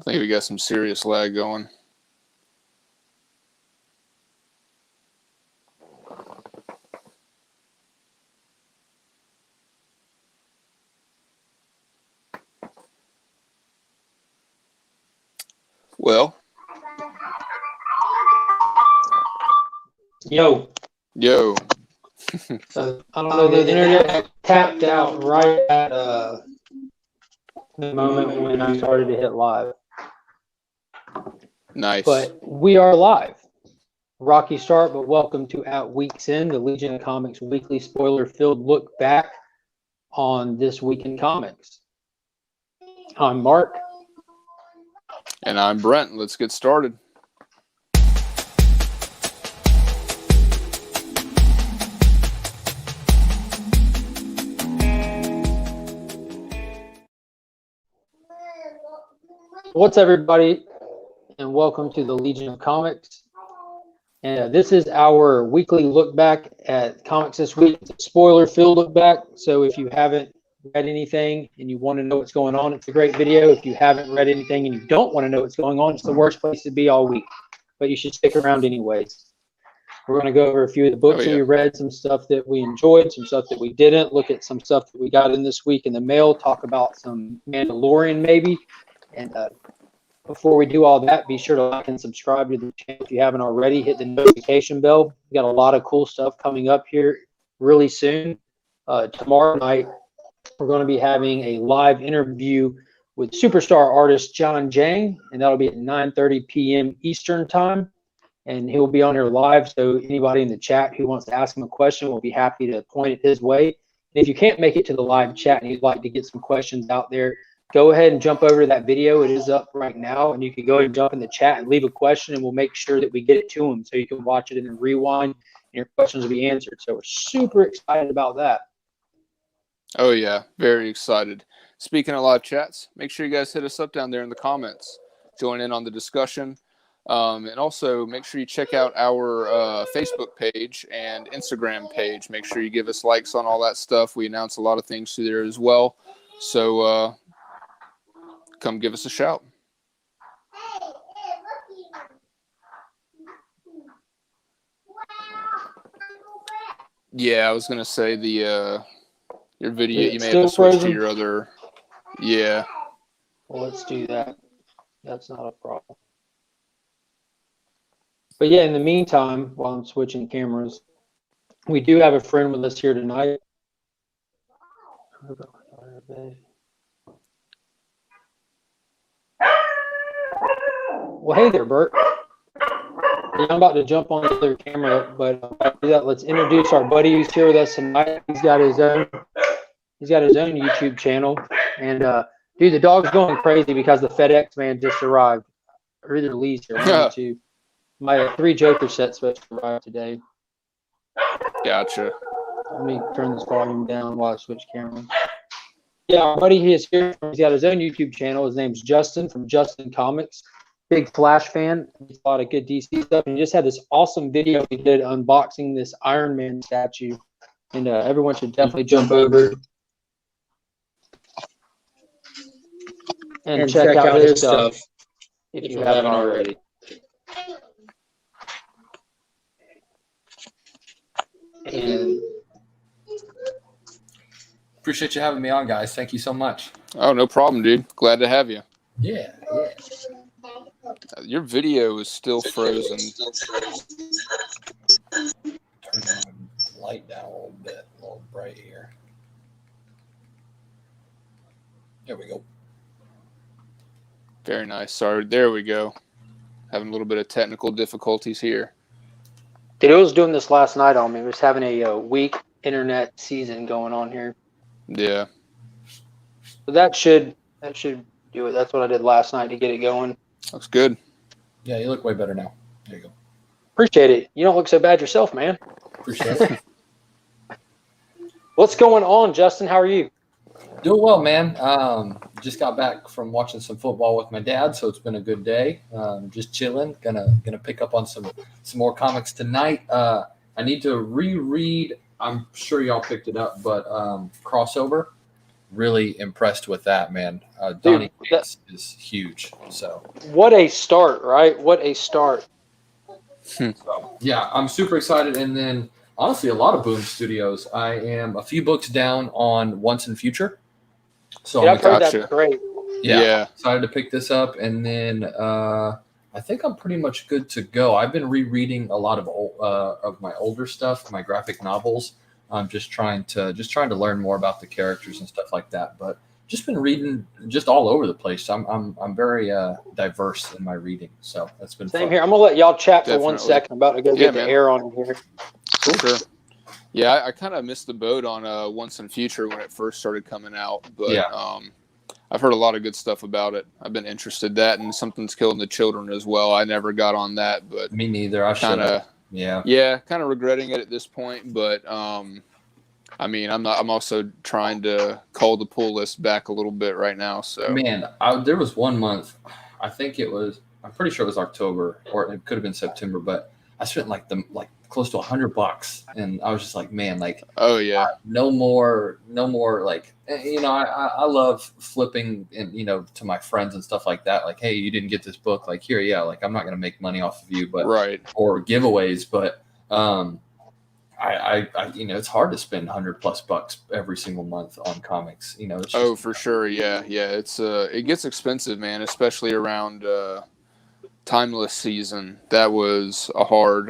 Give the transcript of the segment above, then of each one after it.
I think we got some serious lag going. Well. Yo. So, I don't know, the internet tapped out right at the moment when I started to hit live. Nice. But we are live. Rocky start, but welcome to At Weeks End, the Legion of Comics weekly spoiler-filled look back on this week in comics. I'm Mark. And I'm Brent. Let's get started. What's everybody, and welcome to the Legion of Comics. And this is our weekly look back at comics this week. It's a spoiler-filled look back, so if you haven't read anything and you want to know what's going on, it's a great video. If you haven't read anything and you don't want to know what's going on, it's the worst place to be all week. But you should stick around anyways. We're going to go over a few of the books that we read, some stuff that we enjoyed, some stuff that we didn't, look at some stuff that we got in this week in the mail, talk about some Mandalorian maybe. And before we do all that, be sure to like and subscribe to the channel if you haven't already. Hit the notification bell. We got a lot of cool stuff coming up here really soon. Tomorrow night, we're going to be having a live interview with superstar artist John Jang, and that'll be at 9:30 p.m. Eastern time. And he'll be on here live, so anybody in the chat who wants to ask him a question will be happy to point it his way. And if you can't make it to the live chat and you'd like to get some questions out there, go ahead and jump over to that video. It is up right now, and you can go ahead and jump in the chat and leave a question, and we'll make sure that we get it to him so you can watch it and then rewind, and your questions will be answered. So we're super excited about that. Oh, yeah. Very excited. Speaking of live chats, make sure you guys hit us up down there in the comments. Join in on the discussion. And also make sure you check out our Facebook page and Instagram page. Make sure you give us likes on all that stuff. We announce a lot of things through there as well. So come give us a shout. Yeah, I was going to say your video, you may have to switch to your other. Yeah. Well, let's do that. That's not a problem. But yeah, in the meantime, while I'm switching cameras, we do have a friend with us here tonight. Well, hey there, Bert. Yeah, I'm about to jump on the other camera, but do that, let's introduce our buddy who's here with us tonight. He's got his own YouTube channel, and dude, the dog's going crazy because the FedEx man just arrived, or either Lee's here, one or two. My 3 Joker sets supposed to arrive today. Gotcha. Let me turn this volume down while I switch cameras. Yeah, our buddy he is here. He's got his own YouTube channel. His name's Justin from Justin Comics. Big Flash fan. He's a lot of good DC stuff. And he just had this awesome video he did unboxing this Iron Man statue. And everyone should definitely jump over and check out his stuff if you haven't already. And appreciate you having me on, guys. Thank you so much. Oh, no problem, dude. Glad to have you. Yeah. Your video is still frozen. Turn the light down a little bit, a little bright here. There we go. Very nice. Sorry, there we go. Having a little bit of technical difficulties here. Dude, it was doing this last night on me. It was having a weak internet season going on here. Yeah. But that should do it. That's what I did last night to get it going. Looks good. Yeah, you look way better now. There you go. Appreciate it. You don't look so bad yourself, man. Appreciate it. What's going on, Justin? How are you? Doing well, man. Just got back from watching some football with my dad, so it's been a good day. Just chilling. Gonna pick up on some more comics tonight. I need to reread. I'm sure y'all picked it up, but Crossover really impressed with that, man. Donnie Cates is huge. So what a start, right? What a start. So, yeah, I'm super excited. And then, honestly, a lot of Boom Studios. I am a few books down on Once and Future. So Yeah, I'm I've heard Gotcha. that's great. yeah, excited to pick this up. And then I think I'm pretty much good to go. I've been rereading a lot of my older stuff, my graphic novels. I'm just trying to learn more about the characters and stuff like that. But just been reading just all over the place. I'm very diverse in my reading, so that's been Same fun. here. I'm gonna let y'all chat for one Definitely. second. I'm about to go get the air on in here. For sure. Yeah, I kind of missed the boat on Once and Future when it first started coming out, but I've heard a lot of good stuff about it. I've been interested. That and Something's Killing the Children as well. I never got on that, but Me neither. I should have. Yeah, kind of regretting it at this point. But I mean, I'm also trying to call the pull list back a little bit right now. So man, there was 1 month. I think it was. I'm pretty sure it was October, or it could have been September. But I spent like close to $100, and I was just like, man, like, oh yeah, no more, like, I love flipping and to my friends and stuff like that. Like, hey, you didn't get this book, like here, yeah, like I'm not gonna make money off of you, but right, or giveaways, but I it's hard to spend $100+ every single month on comics. It's just, for sure, yeah. It's it gets expensive, man, especially around Timeless season. That was a hard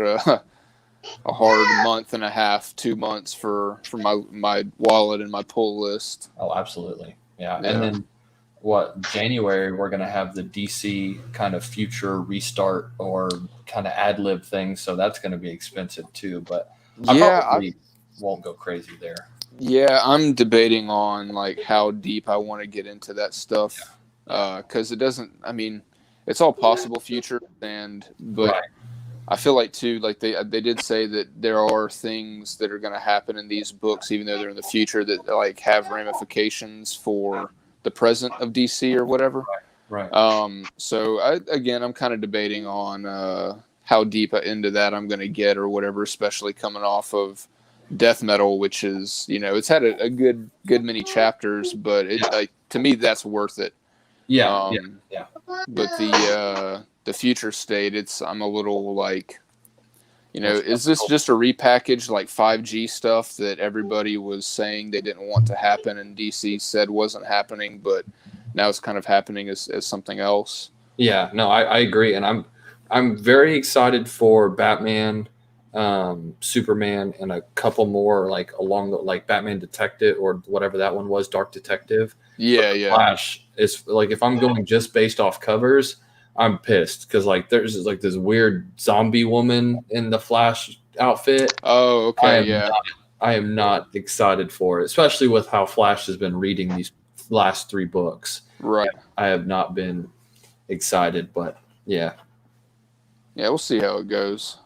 month and a half, 2 months for my wallet and my pull list. Oh, absolutely. Yeah. And then January, we're going to have the DC kind of future restart or kind of ad lib thing. So that's going to be expensive too, but I probably won't go crazy there. Yeah. I'm debating on like how deep I want to get into that stuff. Cause it's all possible future but right. I feel like too, like they did say that there are things that are going to happen in these books, even though they're in the future, that like have ramifications for the present of DC or whatever. Right. So I'm kind of debating on how deep into that I'm going to get or whatever, especially coming off of Death Metal, which is it's had a good many chapters, but to me that's worth it. Yeah. But the future state, I'm a little like, is this just a repackaged like 5G stuff that everybody was saying they didn't want to happen and DC said wasn't happening, but now it's kind of happening as something else? Yeah, no, I agree. And I'm very excited for Batman, Superman, and a couple more like along the like Batman Detective or whatever that one was, Dark Detective. Yeah. Flash is like, if I'm going just based off covers, I'm pissed because like there's like this weird zombie woman in the Flash outfit. Oh, okay, I am not excited for it, especially with how Flash has been reading these last 3 books. Right. I have not been excited, but yeah. Yeah, we'll see how it goes.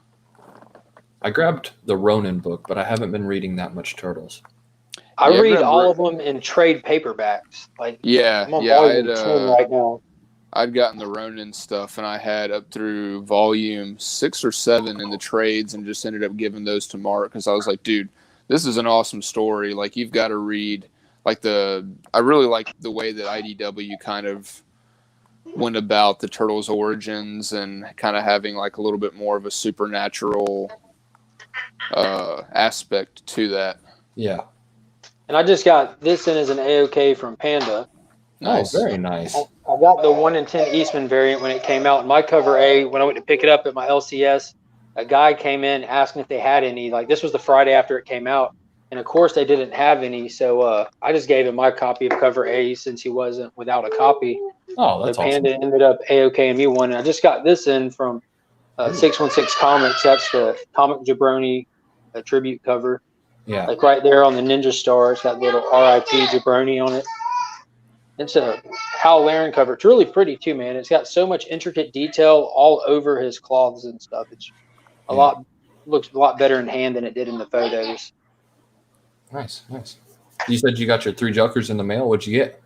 I grabbed the Ronin book, but I haven't been reading that much Turtles. I read all of them in trade paperbacks. Like I'm on volume 10 right now. I'd gotten the Ronin stuff, and I had up through volume 6 or 7 in the trades, and just ended up giving those to Mark because I was like, dude, this is an awesome story. Like, you've got to read. Like I really like the way that IDW kind of went about the Turtles' origins and kind of having like a little bit more of a supernatural aspect to that. Yeah. And I just got this in as an AOK from Panda. Nice. Oh, very nice. I got the 1 in 10 Eastman variant when it came out. My cover A, when I went to pick it up at my LCS, a guy came in asking if they had any. Like, this was the Friday after it came out. And of course, they didn't have any. So I just gave him my copy of cover A since he wasn't without a copy. Oh, that's awesome. Panda ended up AOKing me one. And I just got this in from 616 Comics. That's the Comic Jabroni tribute cover. Yeah. Like right there on the Ninja Star, it's got little RIP Jabroni on it. It's a Hal Laren cover. It's really pretty too, man. It's got so much intricate detail all over his cloths and stuff. It's looks a lot better in hand than it did in the photos. Nice. You said you got your 3 Jokers in the mail. What'd you get?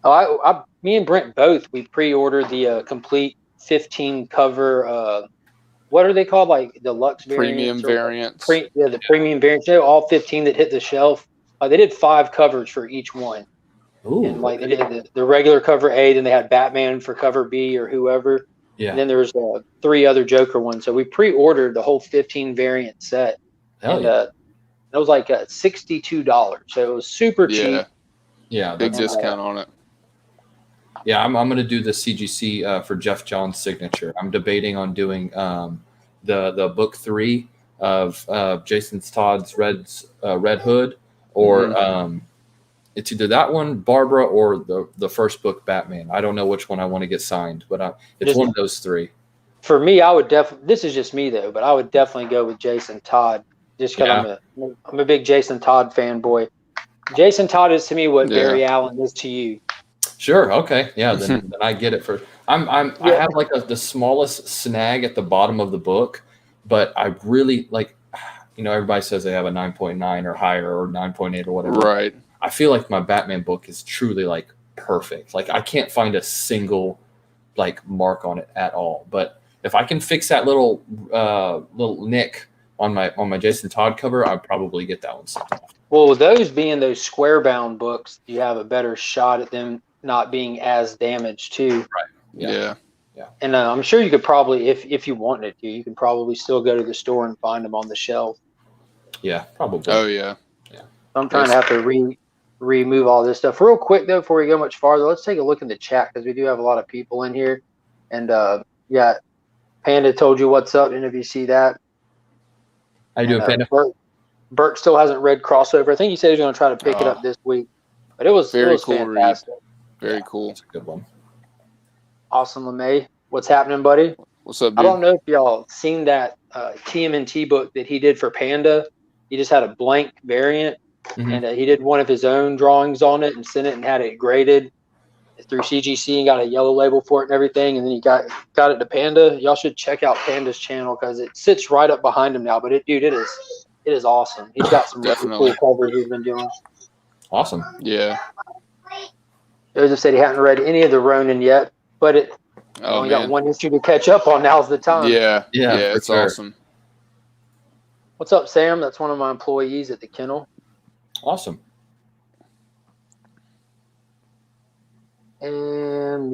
Oh, me and Brent both. We pre-ordered the complete 15 cover. What are they called? Like deluxe premium variants. The premium variants. All 15 that hit the shelf. They did 5 covers for each one. Ooh, And like they did the regular cover A, then they had Batman for cover B or whoever. yeah. And then there's 3 other Joker ones. So we pre-ordered the whole 15 variant set. Hell And yeah. it was like $62. So it was super cheap. Yeah, Big that's discount on it. Yeah, I'm going to do the CGC for Jeff Johns' signature. I'm debating on doing the book 3 of Jason Todd's Red Hood, or it's either that one, Barbara, or the first book, Batman. I don't know which one I want to get signed, but it's one of those 3. For me, I would definitely. This is just me though, but I would definitely go with Jason Todd, just because I'm a big Jason Todd fanboy. Jason Todd is to me what Barry Allen is to you. Sure. Okay. Yeah. Then I get it. I have like the smallest snag at the bottom of the book, but I really like, everybody says they have a 9.9 or higher or 9.8 or whatever. Right. I feel like my Batman book is truly like perfect. Like I can't find a single like mark on it at all. But if I can fix that little nick on my Jason Todd cover, I'd probably get that one sent off. Well, those being those square bound books, you have a better shot at them not being as damaged too. Right. Yeah. And I'm sure you could probably, if you wanted to, you can probably still go to the store and find them on the shelf. Yeah, probably. Oh yeah. I'm trying to have to remove all this stuff real quick though. Before we go much farther, let's take a look in the chat because we do have a lot of people in here. And Panda told you what's up. And if you see that, how you doing, Panda? Bert still hasn't read Crossover. I think he said he's going to try to pick it up this week. But it was very cool fantastic. Read. Very cool. It's a good one. Awesome, LeMay. What's happening, buddy? What's up, dude? I don't know if y'all seen that TMNT book that he did for Panda. He just had a blank variant, and he did one of his own drawings on it and sent it and had it graded through CGC and got a yellow label for it and everything. And then he got it to Panda. Y'all should check out Panda's channel because it sits right up behind him now. But it is awesome. He's got some really cool covers he's been doing. Awesome. Yeah. Joseph said he hadn't read any of the Ronin yet, but it only got one issue to catch up on. Now's the time. Yeah. It's awesome. What's up, Sam? That's one of my employees at the kennel. Awesome. And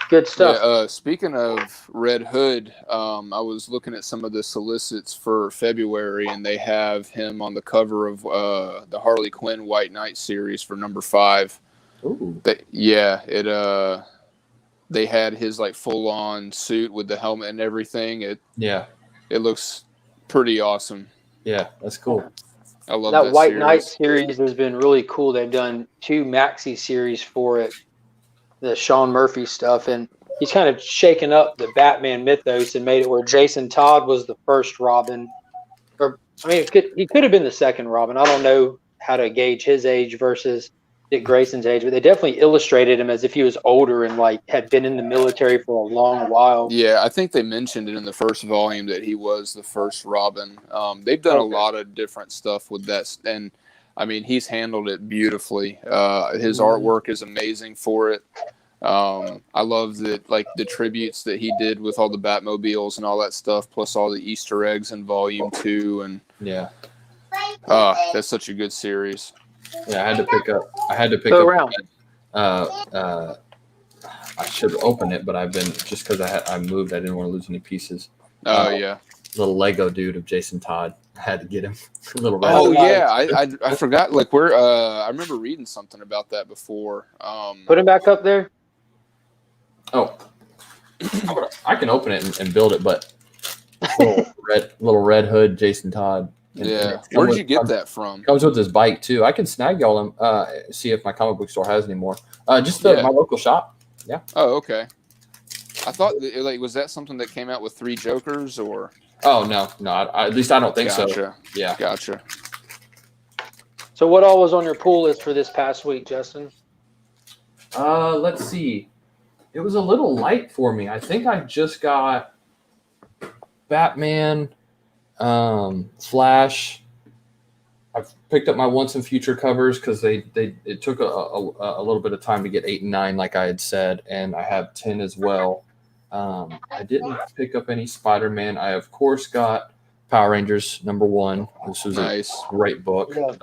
good stuff. Yeah, speaking of Red Hood, I was looking at some of the solicits for February, and they have him on the cover of the Harley Quinn White Knight series for number 5. Ooh. They had his like full on suit with the helmet and everything. It looks pretty awesome. Yeah, that's cool. I love that White series. Knight series has been really cool. They've done 2 maxi series for it, the Sean Murphy stuff, and he's kind of shaken up the Batman mythos and made it where Jason Todd was the first Robin. He could have been the second Robin. I don't know how to gauge his age versus Dick Grayson's age, but they definitely illustrated him as if he was older and like had been in the military for a long while. Yeah, I think they mentioned it in the first volume that he was the first Robin. They've done a lot of different stuff with that, and I mean, he's handled it beautifully. His artwork is amazing for it. I love that, like the tributes that he did with all the Batmobiles and all that stuff, plus all the Easter eggs in Volume 2, and that's such a good series. Yeah, I had to pick up. Around. I should open it, but I've been just because I moved. I didn't want to lose any pieces. Little Lego dude of Jason Todd. I had to get him. I forgot. Like I remember reading something about that before. Put him back up there. Oh, I can open it and build it, but little red hood Jason Todd. Where did you get that from? Comes with his bike too. I can snag y'all see if my comic book store has any more. My local shop. Yeah. Oh, okay. I thought was that something that came out with 3 Jokers or? Oh no. At least I don't think so. Yeah. Gotcha. So what all was on your pool list for this past week, Justin? Let's see. It was a little light for me. I think I just got Batman. Flash. I've picked up my Once and Future covers because it took a little bit of time to get 8 and 9, like I had said, and I have 10 as well. I didn't pick up any Spider-Man. I of course got Power Rangers #1. This was a great book. Yeah.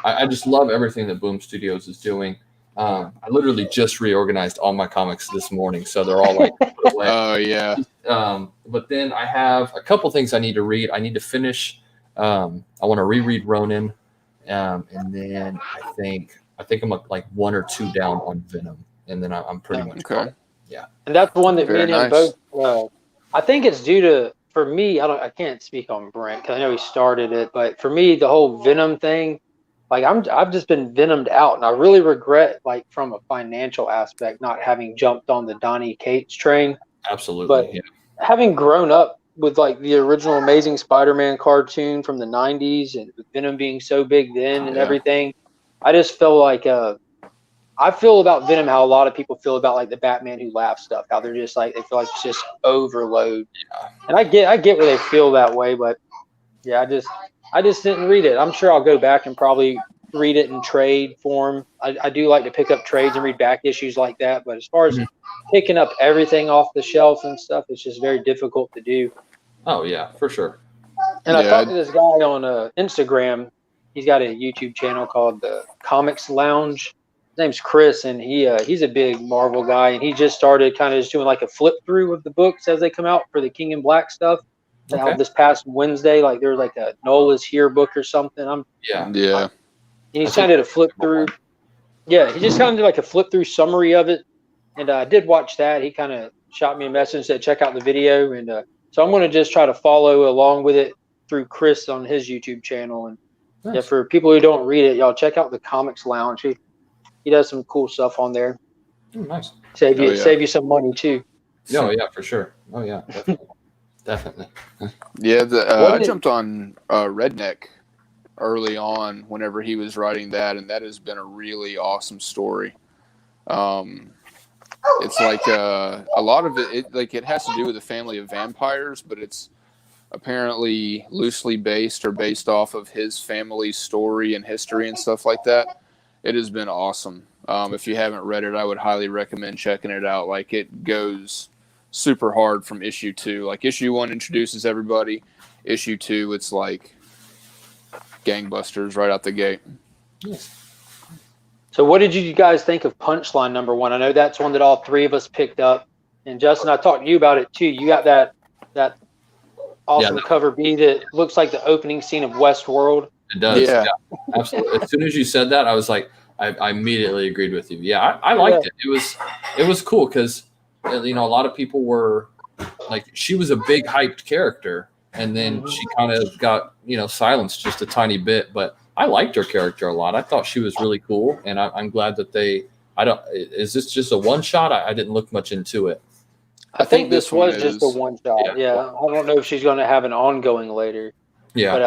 I just love everything that Boom Studios is doing. I literally just reorganized all my comics this morning, so they're all like put away. Oh yeah. But then I have a couple things I need to read. I need to finish. I want to reread Ronin, and then I think I'm like 1 or 2 down on Venom, and then I'm pretty much caught. Yeah. And that's the one that Very me and him nice. both. I think it's due to, for me, I can't speak on Brent because I know he started it, but for me, the whole Venom thing, like I've just been venomed out, and I really regret, like from a financial aspect, not having jumped on the Donny Cates train. Absolutely. But having grown up with like the original Amazing Spider-Man cartoon from the '90s, and Venom being so big then and everything, I just feel like I feel about Venom how a lot of people feel about like the Batman Who Laughs stuff, how they're just like, they feel like it's just overload. Yeah. And I get where they feel that way, but yeah, I just didn't read it. I'm sure I'll go back and probably read it in trade form. I do like to pick up trades and read back issues like that, but as far as picking up everything off the shelf and stuff, it's just very difficult to do. Oh yeah, for sure. And I talked to this guy on Instagram. He's got a YouTube channel called the Comics Lounge. His name's Chris, and he's a big Marvel guy, and he just started kind of just doing like a flip through of the books as they come out for the King in Black stuff. Now this past Wednesday, like there was like a Nola's Here book or something. And he's kind of did a flip through. Yeah, he just kind of did like a flip through summary of it, and I did watch that. He kind of shot me a message and said check out the video, and so I'm going to just try to follow along with it through Chris on his YouTube channel. And yeah, for people who don't read it, y'all check out the Comics Lounge. He does some cool stuff on there. Oh, nice. Save you some money too. Oh yeah, for sure. Oh yeah, definitely. Yeah, I jumped on Redneck early on whenever he was writing that, and that has been a really awesome story. It's like a lot of it has to do with a family of vampires, but it's apparently loosely based off of his family's story and history and stuff like that. It has been awesome. If you haven't read it, I would highly recommend checking it out. Like, it goes super hard from issue 2. Like, issue 1 introduces everybody. Issue 2, it's like gangbusters right out the gate. Yes. So what did you guys think of Punchline #1? I know that's one that all 3 of us picked up. And Justin, I talked to you about it too. You got that awesome cover B that looks like the opening scene of Westworld. It does. Yeah, absolutely. As soon as you said that, I was like, I immediately agreed with you. Yeah, I liked it. It was cool because, you know, a lot of people were like, she was a big hyped character, and then she kind of got, you know, silenced just a tiny bit. But I liked her character a lot. I thought she was really cool, and I'm glad that is this just a one shot? I didn't look much into it. I think this was just a one shot. Yeah. I don't know if she's going to have an ongoing later. Yeah.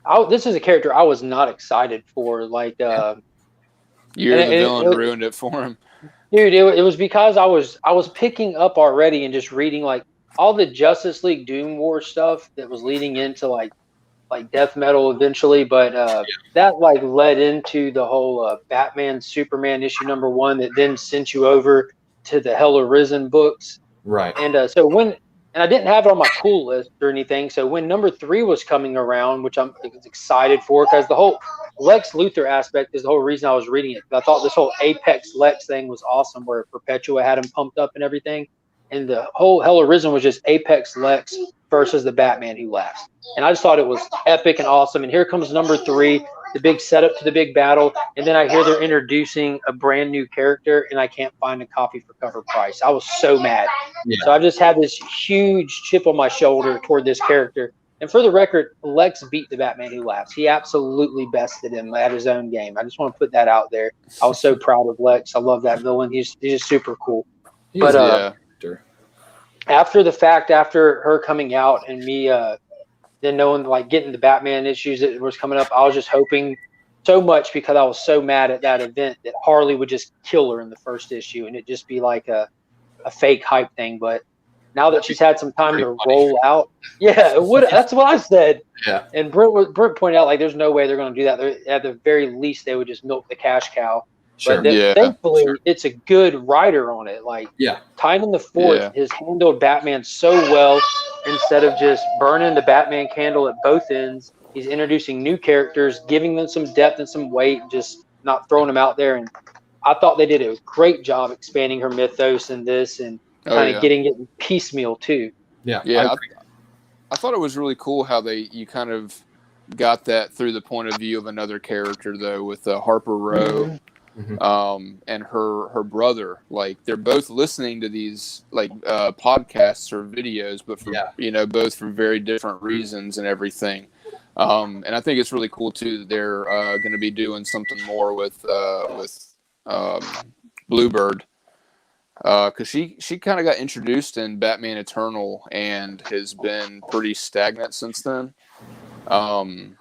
But this is a character I was not excited for. Like, the villain ruined it for him. Dude, it was because I was picking up already and just reading like all the Justice League Doom War stuff that was leading into like Death Metal eventually, but that like led into the whole Batman Superman issue #1 that then sent you over to the Hell Arisen books. Right. And so I didn't have it on my cool list or anything. So when #3 was coming around, which I'm excited for, because the whole Lex Luthor aspect is the whole reason I was reading it. I thought this whole Apex Lex thing was awesome, where Perpetua had him pumped up and everything. And the whole Hell Arisen was just Apex Lex versus the Batman Who Laughs. And I just thought it was epic and awesome. And here comes #3, the big setup to the big battle. And then I hear they're introducing a brand new character, and I can't find a copy for cover price. I was so mad. Yeah. So I just had this huge chip on my shoulder toward this character. And for the record, Lex beat the Batman Who Laughs. He absolutely bested him at his own game. I just want to put that out there. I was so proud of Lex. I love that villain. He's just super cool. After the fact, after her coming out and me then knowing, like, getting the Batman issues that was coming up, I was just hoping so much, because I was so mad at that event, that Harley would just kill her in the first issue and it'd just be like a fake hype thing. But now that she's had some time to roll out, it would. That's what I said. Yeah. And Brent pointed out, like, there's no way they're going to do that. At the very least, they would just milk the cash cow. Sure. But thankfully, it's a good writer on it. Like, Tynan the Fourth has handled Batman so well. Instead of just burning the Batman candle at both ends, he's introducing new characters, giving them some depth and some weight, just not throwing them out there. And I thought they did a great job expanding her mythos in this and kind of getting it piecemeal too. Yeah. I thought it was really cool how you kind of got that through the point of view of another character though, with Harper Row. And her brother. Like, they're both listening to these like podcasts or videos, but for both for very different reasons and everything. And I think it's really cool too that they're going to be doing something more with Bluebird, because she kind of got introduced in Batman Eternal and has been pretty stagnant since then. But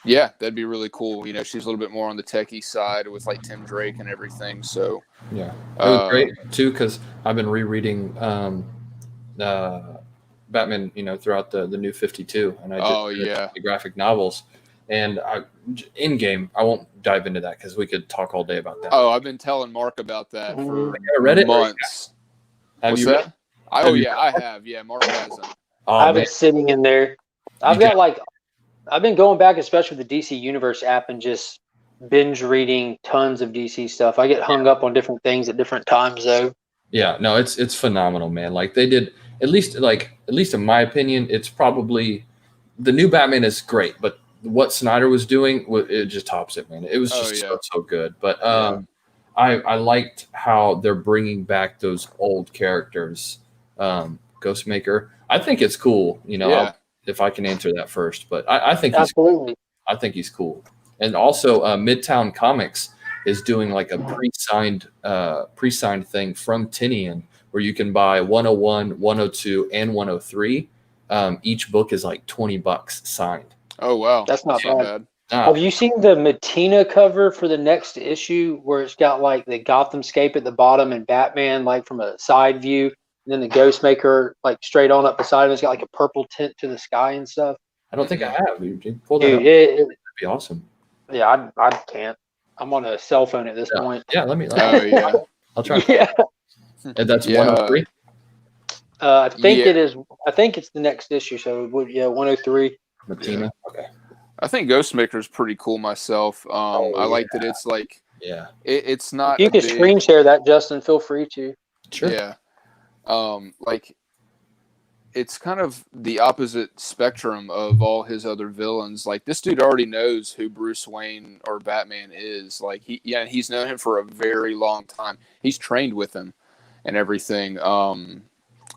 yeah, that'd be really cool. You know, she's a little bit more on the techie side with like Tim Drake and everything. So yeah, it was great too, because I've been rereading Batman, throughout the New 52, and I did the graphic novels. And in game, I won't dive into that because we could talk all day about that. Oh, I've been telling Mark about that for months. Have What's you that? Read? I have. Yeah, Mark hasn't. I have it sitting in there. I've been going back, especially with the DC Universe app, and just binge reading tons of DC stuff. I get hung up on different things at different times, though. Yeah, no, it's phenomenal, man. Like, they did, at least in my opinion, it's probably the new Batman is great, but what Snyder was doing, it just tops it, man. It was just so good. But I liked how they're bringing back those old characters. Ghostmaker, I think it's cool. If I can answer that first, but I think absolutely. I think he's cool. And also, Midtown Comics is doing like a pre-signed thing from Tinian, where you can buy 101, 102, and 103. Each book is like $20 signed. Oh wow, that's not bad. Have you seen the Matina cover for the next issue, where it's got like the Gothamscape at the bottom and Batman like from a side view, and then the Ghostmaker like straight on up beside him? It's got like a purple tint to the sky and stuff. I don't think I have. You pull that up. That'd be awesome. Yeah, I can't. I'm on a cell phone at this point. Yeah, let me. I'll try. Yeah. And that's 103. I think it is. I think it's the next issue. So 103. Matina. Okay. I think Ghostmaker is pretty cool myself. I like that it's like it's not. If you can screen share that, Justin, feel free to. Sure. Yeah. Like, it's kind of the opposite spectrum of all his other villains. Like, this dude already knows who Bruce Wayne or Batman is. Like, he's known him for a very long time. He's trained with him and everything.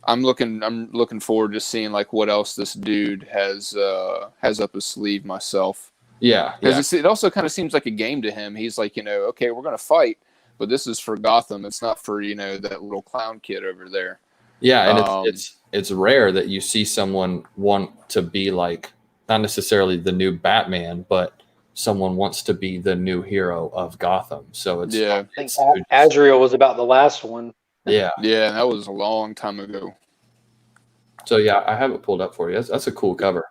I'm looking forward to seeing like what else this dude has up his sleeve myself. Yeah. Because it also kind of seems like a game to him. He's like, okay, we're gonna fight, but this is for Gotham. It's not for that little clown kid over there. Yeah, and it's rare that you see someone want to be like, not necessarily the new Batman, but someone wants to be the new hero of Gotham. So it's I think Azrael was about the last one. Yeah, that was a long time ago. So yeah, I have it pulled up for you. That's a cool cover.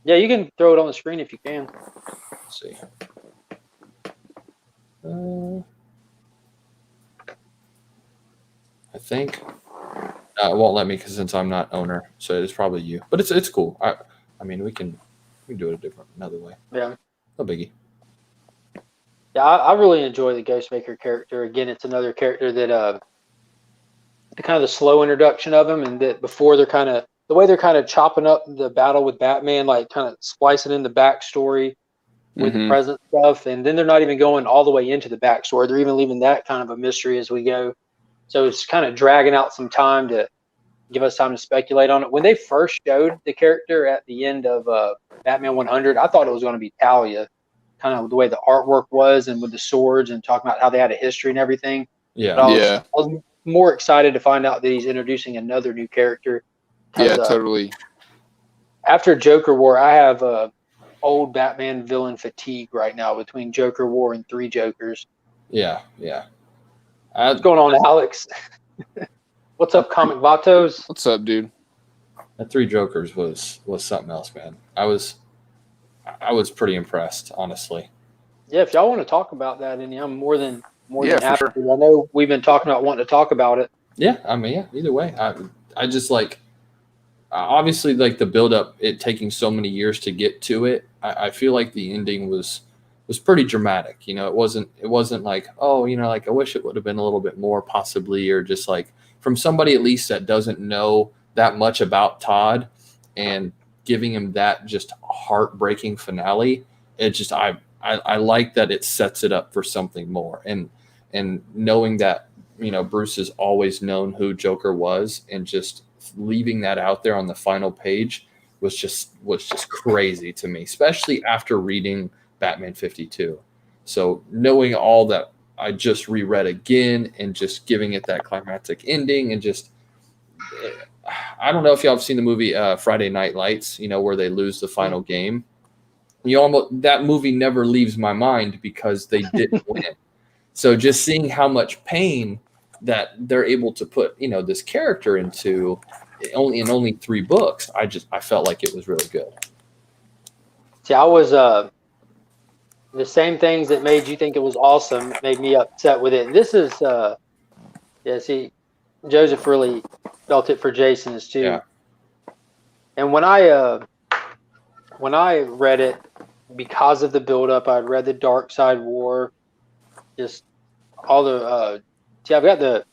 Yeah, you can throw it on the screen if you can. Let's see. I think it won't let me since I'm not owner, so it's probably you. But it's cool. I mean, we can do it another way. Yeah, no biggie. Yeah, I really enjoy the Ghostmaker character. Again, it's another character that the kind of the slow introduction of him, and that before the way they're kind of chopping up the battle with Batman, like kind of splicing in the backstory with the present stuff, and then they're not even going all the way into the backstory. They're even leaving that kind of a mystery as we go. So it's kind of dragging out some time to give us time to speculate on it. When they first showed the character at the end of Batman 100, I thought it was going to be Talia, kind of the way the artwork was and with the swords and talking about how they had a history and everything. Yeah. I was more excited to find out that he's introducing another new character. Yeah, totally. After Joker War, I have old Batman villain fatigue right now between Joker War and 3 Jokers. Yeah. What's going on, Alex? What's up, Comic Vatos? What's up, dude? That 3 Jokers was something else, man. I was pretty impressed, honestly. Yeah, if y'all want to talk about that, and I'm more than happy. Sure. I know we've been talking about wanting to talk about it. Yeah, I mean, yeah. Either way, I just like, obviously, like the build up, it taking so many years to get to it. I feel like the ending was was pretty dramatic. It wasn't like, oh, like I wish it would have been a little bit more possibly, or just like from somebody at least that doesn't know that much about Todd and giving him that just heartbreaking finale. It just, I like that it sets it up for something more. And knowing that, Bruce has always known who Joker was, and just leaving that out there on the final page was just crazy to me, especially after reading Batman 52. So knowing all that, I just reread again and just giving it that climactic ending, and just, I don't know if y'all have seen the movie Friday Night Lights, where they lose the final game. That movie never leaves my mind because they didn't win. So just seeing how much pain that they're able to put, this character into only 3 books, I felt like it was really good. See, I was the same things that made you think it was awesome made me upset with it. And this is see, Joseph really felt it for Jason's too. Yeah. And when I read it, because of the buildup, I'd read the Dark Side War, just all the I've got the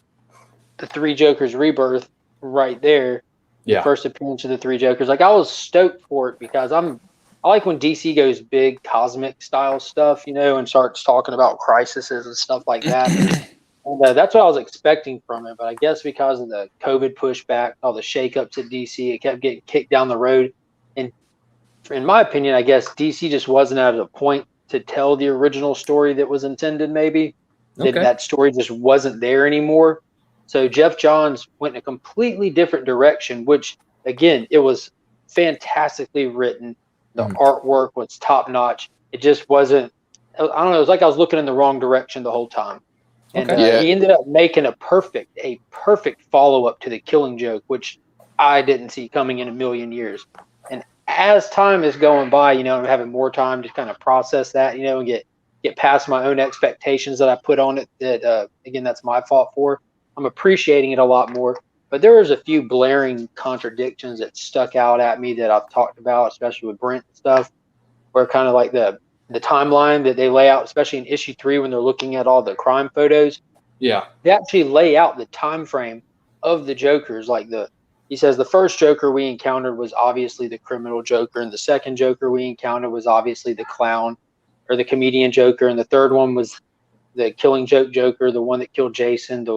3 Jokers Rebirth right there. Yeah. The first appearance of the 3 Jokers. Like, I was stoked for it because I like when DC goes big cosmic style stuff, and starts talking about crises and stuff like that. And that's what I was expecting from it. But I guess because of the COVID pushback, all the shakeups at DC, it kept getting kicked down the road. And in my opinion, I guess DC just wasn't at a point to tell the original story that was intended, maybe. Okay. That story just wasn't there anymore. So Jeff Johns went in a completely different direction, which, again, it was fantastically written. The artwork was top notch. It just wasn't, I don't know, it was like I was looking in the wrong direction the whole time. And he ended up making a perfect follow-up to The Killing Joke, which I didn't see coming in a million years. And as time is going by, I'm having more time to kind of process that, and get past my own expectations that I put on it that, again, that's my fault for. I'm appreciating it a lot more. But there was a few blaring contradictions that stuck out at me that I've talked about, especially with Brent and stuff, where kind of like the timeline that they lay out, especially in issue 3 when they're looking at all the crime photos. Yeah. They actually lay out the time frame of the Jokers. Like he says the first Joker we encountered was obviously the criminal Joker, and the second Joker we encountered was obviously the clown or the comedian Joker, and the third one was the Killing Joke Joker, the one that killed Jason.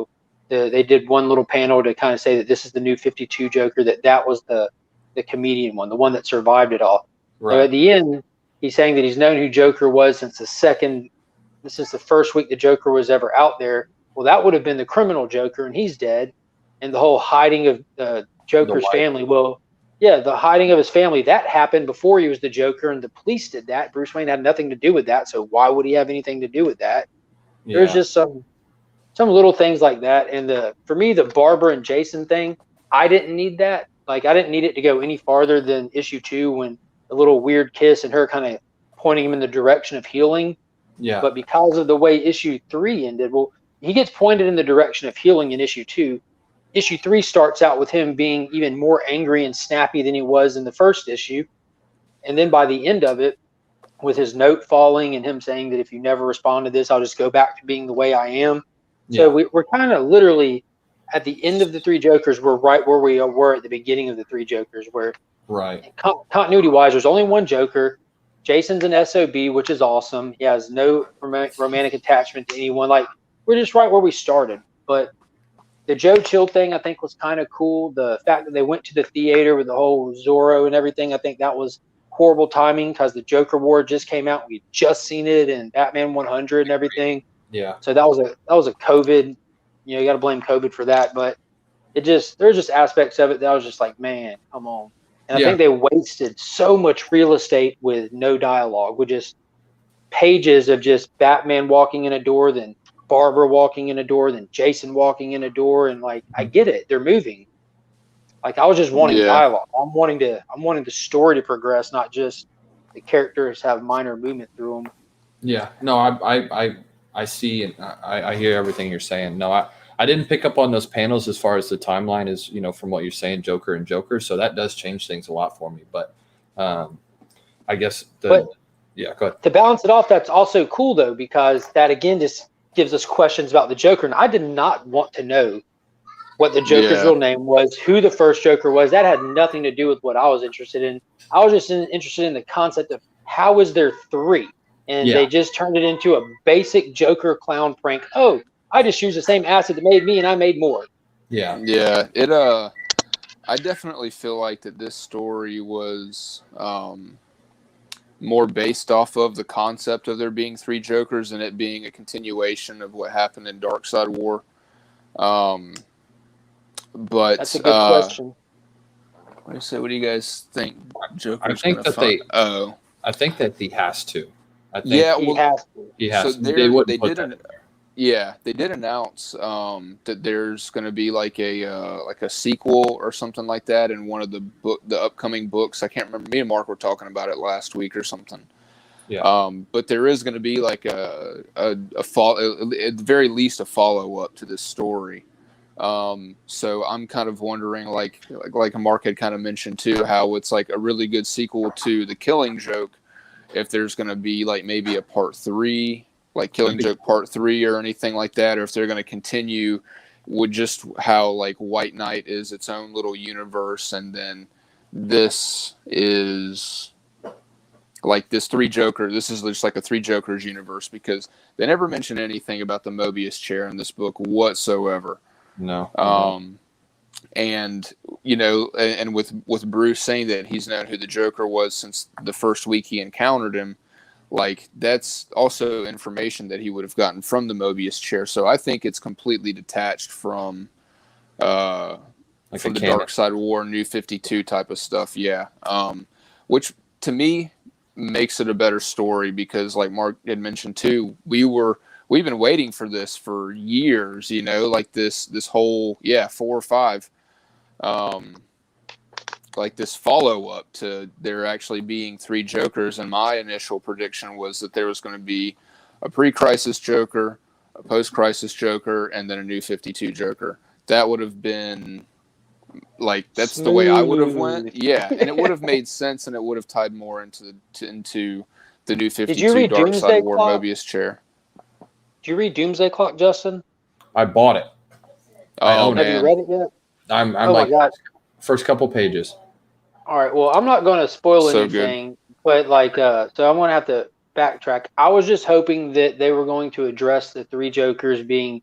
They did one little panel to kind of say that this is the new 52 Joker, that was the comedian one, the one that survived it all. Right. So at the end, he's saying that he's known who Joker was since the first week the Joker was ever out there. Well, that would have been the criminal Joker, and he's dead. And the whole hiding of Joker's family. Well, yeah, the hiding of his family, that happened before he was the Joker, and the police did that. Bruce Wayne had nothing to do with that, so why would he have anything to do with that? Yeah. There's just some little things like that. And for me, the Barbara and Jason thing, I didn't need that. Like, I didn't need it to go any farther than issue 2 when a little weird kiss and her kind of pointing him in the direction of healing. Yeah. But because of the way issue 3 ended, well, he gets pointed in the direction of healing in issue 2. Issue 3 starts out with him being even more angry and snappy than he was in the first issue. And then by the end of it, with his note falling and him saying that if you never respond to this, I'll just go back to being the way I am. Yeah. So we're kind of literally at the end of the 3 Jokers. We're right where we were at the beginning of the 3 Jokers, where continuity-wise, there's only one Joker. Jason's an SOB, which is awesome. He has no romantic attachment to anyone. Like, we're just right where we started. But the Joe Chill thing, I think, was kind of cool. The fact that they went to the theater with the whole Zorro and everything, I think that was horrible timing because the Joker War just came out. We'd just seen it in Batman 100 and everything. Yeah. So that was a COVID. You got to blame COVID for that. But there's just aspects of it that I was just like, man, come on. And I think they wasted so much real estate with no dialogue, with just pages of just Batman walking in a door, then Barbara walking in a door, then Jason walking in a door, and like, I get it, they're moving. Like, I was just wanting dialogue. I'm wanting the story to progress, not just the characters have minor movement through them. Yeah, no, I see and I hear everything you're saying. No, I didn't pick up on those panels as far as the timeline is, from what you're saying, Joker and Joker. So that does change things a lot for me. But I guess Yeah, go ahead. To balance it off, that's also cool though, because that again just gives us questions about the Joker. And I did not want to know what the Joker's Yeah. real name was, who the first Joker was. That had nothing to do with what I was interested in. I was just interested in the concept of how is there three? And they just turned it into a basic Joker clown prank. Oh, I just used the same acid that made me and I made more. Yeah. Yeah. I definitely feel like that this story was more based off of the concept of there being three Jokers and it being a continuation of what happened in Dark Side War. But That's a good question. What do you guys think Joker's I think gonna find? I think that he has to. I think Yeah, He well, has to. he has so to. They wouldn't they put did that an, in there. yeah, they did announce that there's going to be like a sequel or something like that in one of the upcoming books. I can't remember. Me and Mark were talking about it last week or something. Yeah. But there is going to be like a follow, at the very least, a follow up to this story. So I'm kind of wondering, like Mark had kind of mentioned too, how it's like a really good sequel to The Killing Joke. If there's going to be like maybe a part 3, like Killing Joke Part 3 or anything like that, or if they're going to continue with just how like White Knight is its own little universe, and then this is like this three Joker. This is just like a three Jokers universe, because they never mention anything about the Mobius chair in this book whatsoever. No. And you know, and with Bruce saying that he's known who the Joker was since the first week he encountered him, like that's also information that he would have gotten from the Mobius chair. So I think it's completely detached from Like from the canon. Dark Side War, New 52 type of stuff. Yeah. Which to me makes it a better story, because like Mark had mentioned too, we've been waiting for this for years, you know, like this whole 4 or 5 like this follow up to there actually being three Jokers. And my initial prediction was that there was going to be a pre-crisis Joker, a post-crisis Joker, and then a New 52 Joker. That would have been like, that's the way I would have went. Yeah, and it would have made sense, and it would have tied more into the New 52 read Dark Doomsday Side War Clock? Mobius chair. Did you read Doomsday Clock, Justin? I bought it. I Oh own it. Have you man, read it yet? I'm Oh like my God. first couple pages. All right. Well, I'm not going to spoil So anything, but like, so I'm going to have to backtrack. I was just hoping that they were going to address the three Jokers being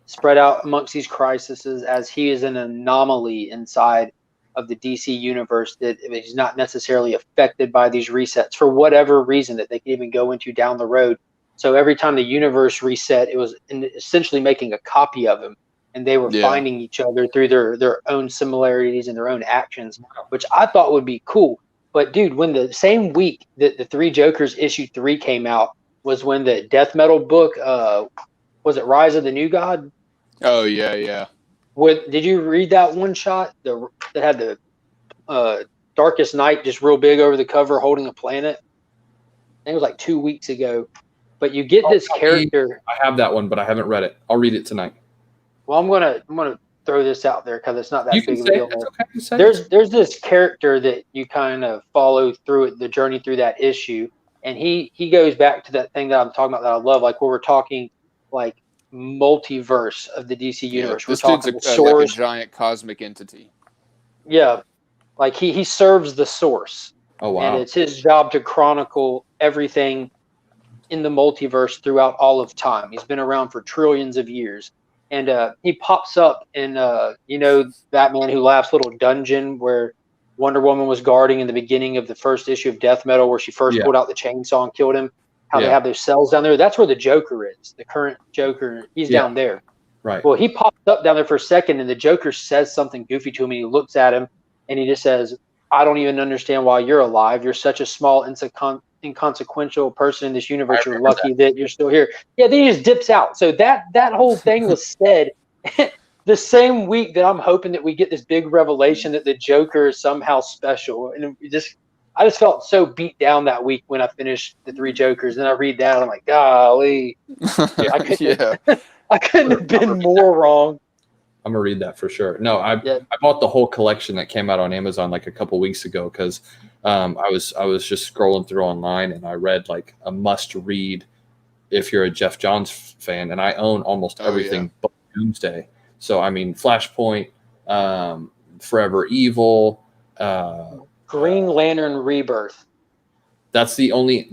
spread out amongst these crises, as he is an anomaly inside of the DC universe, that he's not necessarily affected by these resets for whatever reason that they can even go into down the road. So every time the universe reset, it was essentially making a copy of him, and they were finding each other through their own similarities and their own actions, which I thought would be cool. But dude, when the same week that the Three Jokers issue 3 came out was when the death metal book, was it Rise of the New God? Oh yeah. Did you read that one shot that had the Darkest Night just real big over the cover holding a planet? I think it was like 2 weeks ago. But you get this character. I have that one, but I haven't read it. I'll read it tonight. Well, I'm gonna throw this out there because it's not that You big can of a say deal. it. It's okay to say it. There's this character that you kind of follow through the journey through that issue, and he goes back to that thing that I'm talking about that I love, like where we're talking like multiverse of the DC universe. This We're dude's talking the like a source. giant cosmic entity. Yeah, like he serves the source. Oh wow. And it's his job to chronicle everything in the multiverse throughout all of time. He's been around for trillions of years. And he pops up in, Batman Who Laughs little dungeon where Wonder Woman was guarding in the beginning of the first issue of Death Metal, where she first pulled out the chainsaw and killed him. How they have those cells down there. That's where the Joker is. The current Joker, he's down there. Right. Well, he pops up down there for a second, and the Joker says something goofy to him. And he looks at him, and he just says, "I don't even understand why you're alive. You're such a small, inconsequential person in this universe. You're lucky that you're still here." Yeah, then he just dips out. So that whole thing was said the same week that I'm hoping that we get this big revelation that the Joker is somehow special. And I just felt so beat down that week when I finished the Three Jokers. Then I read that, and I'm like, golly. I couldn't have been more wrong. I'm gonna read that for sure. No, I bought the whole collection that came out on Amazon like a couple weeks ago because I was just scrolling through online and I read like a must read if you're a Jeff Johns fan, and I own almost everything but Doomsday. So I mean, Flashpoint, Forever Evil, Green Lantern Rebirth. That's the only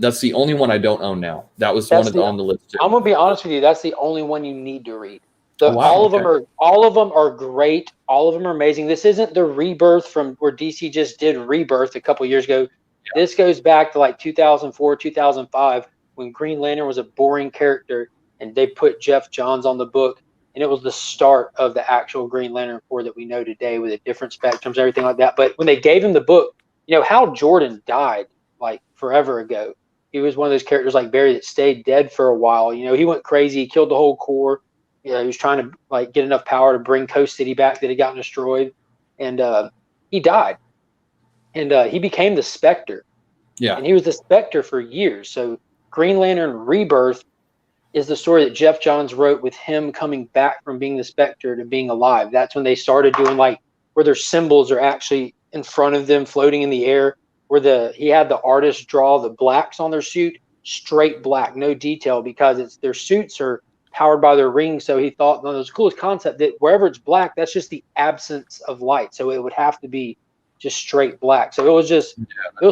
one I don't own now. That was one on the list too. I'm gonna be honest with you. That's the only one you need to read. All of them are great. All of them are amazing. This isn't the Rebirth from where DC just did Rebirth a couple years ago. Yeah. This goes back to like 2004, 2005 when Green Lantern was a boring character and they put Jeff Johns on the book, and it was the start of the actual Green Lantern Corps that we know today with the different spectrums, everything like that. But when they gave him the book, Hal Jordan died like forever ago. He was one of those characters like Barry that stayed dead for a while. He went crazy, he killed the whole Corps. He was trying to like get enough power to bring Coast City back that had gotten destroyed, and he died. And he became the Spectre. Yeah, and he was the Spectre for years. So Green Lantern Rebirth is the story that Jeff Johns wrote with him coming back from being the Spectre to being alive. That's when they started doing like where their symbols are actually in front of them, floating in the air. Where he had the artist draw the blacks on their suit, straight black, no detail, because their suits are powered by their rings. So he thought, no, it was the coolest concept that wherever it's black, that's just the absence of light. So it would have to be just straight black. So it was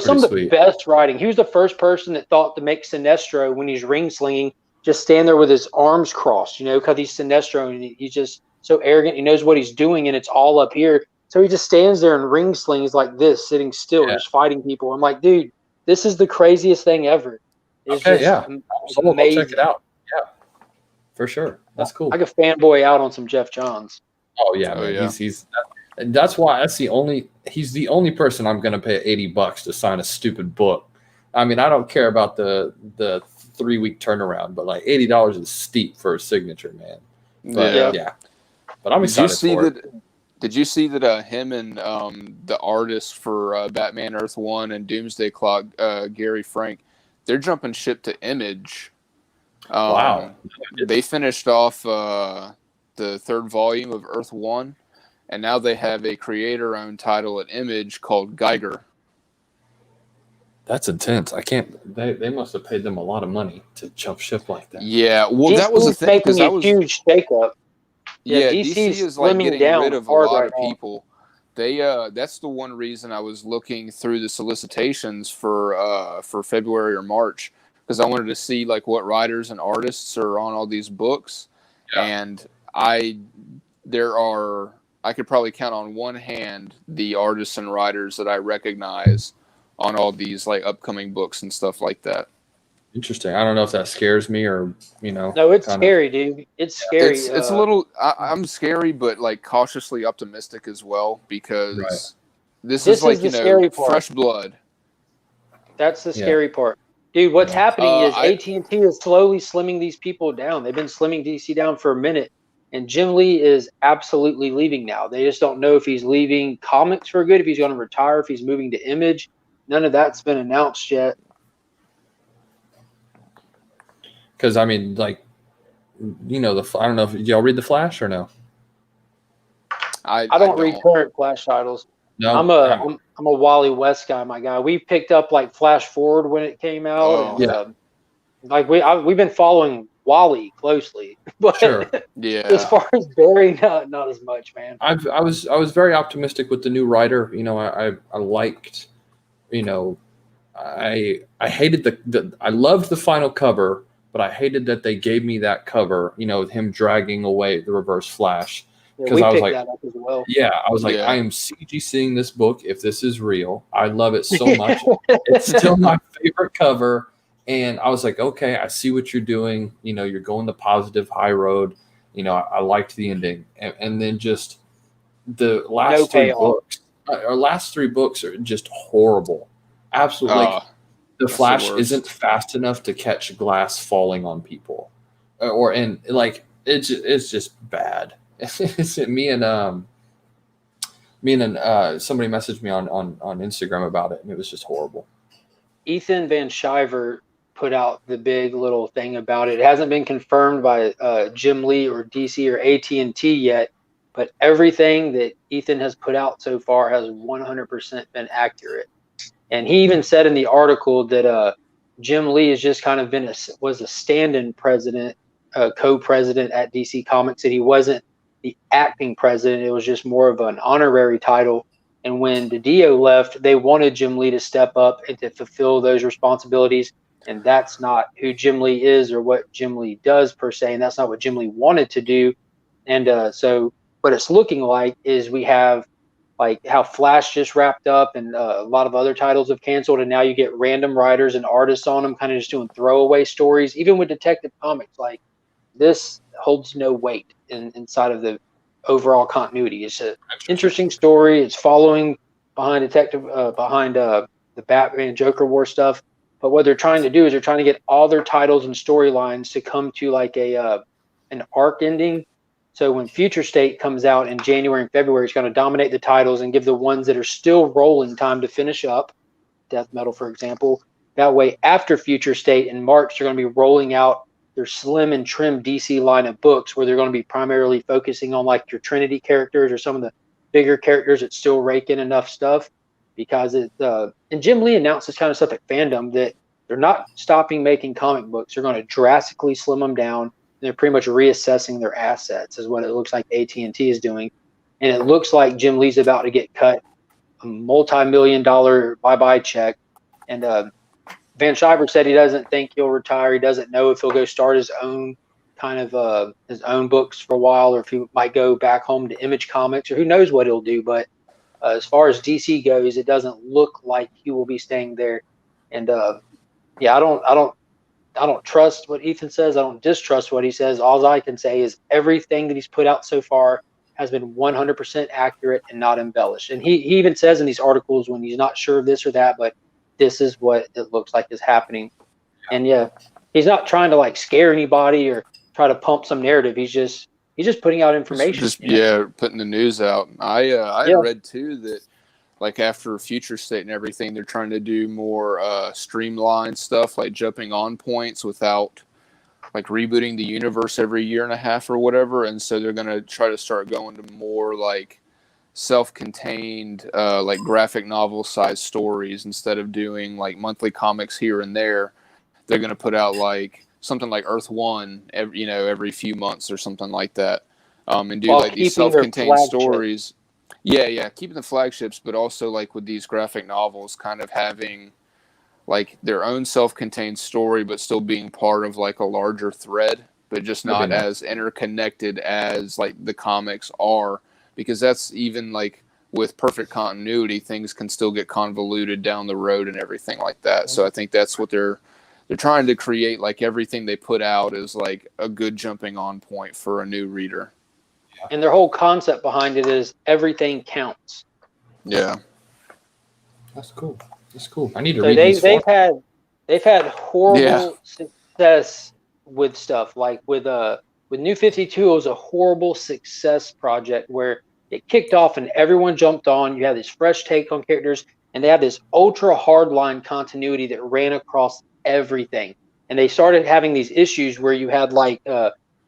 some of the best writing. He was the first person that thought to make Sinestro, when he's ring slinging, just stand there with his arms crossed, because he's Sinestro and he's just so arrogant. He knows what he's doing and it's all up here. So he just stands there and ring slings like this, sitting still, just fighting people. I'm like, dude, this is the craziest thing ever. It's amazing. I'll check it out. Yeah, for sure. That's cool. I could fanboy out on some Jeff Johns. Oh yeah, man. Yeah. That's why he's the only person I'm going to pay $80 to sign a stupid book. I mean, I don't care about the 3-week turnaround, but like $80 is steep for a signature, man. But, yeah. But I'm excited for it. Did you see that him and the artist for Batman Earth 1 and Doomsday Clock, Gary Frank, they're jumping ship to Image. Wow. They finished off the 3rd volume of Earth 1, and now they have a creator-owned title at Image called Geiger. That's intense. They must have paid them a lot of money to jump ship like that. Yeah, well, that was the thing. Because that was a huge shakeup. Yeah, DC is like getting rid of a lot of people. That's the one reason I was looking through the solicitations for February or March, because I wanted to see like what writers and artists are on all these books, and I could probably count on one hand the artists and writers that I recognize on all these like upcoming books and stuff like that. Interesting. I don't know if that scares me or, No, it's scary, dude. It's scary. It's a little, I'm scary, but like cautiously optimistic as well, because this is like, fresh blood. That's the scary part. Dude, what's happening is AT&T is slowly slimming these people down. They've been slimming DC down for a minute, and Jim Lee is absolutely leaving now. They just don't know if he's leaving comics for good, if he's going to retire, if he's moving to Image. None of that's been announced yet. Because I mean, like, I don't know if y'all read the Flash or no. I don't read current Flash titles. No, I'm a Wally West guy, my guy. We picked up like Flash Forward when it came out. We've been following Wally closely, but as far as Barry, not as much, man. I was very optimistic with the new writer. I liked, I hated I loved the final cover. But I hated that they gave me that cover, with him dragging away the Reverse Flash. Because I was like, that up as well. I am CG seeing this book if this is real. I love it so much. It's still my favorite cover. And I was like, okay, I see what you're doing. You're going the positive high road. I liked the ending. And then just the last last 3 books are just horrible. Absolutely. The Flash isn't fast enough to catch glass falling on people, it's just bad. me and somebody messaged me on Instagram about it, and it was just horrible. Ethan Van Sciver put out the big little thing about it. It hasn't been confirmed by Jim Lee or DC or AT&T yet, but everything that Ethan has put out so far has 100% been accurate. And he even said in the article that Jim Lee has just kind of was a stand-in president, co-president at DC Comics, that he wasn't the acting president. It was just more of an honorary title. And when DiDio left, they wanted Jim Lee to step up and to fulfill those responsibilities. And that's not who Jim Lee is or what Jim Lee does per se. And that's not what Jim Lee wanted to do. And so what it's looking like is we have like how Flash just wrapped up and a lot of other titles have canceled. And now you get random writers and artists on them kind of just doing throwaway stories. Even with Detective Comics, like this holds no weight inside of the overall continuity. It's an interesting story. It's following behind the Batman Joker War stuff. But what they're trying to do is they're trying to get all their titles and storylines to come to like an arc ending. So when Future State comes out in January and February, it's going to dominate the titles and give the ones that are still rolling time to finish up. Death Metal, for example. That way, after Future State in March, they're going to be rolling out their slim and trim DC line of books where they're going to be primarily focusing on like your Trinity characters or some of the bigger characters that still rake in enough stuff. Because and Jim Lee announced this kind of stuff at Fandom that they're not stopping making comic books. They're going to drastically slim them down. They're pretty much reassessing their assets is what it looks like AT&T is doing. And it looks like Jim Lee's about to get cut a multi-million-dollar bye-bye check. And Van Schreiber said he doesn't think he'll retire. He doesn't know if he'll go start his own kind of his own books for a while, or if he might go back home to Image Comics, or who knows what he'll do. But as far as DC goes, it doesn't look like he will be staying there. And yeah, I don't trust what Ethan says. I don't distrust what he says. All I can say is everything that he's put out so far has been 100% accurate and not embellished. And he even says in these articles when he's not sure of this or that, but this is what it looks like is happening. And yeah, he's not trying to like scare anybody or try to pump some narrative. He's just putting out information. Putting the news out. I read too that like after Future State and everything, they're trying to do more streamlined stuff, like jumping on points without like rebooting the universe every year and a half or whatever. And so they're going to try to start going to more like self-contained, like graphic novel size stories instead of doing like monthly comics here and there. They're going to put out like something like Earth One, every few months or something like that, and do like these self-contained stories. Yeah, keeping the flagships, but also like with these graphic novels, kind of having like their own self-contained story, but still being part of like a larger thread, but just not as interconnected as like the comics are, because that's even like with perfect continuity, things can still get convoluted down the road and everything like that. So I think that's what they're trying to create. Like everything they put out is like a good jumping on point for a new reader. And their whole concept behind it is everything counts. Yeah, that's cool. I need to read these. They've had horrible success with stuff like with New 52. It was a horrible success project where it kicked off and everyone jumped on. You had this fresh take on characters, and they had this ultra hardline continuity that ran across everything. And they started having these issues where you had like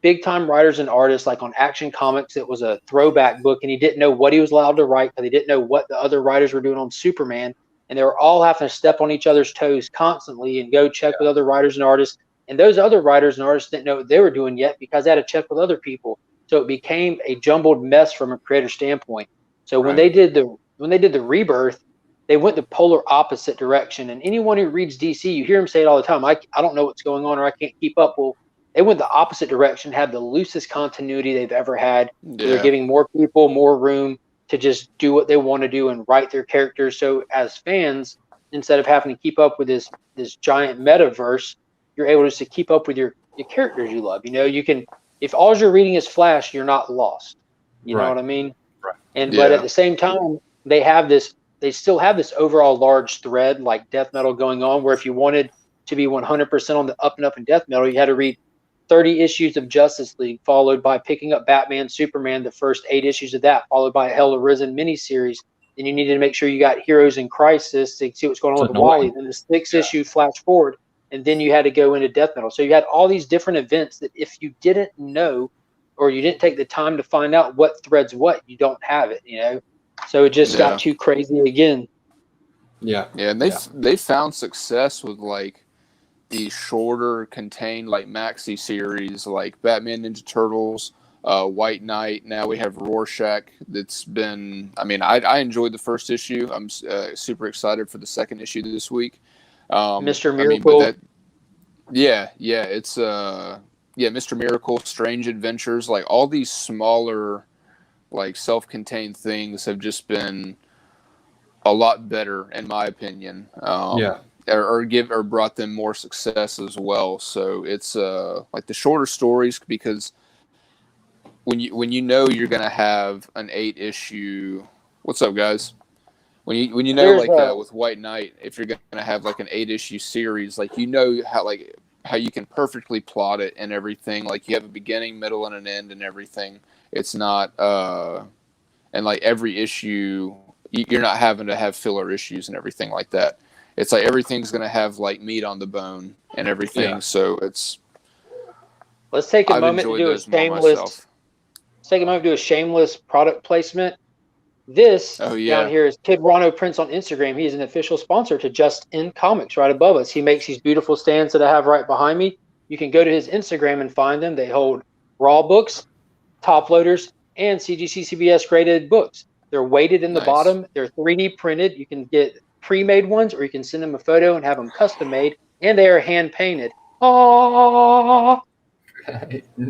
big time writers and artists, like on Action Comics, it was a throwback book, and he didn't know what he was allowed to write because he didn't know what the other writers were doing on Superman, and they were all having to step on each other's toes constantly and go check with other writers and artists. And those other writers and artists didn't know what they were doing yet because they had to check with other people. So it became a jumbled mess from a creator standpoint. So when they did the rebirth, they went the polar opposite direction. And anyone who reads DC, you hear them say it all the time. I don't know what's going on, or I can't keep up. Well, they went the opposite direction, had the loosest continuity they've ever had. Yeah. They're giving more people more room to just do what they want to do and write their characters. So as fans, instead of having to keep up with this giant metaverse, you're able just to keep up with your characters you love. You can, if all you're reading is Flash, you're not lost. You know what I mean? Right. And but at the same time, they still have this overall large thread like Death Metal going on, where if you wanted to be 100% on the up and up in Death Metal, you had to read 30 issues of Justice League, followed by picking up Batman, Superman, the first 8 issues of that, followed by a Hell Arisen miniseries. Then you needed to make sure you got Heroes in Crisis to see what's going on with Wally. Then the 6 issue flash forward, and then you had to go into Death Metal. So you had all these different events that if you didn't know or you didn't take the time to find out what threads what, you don't have it, you know? So it just got too crazy again. Yeah. Yeah, and they found success with like these shorter, contained like maxi series, like Batman Ninja Turtles, White Knight. Now we have Rorschach. That's been. I mean, I enjoyed the first issue. I'm super excited for the second issue this week. Mr. I mean, Miracle. but it's Mr. Miracle, Strange Adventures, like all these smaller, like self-contained things have just been a lot better in my opinion. Or brought them more success as well. So it's like the shorter stories, because when you know you're gonna have an 8-issue. What's up, guys? When you know with White Knight, if you're gonna have like an 8-issue series, like you know how you can perfectly plot it and everything. Like you have a beginning, middle, and an end and everything. It's not and like every issue, you're not having to have filler issues and everything like that. It's like everything's going to have like meat on the bone and everything. Yeah. So it's. Let's take a moment to do a shameless. Let's take a moment to do a shameless product placement. This down here is Kid Rano Prince on Instagram. He's an official sponsor to Just In Comics right above us. He makes these beautiful stands that I have right behind me. You can go to his Instagram and find them. They hold raw books, top loaders, and CGC-CBS graded books. They're weighted in the bottom. They're 3D printed. You can get pre-made ones, or you can send them a photo and have them custom made, and they are hand painted. Oh,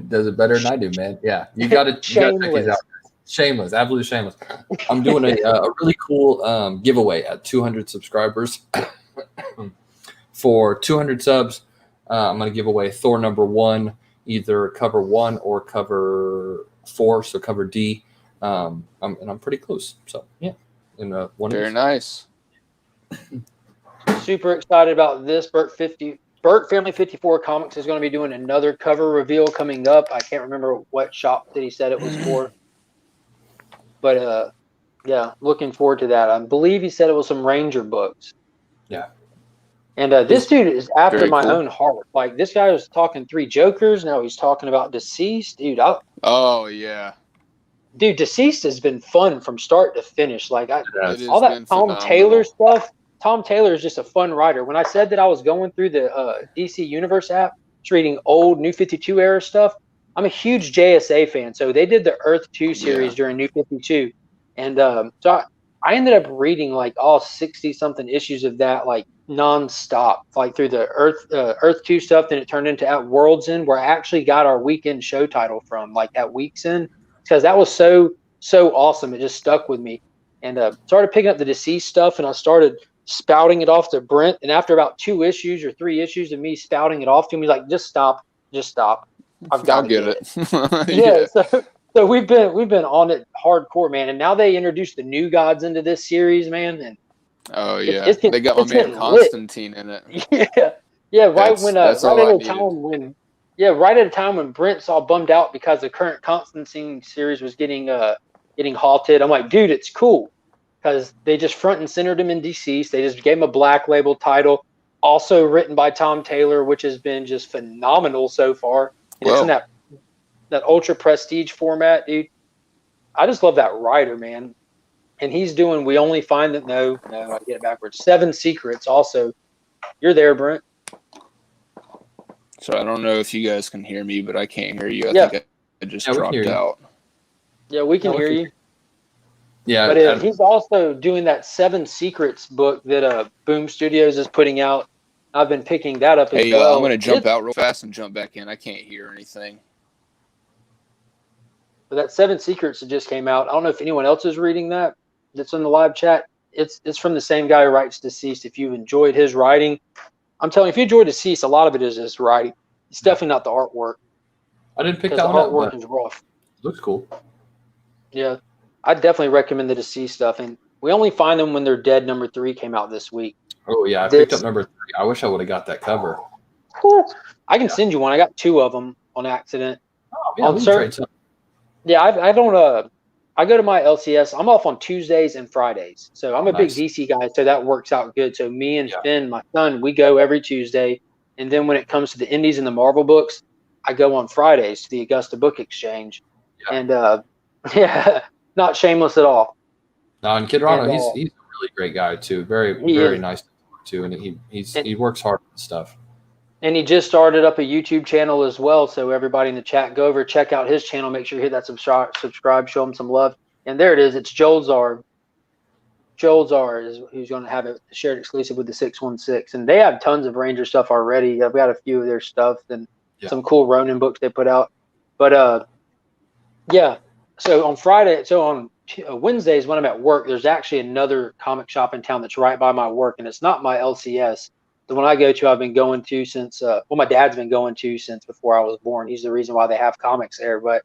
does it better than I do, man. Yeah, you got to check these out. Shameless, absolutely shameless. I'm doing a really cool giveaway at 200 subscribers. For 200 subs, I'm going to give away Thor #1, either cover 1 or cover 4, so cover D. And I'm pretty close. So yeah, very nice. Super excited about this. Burt Family 54 Comics is going to be doing another cover reveal coming up. I can't remember what shop that he said it was for, but yeah, looking forward to that. I believe he said it was some Ranger books. Yeah. And this dude is after my own heart. Like, this guy was talking 3 Jokers. Now he's talking about Deceased. Dude, oh, yeah. Dude, Deceased has been fun from start to finish. Like, all that Tom Taylor stuff. Tom Taylor is just a fun writer. When I said that I was going through the DC Universe app, just reading old New 52 era stuff, I'm a huge JSA fan. So they did the Earth 2 series during New 52. And so I ended up reading like all 60-something issues of that, like nonstop, like through the Earth 2 stuff. Then it turned into At World's End, where I actually got our weekend show title from, like at Weeks End, because that was so awesome. It just stuck with me. And started picking up the Deceased stuff, and I started spouting it off to Brent. And after about 2 issues or 3 issues of me spouting it off to him, he's like, just stop. I've got to get it. Yeah. So we've been on it hardcore, man. And now they introduced the New Gods into this series, man. And they got my man Constantine in it. Yeah. Right at a time when Brent saw bummed out because the current Constantine series was getting halted. I'm like, dude, it's cool, because they just front and centered him in Deceased. They just gave him a black label title, also written by Tom Taylor, which has been just phenomenal so far. And it's in that ultra prestige format, dude. I just love that writer, man. And he's doing We Only Find That I get it backwards. 7 Secrets also. You're there, Brent. So I don't know if you guys can hear me, but I can't hear you. I think I just dropped out. Yeah, we can hear you. Yeah, but he's also doing that 7 Secrets book that Boom Studios is putting out. I've been picking that up as well. I'm going to jump out real fast and jump back in. I can't hear anything. But that 7 Secrets that just came out, I don't know if anyone else is reading that. That's in the live chat. It's from the same guy who writes Deceased. If you've enjoyed his writing, I'm telling you, if you enjoyed Deceased, a lot of it is his writing. It's definitely not the artwork. I didn't pick that one up. The artwork is rough. Looks cool. Yeah, I definitely recommend the Deceased stuff. And We Only Find Them When They're Dead #3 came out this week. Oh yeah, I picked up #3. I wish I would have got that cover. I can send you one. I got 2 of them on accident. Oh yeah, we can trade some. Yeah, I don't. I go to my LCS. I'm off on Tuesdays and Fridays, so I'm a big DC guy. So that works out good. So me and Finn, my son, we go every Tuesday. And then when it comes to the indies and the Marvel books, I go on Fridays to the Augusta Book Exchange, Yeah. and yeah, not shameless at all. No, and Kid Rano, And, he's a really great guy too. Very he very is. nice to talk to, and he works hard on stuff. And he just started up a YouTube channel as well. So everybody in the chat, go over, check out his channel. Make sure you hit that subscribe, show him some love. And there it is. It's Joel Czar. Joel Czar is who's going to have it shared exclusive with the 616. And they have tons of Ranger stuff already. I've got a few of their stuff and some cool Ronin books they put out. But yeah. So on Friday, so on Wednesdays when I'm at work, there's actually another comic shop in town that's right by my work, and it's not my LCS. The one I go to, I've been going to since, my dad's been going to since before I was born. He's the reason why they have comics there. But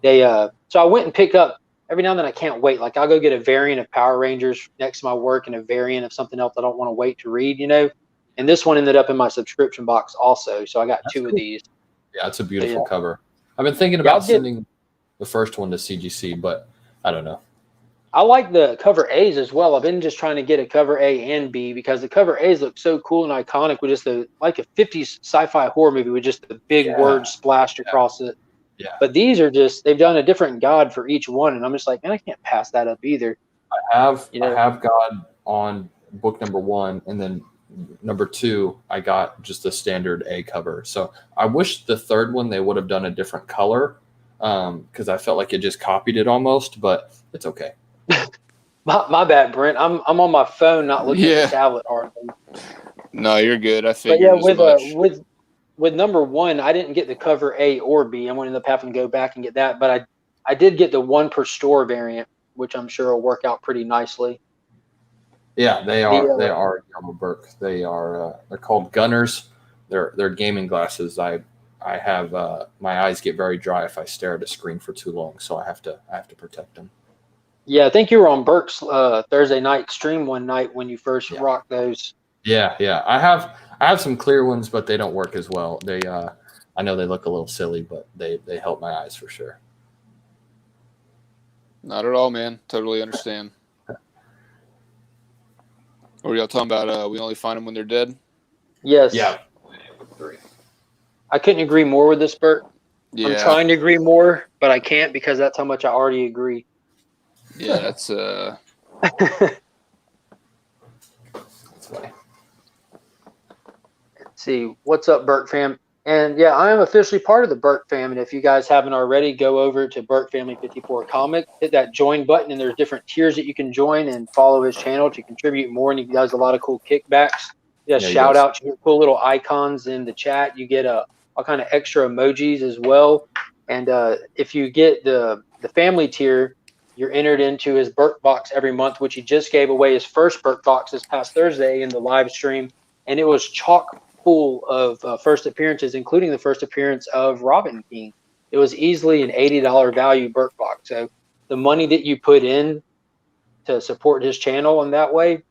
they, so I went and pick up, every now and then I can't wait. Like I'll go get a variant of Power Rangers next to my work and a variant of something else I don't want to wait to read, And this one ended up in my subscription box also. So I got two of these. Yeah, it's a beautiful cover. I've been thinking about sending the first one to CGC, but I don't know. I like the cover A's as well. I've been just trying to get a cover A and B because the cover A's look so cool and iconic with just like a 50s sci-fi horror movie with just the big words splashed across it. Yeah. But these are just, they've done a different God for each one. And I'm just like, man, I can't pass that up either. I have God on book number 1, and then number 2, I got just the standard A cover. So I wish the third one they would have done a different color because I felt like it just copied it almost, but it's okay. My bad, Brent. I'm on my phone, not looking at the tablet hardly. No, you're good. I figured as much. With number 1, I didn't get the cover A or B. I'm going to end up having to go back and get that, but I did get the 1 per store variant, which I'm sure will work out pretty nicely. Yeah, they are Yellow Burke. They are they're called Gunners. They're gaming glasses. I have my eyes get very dry if I stare at a screen for too long, so I have to protect them. Yeah, I think you were on Burke's Thursday night stream one night when you first rocked those. Yeah. I have some clear ones, but they don't work as well. They I know they look a little silly, but they help my eyes for sure. Not at all, man. Totally understand. What were y'all talking about? We only find them when they're dead? Yes. Yeah. I couldn't agree more with this, Bert. Yeah. I'm trying to agree more, but I can't because that's how much I already agree. Yeah, that's Let's see. What's up, Burt fam? And yeah, I am officially part of the Burt fam. And if you guys haven't already, go over to Burt Family 54 Comic, hit that join button, and there's different tiers that you can join and follow his channel to contribute more. And he does a lot of cool kickbacks. Shout outs, you get cool little icons in the chat. You get all kind of extra emojis as well. And if you get the family tier, you're entered into his Burt box every month, which he just gave away his first Burt box this past Thursday in the live stream. And it was chock full of first appearances, including the first appearance of Robin King. It was easily an $80 value Burt box. So the money that you put in to support his channel in that way,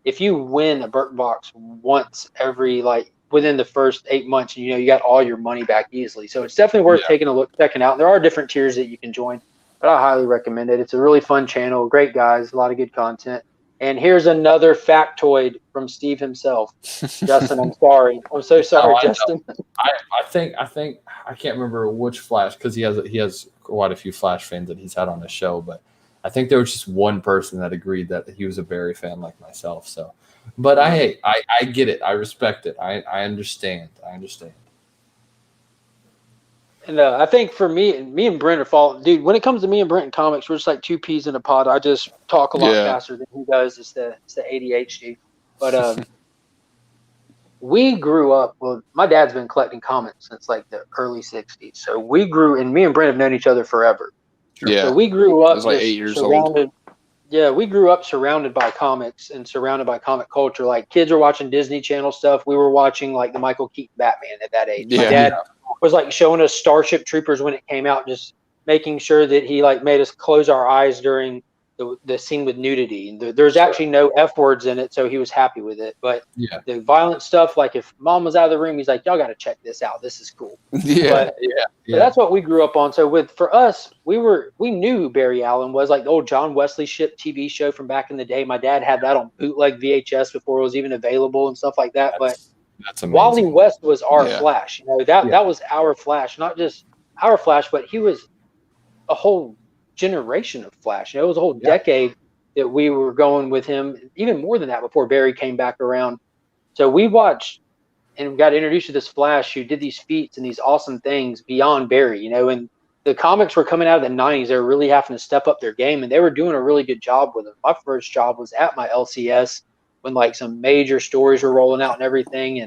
if you win a Burt box once every, within the first 8 months, you got all your money back easily. So it's definitely worth taking a look, checking out. There are different tiers that you can join, but I highly recommend it. It's a really fun channel, great guys, a lot of good content. And here's another factoid from Steve himself. Justin, I'm sorry. I'm so sorry, Justin. I think I can't remember which Flash, because he has quite a few Flash fans that he's had on the show, but I think there was just one person that agreed that he was a Barry fan like myself. So, but I get it. I respect it. I understand. And I think for me and Brent are following. Dude, when it comes to me and Brent in comics, we're just like two peas in a pod. I just talk a lot faster than he does. It's the ADHD. But we grew up. Well, my dad's been collecting comics since like the early '60s. So we grew, and me and Brent have known each other forever. Yeah. So we grew up. I was like 8 years old. Yeah, we grew up surrounded by comics and surrounded by comic culture. Like kids were watching Disney Channel stuff. We were watching like the Michael Keaton Batman at that age. My dad was like showing us Starship Troopers when it came out, just making sure that he like made us close our eyes during the scene with nudity. There's actually no F words in it, so he was happy with it. But the violent stuff, like if mom was out of the room, he's like, y'all got to check this out. This is cool. But that's what we grew up on. So for us, we knew who Barry Allen was, like the old John Wesley Ship TV show from back in the day. My dad had that on bootleg VHS before it was even available and stuff like that. But That's amazing. Wally West was our Yeah. Flash. That was our Flash, not just our Flash, but he was a whole generation of Flash. It was a whole decade that we were going with him, even more than that before Barry came back around. So we watched and got introduced to this Flash who did these feats and these awesome things beyond Barry, and the comics were coming out of the 90s. They were really having to step up their game, and they were doing a really good job with it. My first job was at my LCS when like some major stories were rolling out and everything.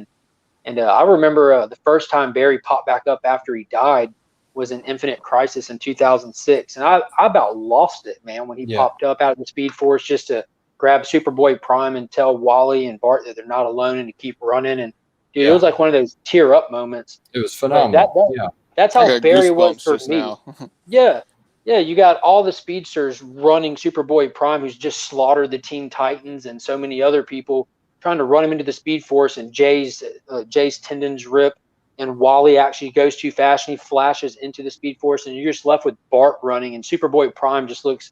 And I remember the first time Barry popped back up after he died was in Infinite Crisis in 2006. And I about lost it, man, when he popped up out of the Speed Force just to grab Superboy Prime and tell Wally and Bart that they're not alone and to keep running. And dude, it was like one of those tear up moments. It was phenomenal. That's how Barry was for me. Yeah. You got all the speedsters running Superboy Prime, who's just slaughtered the Teen Titans and so many other people, trying to run him into the Speed Force, and Jay's tendons rip, and Wally actually goes too fast and he flashes into the Speed Force, and you're just left with Bart running, and Superboy Prime just looks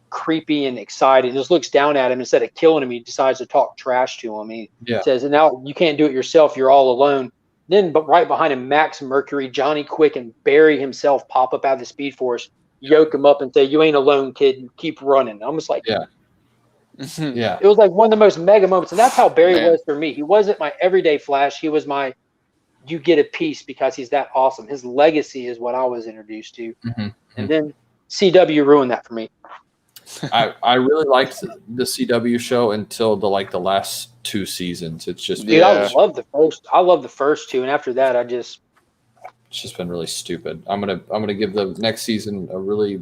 creepy and excited. He just looks down at him. Instead of killing him, he decides to talk trash to him. He says, "Now you can't do it yourself. You're all alone." Then, but right behind him, Max Mercury, Johnny Quick, and Barry himself pop up out of the Speed Force, yoke him up, and say, "You ain't alone, kid. Keep running." I'm just like, yeah. It was like one of the most mega moments, and that's how Barry was for me. He wasn't my everyday Flash. He was my, you get a piece because he's that awesome. His legacy is what I was introduced to, and then CW ruined that for me. I really liked the CW show until the last 2 seasons. It's just I love the first 2, and after that, it's just been really stupid. I'm gonna give the next season a really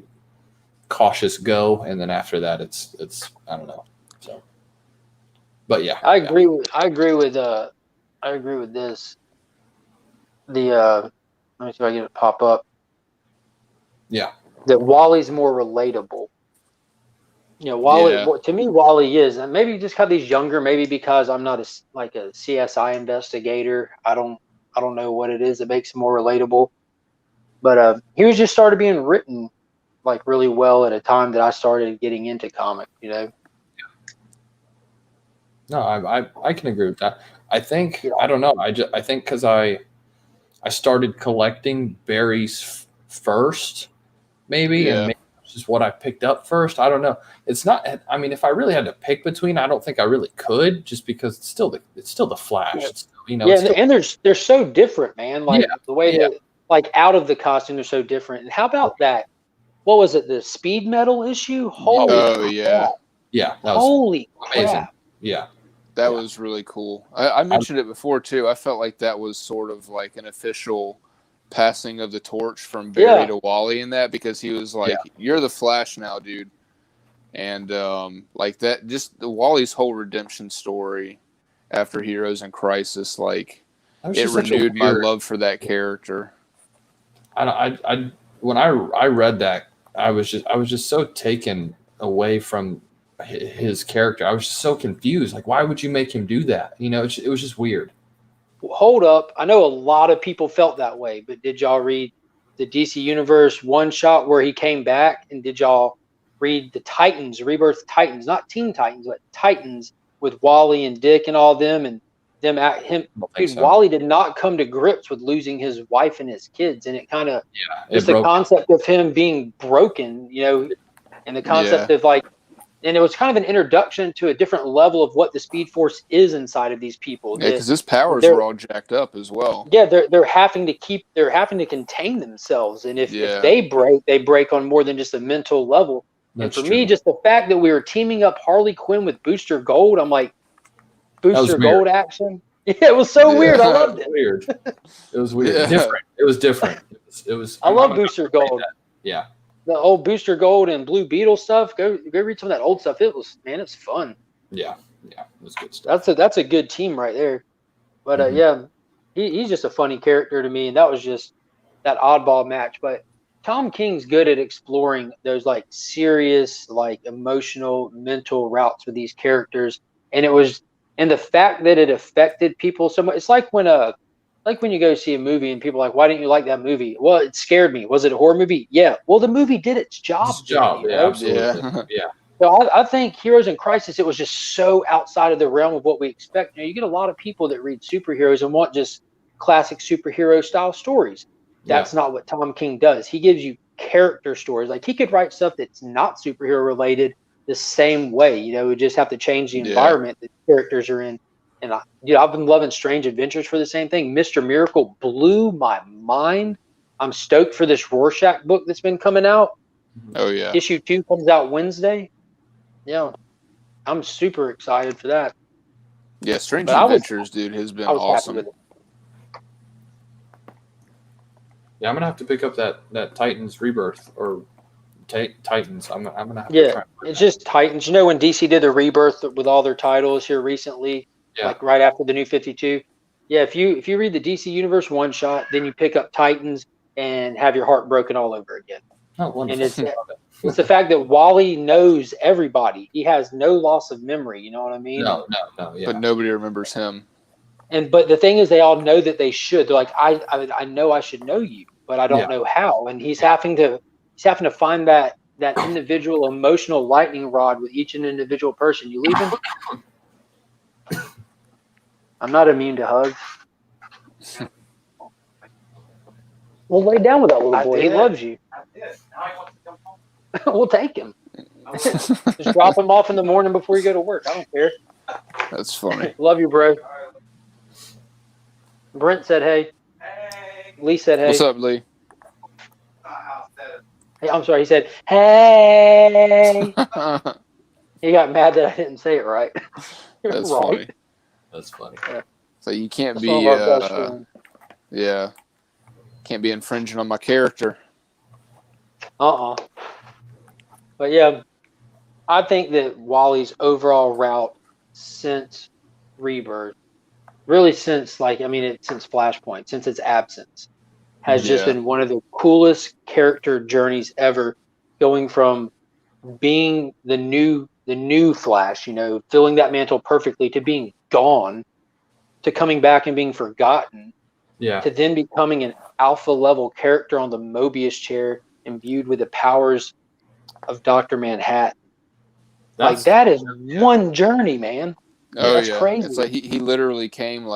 cautious go, and then after that, it's I don't know. So, but yeah, I agree with this. Let me see if I get it to pop up. Yeah, that Wally's more relatable. Wally, to me, Wally is, and maybe just because he's younger, maybe because I'm not a CSI investigator. I don't know what it is that makes him more relatable. But he was just started being written like really well at a time that I started getting into comics. No, I can agree with that. I think I don't know. I think because I started collecting Barry's first, maybe, and maybe it's just what I picked up first. I don't know. It's not. I mean, if I really had to pick between, I don't think I really could, just because it's still the Flash. And they're so different, man. Like the way that, like, out of the costume, they're so different. And how about that? What was it? The Speed Metal issue? Holy crap. Yeah. Holy amazing. Crap. Yeah. That was really cool. I mentioned it before too. I felt like that was sort of like an official passing of the torch from Barry to Wally in that, because he was like, "You're the Flash now, dude," and like that. Just Wally's whole redemption story after Heroes in Crisis, like it renewed my love for that character. When I read that, I was just so taken away from his character. I was just so confused. Like, why would you make him do that? It was just weird. Hold up. I know a lot of people felt that way, but did y'all read the DC Universe one shot where he came back? And did y'all read the Titans, Rebirth Titans, not Teen Titans, but Titans with Wally and Dick and all them, and them at him? Dude, Wally did not come to grips with losing his wife and his kids. And it kind of, just the concept of him being broken, and the concept of like, and it was kind of an introduction to a different level of what the Speed Force is inside of these people. Yeah, because his powers were all jacked up as well. Yeah, they're having to contain themselves, and if they break on more than just a mental level. And for me, just the fact that we were teaming up Harley Quinn with Booster Gold, I'm like, Booster Gold action. Yeah, it was so weird. I loved it. Weird. It was weird. Different. It was different. It was. I love Booster Gold. Yeah. The old Booster Gold and Blue Beetle stuff. Go read some of that old stuff. It's fun. Yeah, it was good stuff. That's a good team right there. But he's just a funny character to me, and that was just that oddball match. But Tom King's good at exploring those like serious, like emotional, mental routes with these characters, and the fact that it affected people so much. It's like when you go see a movie and people are like, "Why didn't you like that movie?" Well, it scared me. Was it a horror movie? Yeah. Well, the movie did its job. Absolutely. Yeah. Yeah. So I think Heroes in Crisis, it was just so outside of the realm of what we expect. You get a lot of people that read superheroes and want just classic superhero style stories. That's not what Tom King does. He gives you character stories. Like he could write stuff that's not superhero related the same way. We just have to change the environment that characters are in. And I've been loving Strange Adventures for the same thing. Mr. Miracle blew my mind. I'm stoked for this Rorschach book that's been coming out. Oh yeah. Issue 2 comes out Wednesday. Yeah, I'm super excited for that. Yeah, Strange But Adventures, dude, has been I was happy awesome. with it. Yeah, I'm gonna have to pick up that Titans Rebirth or Titans. I'm gonna have to try. It's just Titans. When DC did the Rebirth with all their titles here recently, like right after the New 52. Yeah, if you read the DC Universe one shot, then you pick up Titans and have your heart broken all over again. Oh, wonderful. And it's the fact that Wally knows everybody. He has no loss of memory. You know what I mean? No. Yeah. But nobody remembers him. But the thing is, they all know that they should. They're like, I know I should know you, but I don't know how. And he's having to find that individual emotional lightning rod with each individual person. You leaving? I'm not immune to hugs. Well, lay down with that little boy. He loves you. I did. Now he wants to come home. We'll take him. Just drop him off in the morning before you go to work. I don't care. That's funny. Love you, bro. Brent said hey. Hey. Lee said hey. What's up, Lee? Hey, I'm sorry. He said hey. He got mad that I didn't say it right. That's right. funny. That's funny. So you can't That's be, one of our best friends. can't be infringing on my character. But yeah, I think that Wally's overall route since Rebirth, really since since Flashpoint, since its absence, has just been one of the coolest character journeys ever. Going from being the new Flash, filling that mantle perfectly, to being gone, to coming back and being forgotten, to then becoming an alpha level character on the Mobius chair, imbued with the powers of Dr. Manhattan. That is one journey, man. That's crazy. It's like he literally came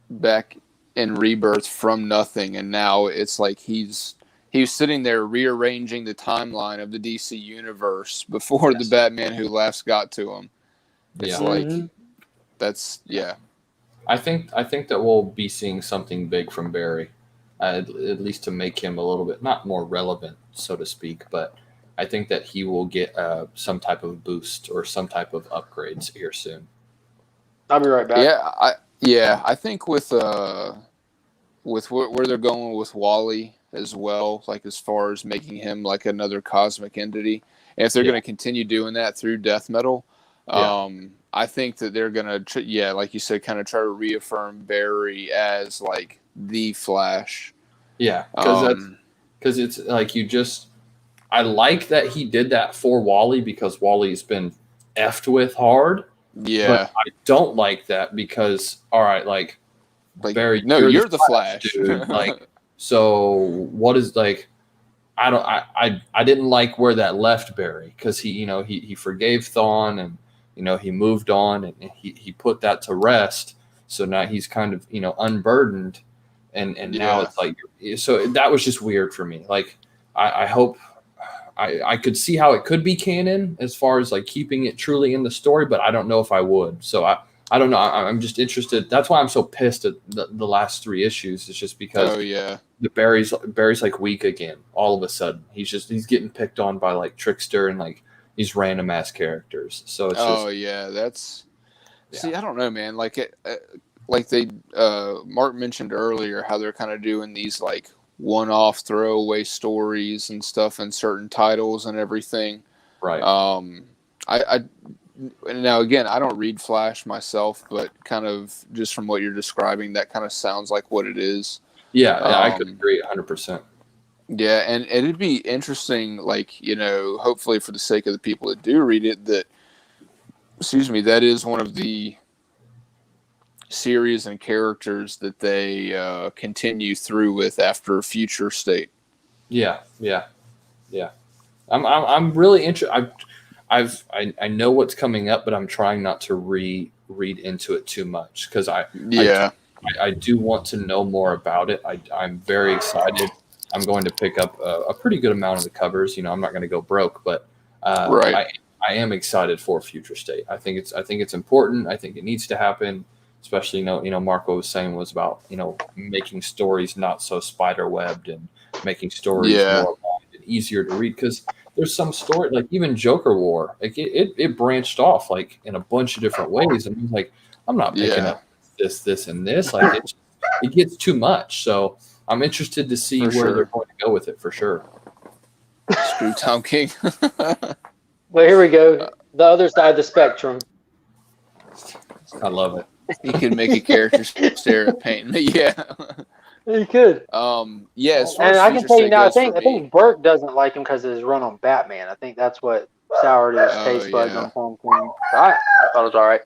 back in Rebirth from nothing, and now it's like he's sitting there rearranging the timeline of the DC universe before the Batman Who Laughs got to him. It's that's I think that we'll be seeing something big from Barry, at least to make him a little bit not more relevant, so to speak, but I think that he will get some type of boost or some type of upgrades here soon. I'll be right back. I think with where they're going with Wally as well, like as far as making him like another cosmic entity, and if they're going to continue doing that through Death Metal, I think that they're going to, like you said, kind of try to reaffirm Barry as like the Flash. Yeah, because it's like I like that he did that for Wally because Wally's been effed with hard. Yeah. But I don't like that because, all right, like Barry, no, you're the Flash. Dude. So what is I didn't like where that left Barry because he forgave Thawne and he moved on and he put that to rest. So now he's kind of unburdened and now it's like, so that was just weird for me. Like I hope I could see how it could be canon as far as like keeping it truly in the story, but I don't know if I would. So I don't know. I'm just interested. That's why I'm so pissed at the last 3 issues. It's just because the Barry's like weak again. All of a sudden, he's getting picked on by like Trickster and like these random ass characters. So it's see, I don't know, man. Like they Mark mentioned earlier how they're kind of doing these like one-off throwaway stories and stuff in certain titles and everything. Right. I now again, I don't read Flash myself, but kind of just from what you're describing, that kind of sounds like what it is. Yeah, I could agree 100%. Yeah, and it'd be interesting, like, hopefully for the sake of the people that do read it, that is one of the series and characters that they continue through with after Future State. Yeah. I'm really interested. I know what's coming up, but I'm trying not to read into it too much because I do want to know more about it. I'm very excited. I'm going to pick up a pretty good amount of the covers. You know, I'm not going to go broke, but Right. I am excited for Future State. I think it's important. I think it needs to happen. Especially, Marco was saying was about making stories not so spider webbed and making stories Yeah. more aligned and easier to read because there's some story like even Joker War, like it branched off like in a bunch of different ways, and I'm like, I'm not picking Yeah. up this and this. Like it gets too much. So I'm interested to see For where sure. they're going to go with it for sure. Screw Tom King. Well, here we go. The other side of the spectrum. I love it. He could make a character stare at paint. Yeah. You could. Yeah. As far And as I can Future tell you State now, I goes think for I me, think Burke doesn't like him because of his run on Batman. I think that's what soured his Oh, taste buds yeah. on Tom King. I thought it was all right.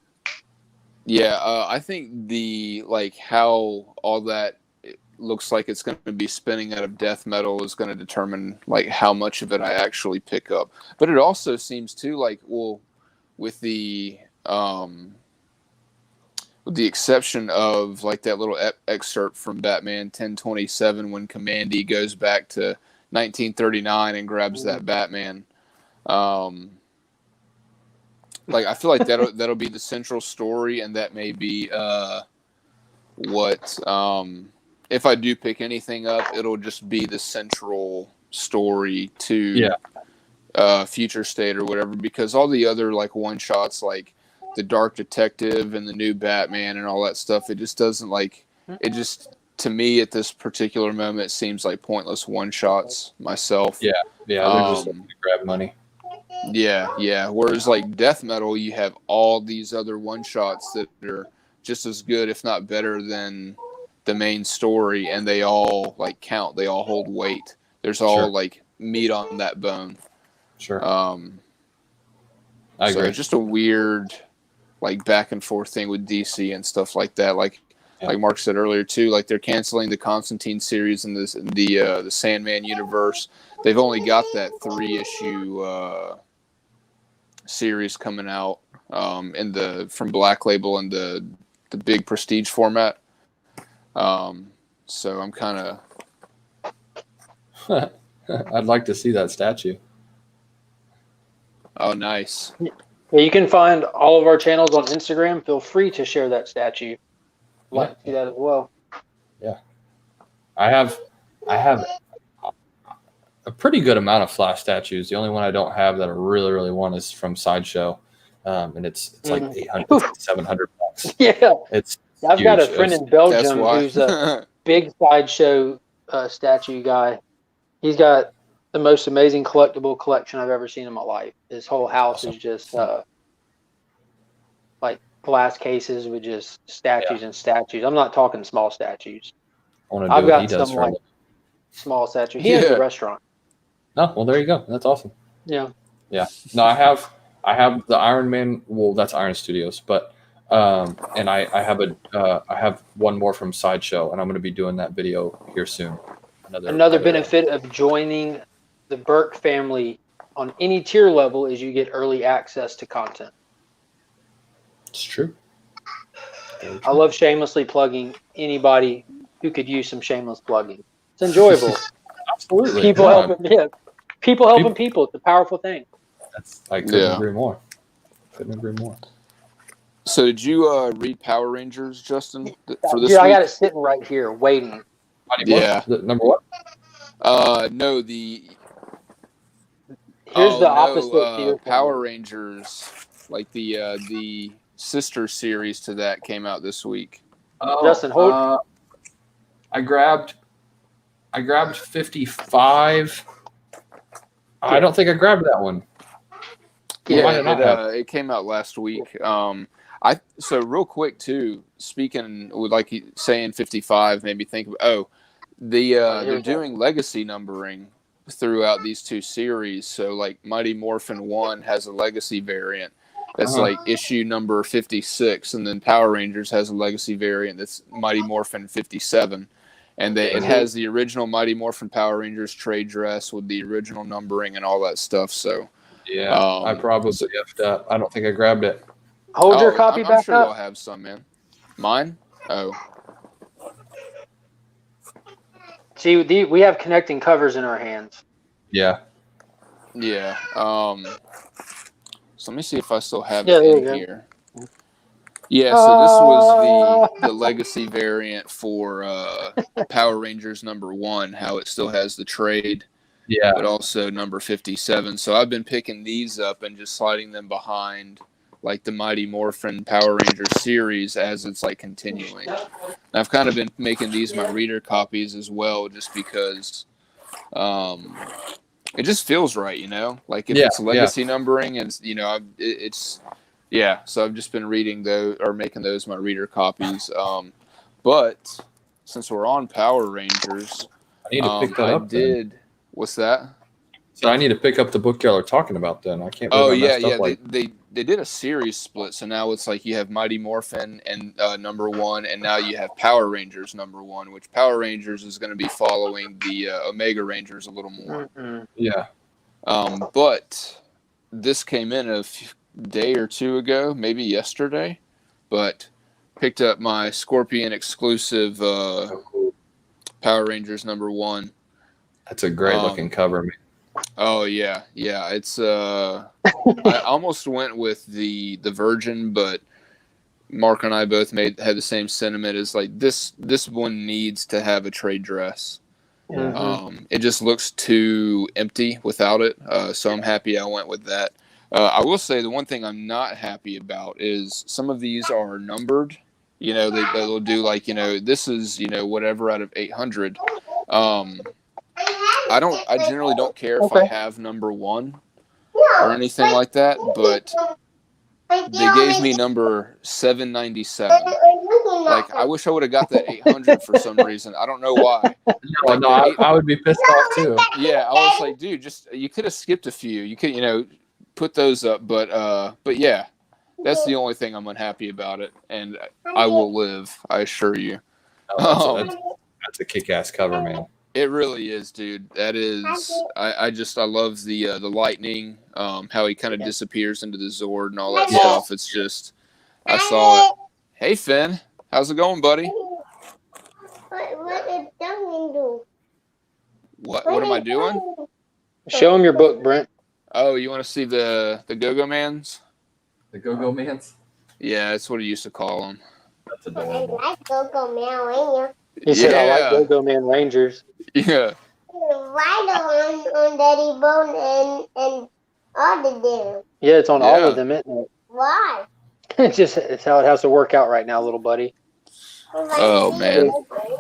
yeah, I think the how all that looks like it's going to be spinning out of death metal is going to determine like how much of it I actually pick up. But it also seems too like, well, with the with the exception of like that little excerpt from Batman 1027 when Commandy goes back to 1939 and grabs that Batman. Like I feel like that'll be the central story, and that may be what if I do pick anything up, it'll just be the central story to Future State or whatever, because all the other like one shots like the Dark Detective and the new Batman and all that stuff, it just doesn't like it just to me at this particular moment seems like pointless one shots myself. Yeah, they're just looking to grab money. Yeah. Whereas like death metal, you have all these other one shots that are just as good, if not better, than the main story, and they all like count. They all hold weight. There's all like meat on that bone. Sure. I agree. So it's just a weird like back and forth thing with DC and stuff like that. Like Mark said earlier too, like they're canceling the Constantine series and the Sandman universe. They've only got that 3-issue series coming out from Black Label in the big prestige format. So I'm kind of I'd like to see that statue. Oh, nice. Yeah, you can find all of our channels on Instagram. Feel free to share that statue. I'd like to see that as well. Yeah. I have a pretty good amount of Flash statues. The only one I don't have that I really, really want is from Sideshow. And it's like 800, 700 bucks. Yeah. I've got a friend in Belgium who's a big Sideshow statue guy. He's got the most amazing collectible collection I've ever seen in my life. His whole house is just like glass cases with just statues and statues. I'm not talking small statues. I've got some like small statues. He has a restaurant. Oh, well, there you go. That's awesome. Yeah. No, I have the Iron Man. Well, that's Iron Studios, but and I have one more from Sideshow, and I'm going to be doing that video here soon. Another benefit of joining the Burke family on any tier level is you get early access to content. It's true. I love shamelessly plugging anybody who could use some shameless plugging. It's enjoyable. Absolutely. People helping people. It's a powerful thing. I couldn't agree more. So did you read Power Rangers, Justin, for this week? I got it sitting right here waiting. Yeah. Number what? No, Here's the opposite. Power Rangers, like the sister series to that came out this week. Justin, hold. I grabbed 55. I don't think I grabbed that one. Yeah, it came out last week. So real quick too, speaking with like saying 55, made me think of they're doing legacy numbering throughout these two series. So like Mighty Morphin 1 has a legacy variant that's like issue number 56, and then Power Rangers has a legacy variant that's Mighty Morphin 57. And it has the original Mighty Morphin Power Rangers trade dress with the original numbering and all that stuff. So yeah, I probably effed up. I don't think I grabbed it. Hold your copy I'm back sure you'll up. have some, man. Mine? Oh. See, we have connecting covers in our hands. Yeah. Yeah. So let me see if I still have Yeah, it there in you go. here. Yeah, so this was the legacy variant for Power Rangers #1, how it still has the trade, Yeah. but also number 57. So I've been picking these up and just sliding them behind like the Mighty Morphin Power Rangers series as it's like continuing. And I've kind of been making these my reader copies as well, just because it just feels right, you know? Like if it's legacy numbering and, you know, it's... Yeah, so I've just been reading those or making those my reader copies. But since we're on Power Rangers, I need to pick that up. Then. What's that? So I need to pick up the book y'all are talking about. Then I can't. Believe I messed up They did a series split, so now it's like you have Mighty Morphin and #1, and now you have Power Rangers #1, which Power Rangers is going to be following the Omega Rangers a little more. Mm-hmm. Yeah. But this came in a day or two ago, maybe yesterday, but picked up my Scorpion exclusive Power Rangers #1. That's a great looking cover, man. Oh yeah, it's I almost went with the Virgin, but Mark and I both had the same sentiment as like this one needs to have a trade dress. Mm-hmm. It just looks too empty without it, so I'm happy I went with that. I will say the one thing I'm not happy about is some of these are numbered. You know, they'll do like, you know, this is, you know, whatever out of 800. I generally don't care if I have #1 or anything like that, but they gave me number 797. Like, I wish I would have got that 800 for some reason. I don't know why. I would be pissed off too. Yeah, I was like, dude, you could have skipped a few. You could, you know, put those up, but yeah, that's the only thing I'm unhappy about it, and I will live, I assure you. That's a kick-ass cover, man. It really is, dude. That is, I love the lightning, how he kind of disappears into the Zord and all that stuff. It's just, I saw it. Hey, Finn, how's it going, buddy? What did Duncan do? What am I doing? Show him your book, Brent. Oh, you want to see the Go-Go Mans? The Go-Go Mans? Yeah, that's what he used to call them. That's I adorable. like Go-Go Man Ranger. He said, I like Go-Go Man Rangers. Yeah. Ride on Daddy Bone and all the them. Yeah, it's on all of them, isn't it? Why? It's how it has to work out right now, little buddy. Oh, man.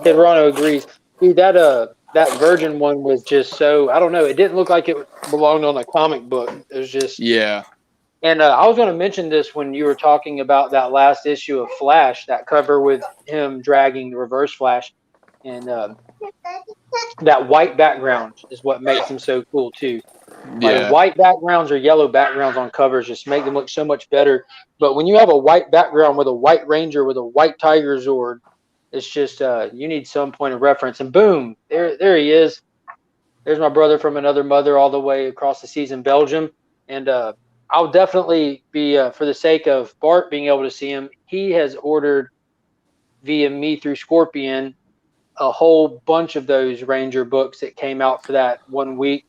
Kid Rono agrees. Dude, that Virgin one was just so, I don't know, it didn't look like it belonged on a comic book. It was just... Yeah. And I was going to mention this when you were talking about that last issue of Flash, that cover with him dragging the Reverse Flash. And that white background is what makes him so cool, too. Like white backgrounds or yellow backgrounds on covers just make them look so much better. But when you have a white background with a white Ranger with a white Tiger Zord, it's just you need some point of reference. And boom, there he is. There's my brother from another mother all the way across the seas in Belgium. And I'll definitely be, for the sake of Bart being able to see him, he has ordered via me through Scorpion a whole bunch of those Ranger books that came out for that 1 week,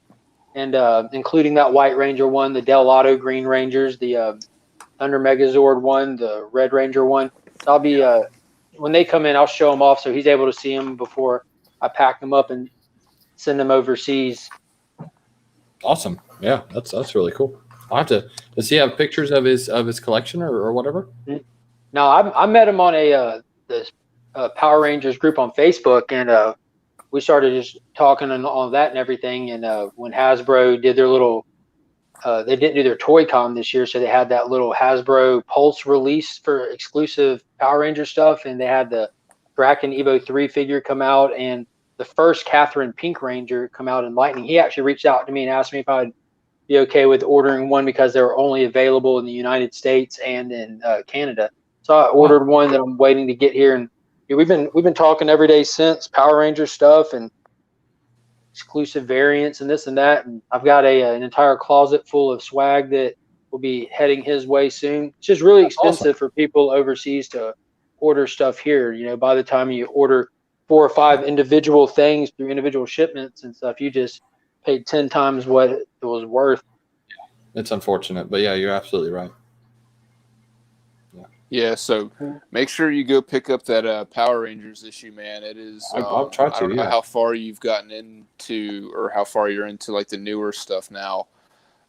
and including that White Ranger one, the Del Auto Green Rangers, the Thunder Megazord one, the Red Ranger one. So I'll be, when they come in, I'll show them off so he's able to see them before I pack them up and send them overseas. Awesome. Yeah, that's really cool. I'll have to. Does he have pictures of his collection or whatever? No, I met him on the Power Rangers group on Facebook, and we started just talking and all that and everything. And when Hasbro did their little, they didn't do their Toy Con this year, so they had that little Hasbro Pulse release for exclusive Power Ranger stuff, and they had the Draken Evo 3 figure come out, and the first Catherine Pink Ranger come out in Lightning. He actually reached out to me and asked me if I'd be okay with ordering one because they were only available in the United States and in Canada. So I ordered one that I'm waiting to get here, and we've been talking every day since Power Ranger stuff and exclusive variants and this and that. And I've got an entire closet full of swag that will be heading his way soon. It's just really expensive for people overseas to order stuff here. You know, by the time you order 4 or 5 individual things through individual shipments and stuff, you just paid 10 times what it was worth. It's unfortunate, but yeah, you're absolutely right. Yeah, so make sure you go pick up that Power Rangers issue, man. It is. I'll try to. I don't know how far you've gotten into, or how far you're into like the newer stuff now,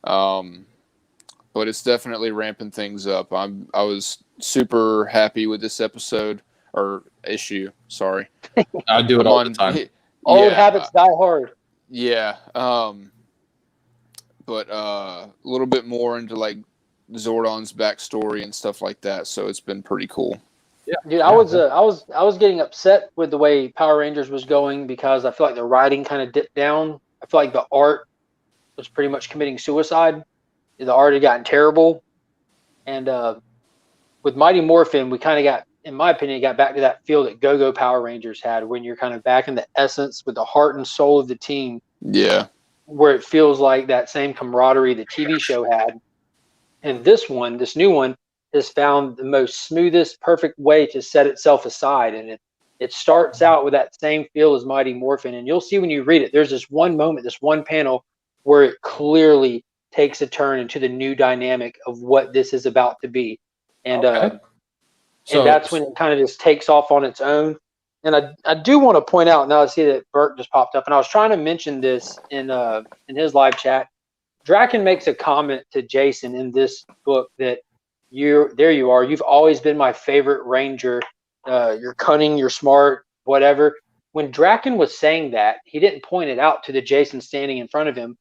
but it's definitely ramping things up. I was super happy with this episode or issue. Sorry, I do it all the time. Old habits die hard. Yeah, but a little bit more into like Zordon's backstory and stuff like that, so it's been pretty cool. Yeah, dude, I was getting upset with the way Power Rangers was going because I feel like the writing kind of dipped down. I feel like the art was pretty much committing suicide. The art had gotten terrible, and with Mighty Morphin, we kind of got, in my opinion, got back to that feel that Go-Go Power Rangers had, when you're kind of back in the essence with the heart and soul of the team. Yeah, where it feels like that same camaraderie the TV show had. And this new one, has found the most smoothest, perfect way to set itself aside. And it starts out with that same feel as Mighty Morphin. And you'll see when you read it, there's this one moment, this one panel where it clearly takes a turn into the new dynamic of what this is about to be. And and that's when it kind of just takes off on its own. And I do want to point out, now I see that Bert just popped up, and I was trying to mention this in his live chat. Draken makes a comment to Jason in this book that there you are. You've always been my favorite Ranger. You're cunning, you're smart, whatever. When Draken was saying that, he didn't point it out to the Jason standing in front of him,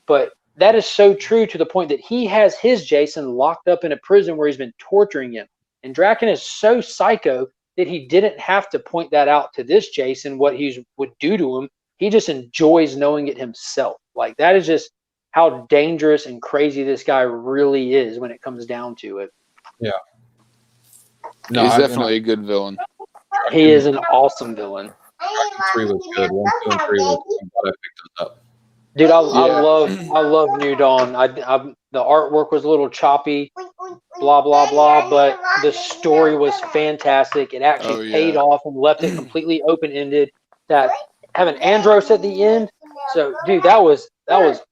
but that is so true to the point that he has his Jason locked up in a prison where he's been torturing him. And Draken is so psycho that he didn't have to point that out to this Jason, what he would do to him. He just enjoys knowing it himself. Like, that is just how dangerous and crazy this guy really is when it comes down to it. Yeah. No, he's definitely a good villain. He is an awesome villain. 3 was good. 1, 2, and 3 was good. I'm glad I picked those up. Dude, I love New Dawn. The artwork was a little choppy, blah blah blah, but the story was fantastic. It actually paid off and left it completely open ended. That having Andros at the end, so dude, that was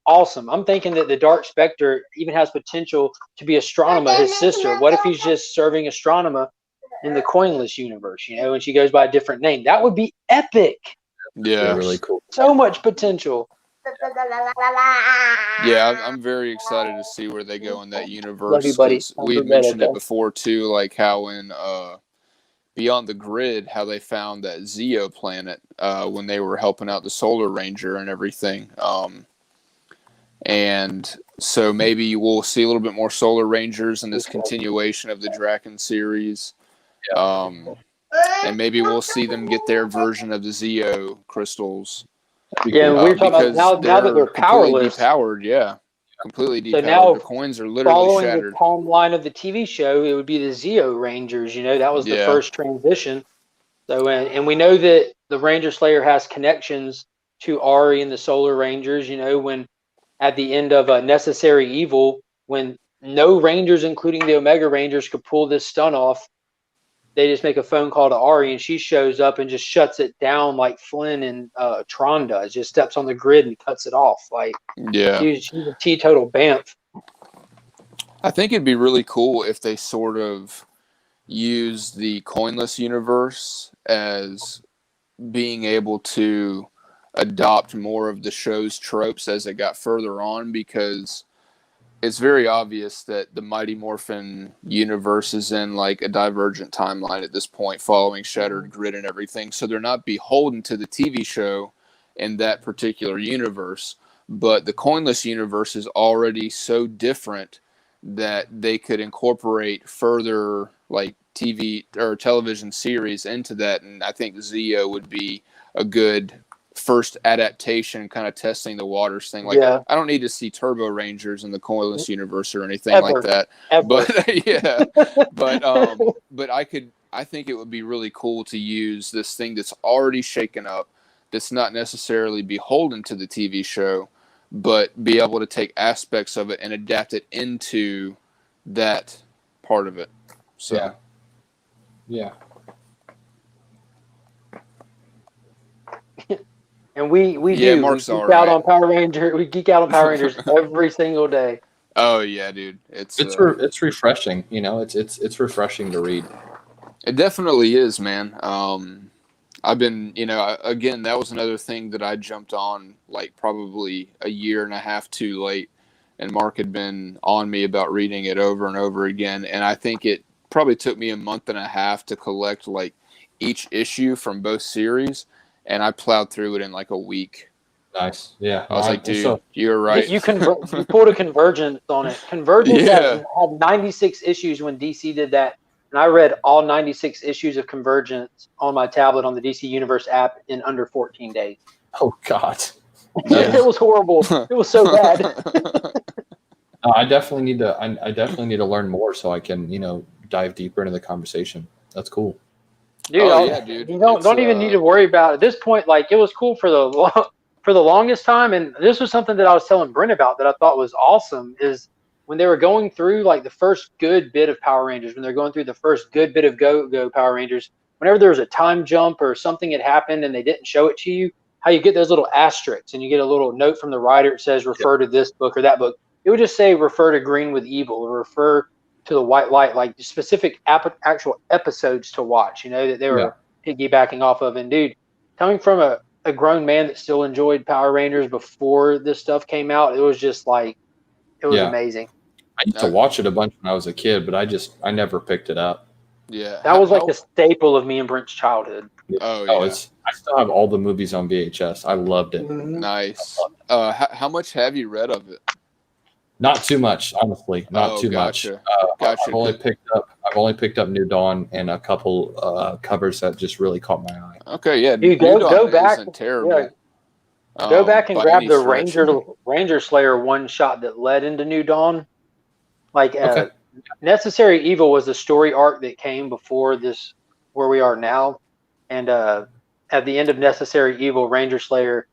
awesome. I'm thinking that the Dark Spectre even has potential to be Astronema, his sister. What if he's just serving Astronema in the Coinless universe, you know, and she goes by a different name? That would be epic. Yeah, really cool. So much potential. Yeah, I'm very excited to see where they go in that universe. Love you, buddy. We mentioned it before too, like how in Beyond the Grid, how they found that Zeo planet when they were helping out the Solar Ranger and everything. And so maybe we'll see a little bit more Solar Rangers in this continuation of the Draken series. And maybe we'll see them get their version of the Zeo crystals. Yeah, and we're talking about now that they're powerless. Completely depowered. So now, the coins are literally following shattered. the timeline of the TV show, it would be the Zeo Rangers. You know, that was the first transition. So, and we know that the Ranger Slayer has connections to Ari and the Solar Rangers. You know, when at the end of Necessary Evil, when no Rangers, including the Omega Rangers, could pull this stunt off, they just make a phone call to Ari, and she shows up and just shuts it down like Flynn and Tron does. Just steps on the grid and cuts it off. Like, she's a teetotal bamf. I think it'd be really cool if they sort of use the Coinless universe as being able to adopt more of the show's tropes as it got further on, because it's very obvious that the Mighty Morphin universe is in like a divergent timeline at this point, following Shattered Grid and everything. So they're not beholden to the TV show in that particular universe. But the Coinless universe is already so different that they could incorporate further like TV or television series into that. And I think Zeo would be a good first adaptation, kind of testing the waters thing. Like, I don't need to see Turbo Rangers in the Coinless universe or anything like that. But but I I think it would be really cool to use this thing that's already shaken up, that's not necessarily beholden to the TV show, but be able to take aspects of it and adapt it into that part of it. So Yeah. Yeah. And we Yeah, do. Mark's We geek all out right. on Power Ranger. We geek out on Power Rangers every single day. Oh yeah, dude. It's refreshing, you know. It's refreshing to read. It definitely is, man. I've been, again, that was another thing that I jumped on like probably a year and a half too late, and Mark had been on me about reading it over and over again, and I think it probably took me a month and a half to collect like each issue from both series, and I plowed through it in like a week. Nice. Yeah. I was like, dude, So you're right. You pulled a Convergence on it. Convergence Yeah. had 96 issues when DC did that, and I read all 96 issues of Convergence on my tablet on the DC Universe app in under 14 days. oh God. It was horrible. It was so bad. I definitely need to. I definitely need to learn more so I can, dive deeper into the conversation. That's cool. Dude, dude. You don't even need to worry about it. At this point. Like, it was cool for the longest time, and this was something that I was telling Brent about that I thought was awesome. Is when they were going through like the first good bit of Power Rangers, when they're going through the first good bit of Go Power Rangers. Whenever there was a time jump or something had happened and they didn't show it to you, how you get those little asterisks and you get a little note from the writer. It says refer to this book or that book. It would just say refer to Green with Evil or refer to the White Light, like specific actual episodes to watch, that they were piggybacking off of. And dude, coming from a grown man that still enjoyed Power Rangers before this stuff came out, it was just like, it was amazing. I used to watch it a bunch when I was a kid, but I never picked it up. Yeah. That was like a staple of me and Brent's childhood. Oh, yeah. I still have all the movies on VHS. I loved it. Nice. How much have you read of it? Not too much, honestly. Not too much. Gotcha. I've only picked up New Dawn and a couple covers that just really caught my eye. Okay, yeah. Dude, New go Dawn back. isn't terrible. Yeah. Go back and by grab any the stretch. Ranger Slayer one shot that led into New Dawn. Like, Necessary Evil was the story arc that came before this, where we are now. And at the end of Necessary Evil, Ranger Slayer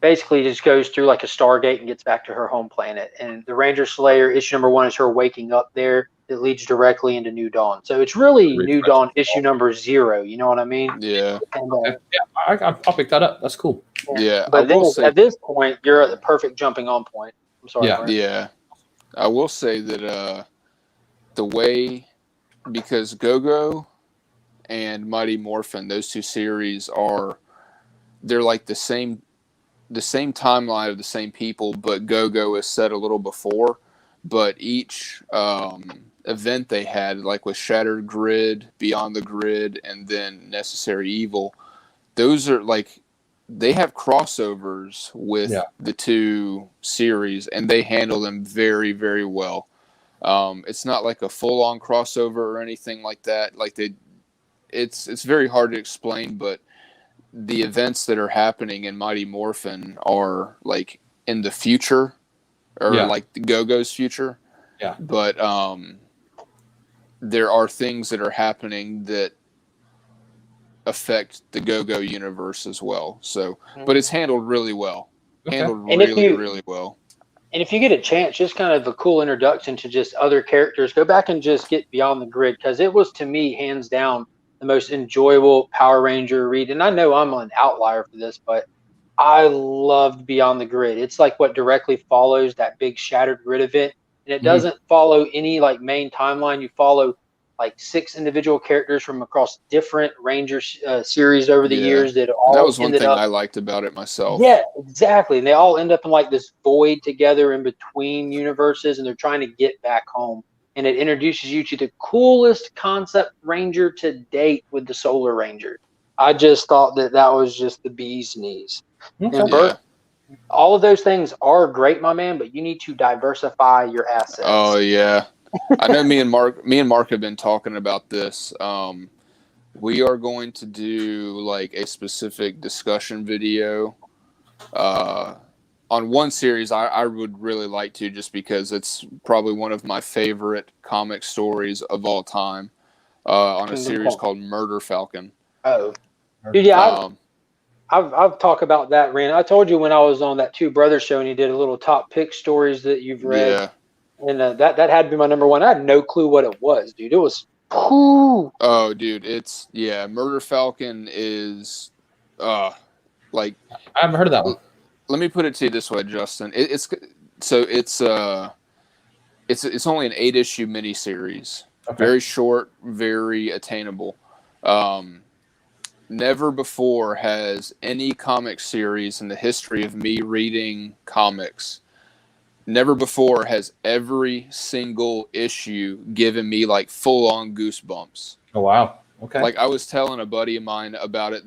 basically just goes through like a Stargate and gets back to her home planet. And the Ranger Slayer issue number 1 is her waking up there. It leads directly into New Dawn. So it's really New Dawn issue number 0. You know what I mean? Yeah. And, I'll pick that up. That's cool. Yeah. But then at this point, you're at the perfect jumping on point. I'm sorry. Yeah. Brent. Yeah. I will say that the way, because Go-Go and Mighty Morphin, those two series they're like the same timeline of the same people, but Go-Go is set a little before. But each event they had, like with Shattered Grid, Beyond the Grid, and then Necessary Evil, those are like, they have crossovers with the two series, and they handle them very, very well. It's not like a full-on crossover or anything like that. Like it's very hard to explain, but the events that are happening in Mighty Morphin are like in the future, or like the Go-Go's future. Yeah. But there are things that are happening that affect the Go-Go universe as well. So, but it's handled really well. Handled really well. And if you get a chance, just kind of a cool introduction to just other characters, go back and just get Beyond the Grid, because it was, to me, hands down, the most enjoyable Power Ranger read. And I know I'm an outlier for this, but I loved Beyond the Grid. It's like what directly follows that big Shattered Grid event. And it doesn't follow any like main timeline. You follow like 6 individual characters from across different Ranger series over the years that all that was one thing up, I liked about it myself. Yeah, exactly. And they all end up in like this void together in between universes, and they're trying to get back home. And it introduces you to the coolest concept Ranger to date with the Solar Ranger. I just thought that was just the bee's knees. And Bert, all of those things are great, my man, but you need to diversify your assets. Oh yeah. I know me and Mark have been talking about this. We are going to do like a specific discussion video on one series. I would really like to, just because it's probably one of my favorite comic stories of all time. on a Kingdom series Come. called Murder Falcon. Oh, dude, yeah, Um, I've talked about that, Rand. I told you when I was on that Two Brothers show and you did a little top pick stories that you've read, yeah. and that had to be my number one. I had no clue what it was, dude. It was, whew. Oh, dude, Murder Falcon is, like, I haven't heard of that one. let me put it to you this way, Justin. It's only an 8-issue miniseries. Okay. Very short, very attainable. Never before has any comic series in the history of me reading comics, never before has every single issue given me like full-on goosebumps. Oh, wow. Okay. Like I was telling a buddy of mine about it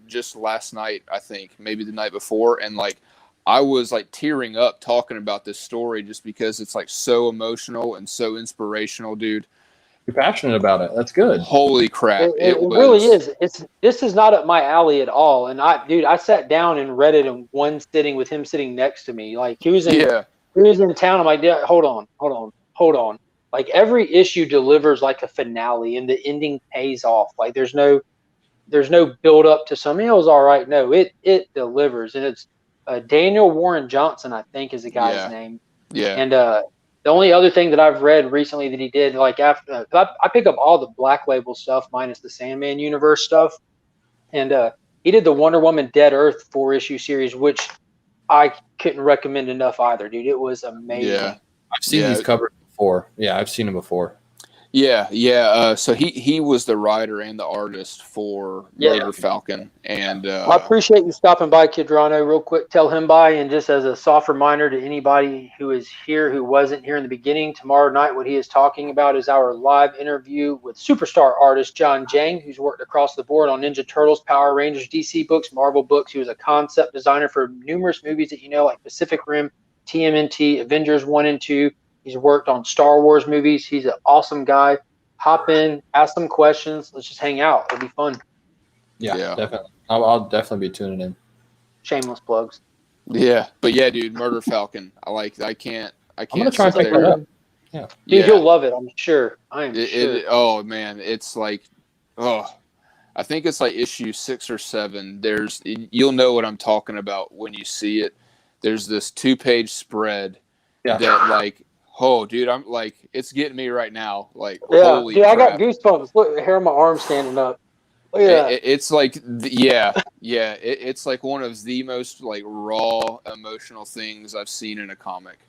just last night, I think, maybe the night before, and like I was like tearing up talking about this story just because it's like so emotional and so inspirational, dude. You're passionate about it. That's good. Holy crap. It really is. This is not up my alley at all. And I sat down and read it in one sitting with him sitting next to me. Like he was in town. I'm like, yeah, hold on. Like every issue delivers like a finale, and the ending pays off. Like there's no build up to something. It was all right. No, it delivers, and it's Daniel Warren Johnson, I think, is the guy's name. Yeah. And the only other thing that I've read recently that he did, like after I pick up all the Black Label stuff minus the Sandman universe stuff, and he did the Wonder Woman Dead Earth 4-issue series, which I couldn't recommend enough either, dude. It was amazing. Yeah. I've seen these covers before. Yeah, I've seen them before. Yeah. So he was the writer and the artist for Murder Falcon, and I appreciate you stopping by, Kidrano. Real quick, tell him bye, and just as a soft reminder to anybody who is here who wasn't here in the beginning, tomorrow night what he is talking about is our live interview with superstar artist John Jang, who's worked across the board on Ninja Turtles, Power Rangers, DC books, Marvel books. He was a concept designer for numerous movies that you know, like Pacific Rim, TMNT, Avengers 1 and 2. He's worked on Star Wars movies. He's an awesome guy. Hop in, ask some questions. Let's just hang out. It'll be fun. Yeah. Definitely. I'll definitely be tuning in. Shameless plugs. Yeah, but yeah, dude, Murder Falcon. I can't. I'm gonna try and pick that up. Yeah, dude, you'll love it. I'm sure. Sure. Oh man, it's like, I think it's like issue 6 or 7. You'll know what I'm talking about when you see it. There's this 2-page spread that like. Oh, dude, I'm like, it's getting me right now. Like, holy crap. I got goosebumps. Look, hair on my arm standing up. It's like, it's like one of the most like raw emotional things I've seen in a comic.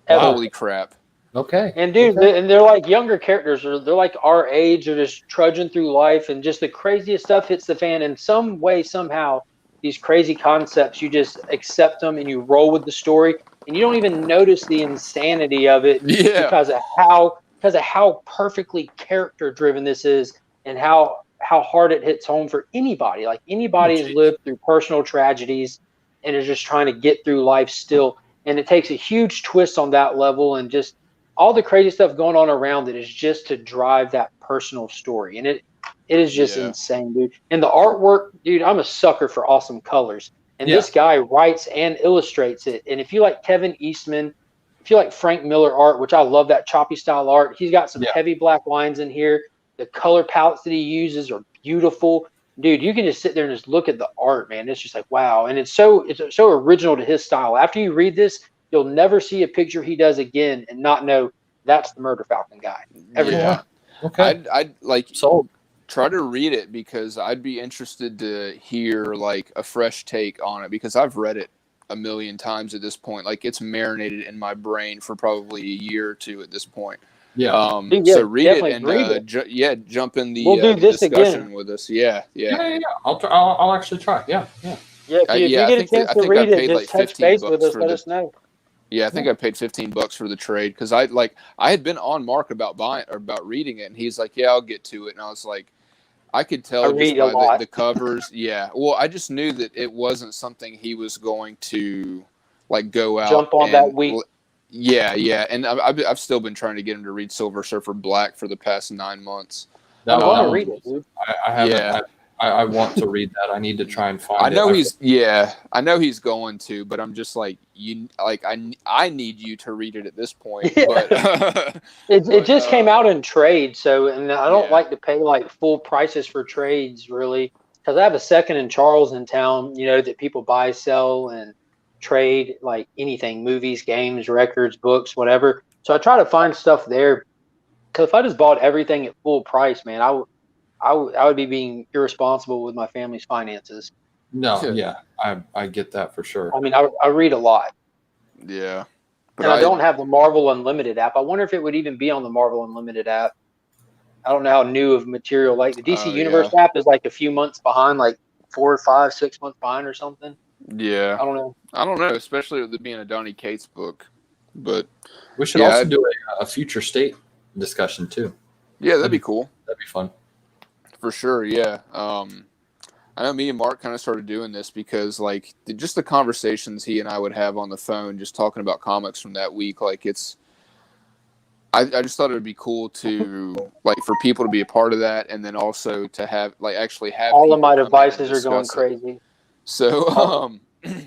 Wow. Holy crap. Okay. And dude, they're like younger characters, or they're like our age, or just trudging through life, and just the craziest stuff hits the fan in some way, somehow. These crazy concepts, you just accept them and you roll with the story. And you don't even notice the insanity of it because of how perfectly character driven this is, and how hard it hits home for anybody. Like anybody has lived through personal tragedies and is just trying to get through life still. And it takes a huge twist on that level, and just all the crazy stuff going on around it is just to drive that personal story. And it is just insane, dude. And the artwork, dude, I'm a sucker for awesome colors. And this guy writes and illustrates it. And if you like Kevin Eastman, if you like Frank Miller art, which I love that choppy style art, he's got some heavy black lines in here. The color palettes that he uses are beautiful. Dude, you can just sit there and just look at the art, man. It's just like, wow. And it's so original to his style. After you read this, you'll never see a picture he does again and not know that's the Murder Falcon guy. Okay. I'd like try to read it, because I'd be interested to hear like a fresh take on it, because I've read it a million times at this point. Like it's marinated in my brain for probably a year or two at this point. So read it and jump in the we'll do this discussion again with us. I'll actually try. If you get a chance to read it, just touch base with us. Let us know. Yeah, I think I paid $15 for the trade, because I had been on Mark about reading it, and he's like, "Yeah, I'll get to it," and I was like, I could tell just by the covers. Well, I just knew that it wasn't something he was going to like go out jump on that week. And I've still been trying to get him to read Silver Surfer Black for the past 9 months. I want to read it, dude. I haven't. I want to read that. I need to try and find I know it. I know he's going to, but I'm just like I need you to read it at this point. Yeah. But It just came out in trade, so and I don't Yeah. like to pay like full prices for trades really, because I have a second in Charles in town, that people buy, sell, and trade like anything, movies, games, records, books, whatever. So I try to find stuff there, because if I just bought everything at full price, man, I would be being irresponsible with my family's finances. No, yeah, I get that for sure. I mean, I read a lot. Yeah. But And I don't have the Marvel Unlimited app. I wonder if it would even be on the Marvel Unlimited app. I don't know how new of material. Like the DC Universe app is like a few months behind, like 4 or 5, 6 months behind or something. Yeah. I don't know. I don't know, especially with it being a Donny Cates book. But We should also do a future state discussion too. Yeah, that'd be cool. That'd be fun. For sure, yeah. I know me and Mark kind of started doing this because, like, just the conversations he and I would have on the phone, just talking about comics from that week. Like, I just thought it would be cool to, like, for people to be a part of that, and then also to have, like, actually have all of people my come in devices and are going discuss it. crazy. So,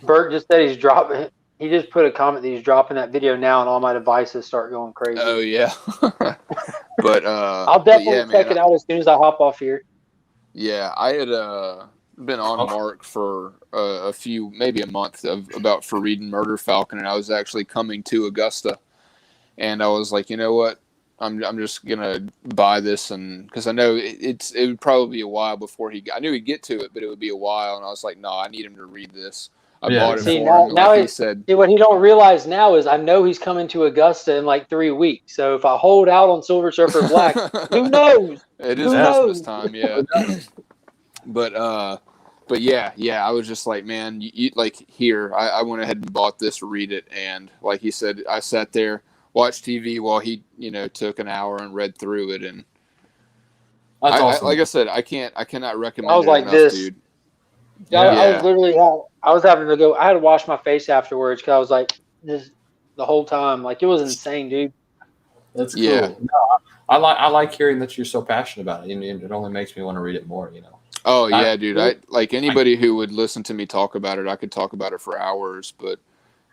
Bert just said he's dropping. He just put a comment that he's dropping that video now, and all my devices start going crazy. oh yeah. But I'll definitely check it out as soon as I hop off here. Yeah, I had been on Mark for a few, maybe a month for reading Murder Falcon, and I was actually coming to Augusta, and I was like, you know what, I'm just gonna buy this, and because I know it would probably be a while before I knew he'd get to it, but it would be a while, and I was like, no, I need him to read this. I bought it for him, and like he said. See, what he don't realize now is I know he's coming to Augusta in like 3 weeks. So if I hold out on Silver Surfer Black, who knows? It is Christmas time, yeah. But yeah, I was just like, man, you like here. I went ahead and bought this, read it, and like he said, I sat there, watched TV while he, took an hour and read through it, and that's awesome. Like I said, I cannot recommend. I was it like enough, this, dude. Yeah. I was literally, I was having to go. I had to wash my face afterwards because I was like this the whole time. Like it was insane, dude. That's cool. Yeah. No, I like hearing that you're so passionate about it. It only makes me want to read it more. Oh yeah, dude. I like anybody who would listen to me talk about it. I could talk about it for hours, but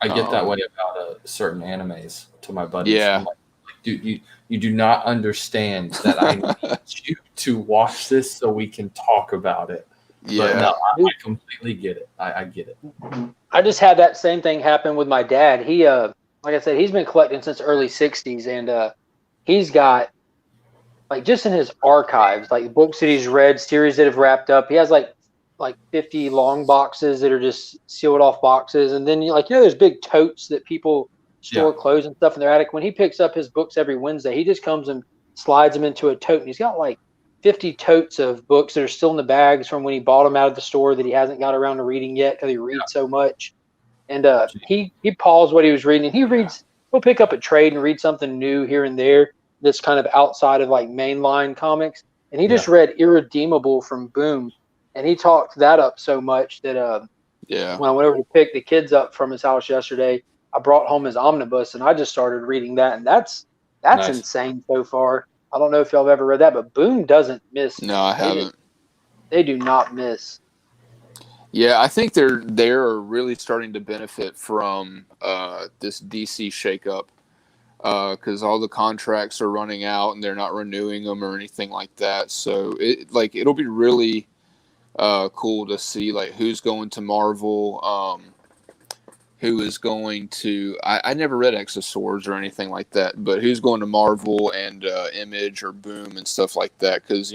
I get that way about certain animes to my buddies. Yeah, I'm like, dude, you do not understand that I need you to watch this so we can talk about it. Yeah, but no, I completely get it. I get it. I just had that same thing happen with my dad. He, like I said, he's been collecting since early '60s, and he's got like just in his archives, like books that he's read, series that have wrapped up. He has like 50 long boxes that are just sealed off boxes, and then there's big totes that people store clothes and stuff in their attic. When he picks up his books every Wednesday, he just comes and slides them into a tote, and he's got like 50 totes of books that are still in the bags from when he bought them out of the store that he hasn't got around to reading yet because he reads so much. And he paused what he was reading, and he'll pick up a trade and read something new here and there that's kind of outside of like mainline comics. And he just read Irredeemable from Boom, and he talked that up so much that when I went over to pick the kids up from his house yesterday, I brought home his omnibus, and I just started reading that, and that's nice. Insane so far. I don't know if y'all have ever read that, but Boom doesn't miss. No, I haven't. They do not miss. Yeah, I think they're really starting to benefit from this DC shakeup because all the contracts are running out and they're not renewing them or anything like that. So it'll be really cool to see like who's going to Marvel, who is going to. I never read X of Swords or anything like that, but who's going to Marvel and Image or Boom and stuff like that because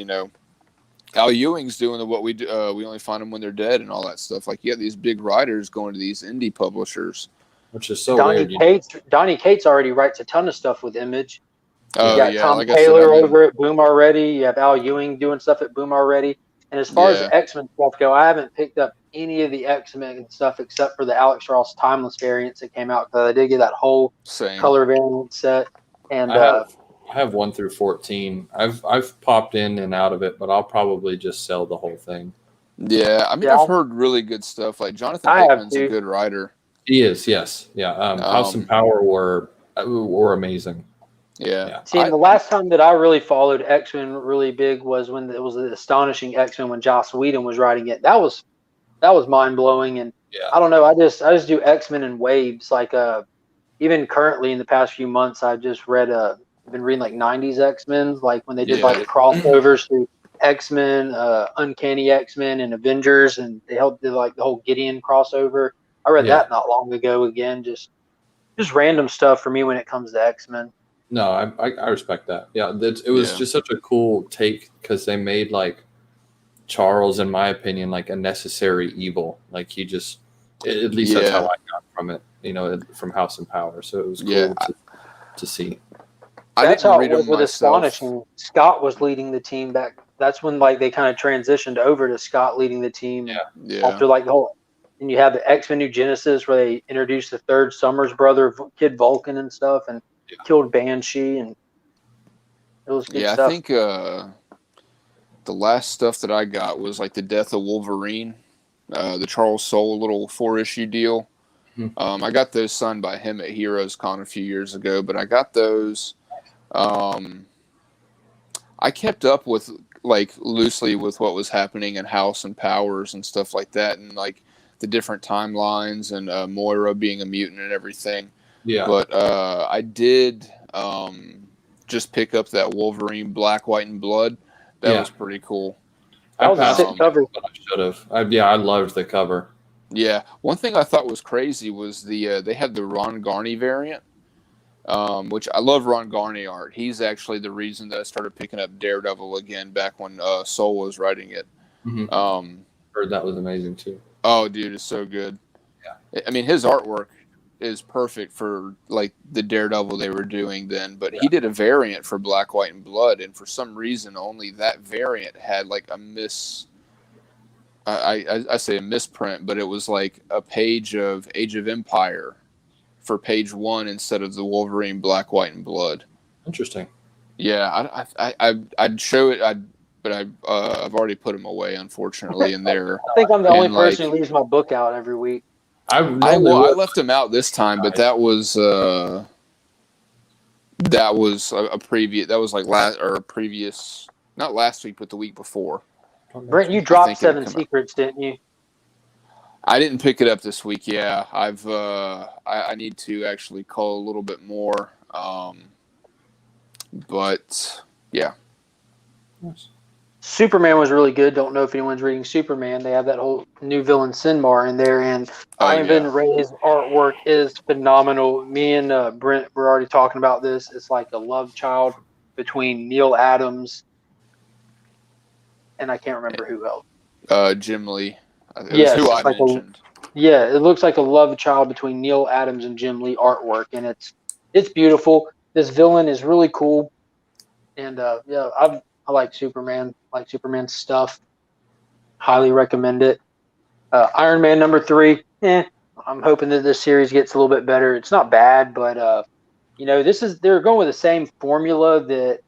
Al Ewing's doing what we do. We only find them when they're dead and all that stuff. Like, you got these big writers going to these indie publishers. Which is so Donny weird. Donny Cates already writes a ton of stuff with Image. You got Tom like Taylor over at Boom already. You have Al Ewing doing stuff at Boom already. And as far as the X-Men stuff go, I haven't picked up any of the X-Men stuff except for the Alex Ross Timeless variants that came out. Because I did get that whole color variant set. And I have 1 through 14. I've popped in and out of it, but I'll probably just sell the whole thing. Yeah, I mean, I've heard really good stuff. Like Jonathan Hickman's a good writer. He is, yes, yeah. House and Power were amazing. Yeah. See, and the last time that I really followed X-Men really big was when it was the Astonishing X-Men when Joss Whedon was writing it. That was mind blowing, and Yeah. I don't know. I just do X-Men in waves. Like even currently in the past few months, I've just read been reading like '90s X-Men, like when they did like Yeah. the crossovers through X-Men, Uncanny X-Men, and Avengers, and they helped do like the whole Gideon crossover. I read Yeah. that not long ago. Again, just random stuff for me when it comes to X-Men. No, I respect that. Yeah, it was Yeah. just such a cool take because they made like Charles, in my opinion, like a necessary evil. Like he just, at least that's how Yeah. I got from it. You know, from House and Power. So it was Yeah. cool to see. I That's didn't how it read was them with myself. Astonishing. Scott was leading the team back. That's when like they kind of transitioned over to Scott leading the team. Yeah. Yeah. After like the whole, and you have the X-Men New Genesis where they introduced the third Summers brother, Kid Vulcan and stuff, and Yeah. killed Banshee, and it was good Yeah, I stuff. think the last stuff that I got was like the Death of Wolverine, the Charles Soule little 4-issue deal. I got those signed by him at Heroes Con a few years ago, but I got those. I kept up with like loosely with what was happening in House and Powers and stuff like that, and like the different timelines and Moira being a mutant and everything. Yeah. But I did just pick up that Wolverine Black, White, and Blood. That was pretty cool. That was a passed sick on cover. what I should have. Yeah, I loved the cover. Yeah, one thing I thought was crazy was they had the Ron Garney variant, which I love Ron Garney art. He's actually the reason that I started picking up Daredevil again back when Soul was writing it. Heard that was amazing too. Oh, dude, it's so good. Yeah. I mean, his artwork is perfect for like the Daredevil they were doing then, but he did a variant for Black, White, and Blood, and for some reason only that variant had like a I say a misprint, but it was like a page of Age of Empire for page 1 instead of the Wolverine Black, White, and Blood. Interesting. Yeah, I'd show it, but I've already put them away, unfortunately, in there. I think I'm the only And, person like, who leaves my book out every week. I left them out this time, but that was a previous. That was like previous, not last week, but the week before. Brent, you I dropped think it'll 7 come Secrets, didn't you? I didn't pick it up this week. Yeah, I need to actually call a little bit more. But yeah. Superman was really good. Don't know if anyone's reading Superman. They have that whole new villain Sinmar in there, and Ivan Ray's artwork is phenomenal. Me and Brent were already talking about this. It's like a love child between Neil Adams and I can't remember who else. Jim Lee. Yes, who I it's like mentioned. it looks like a love child between Neil Adams and Jim Lee artwork, and it's beautiful. This villain is really cool, and I like Superman. Like Superman stuff. Highly recommend it. Iron Man #3. I'm hoping that this series gets a little bit better. It's not bad, but they're going with the same formula that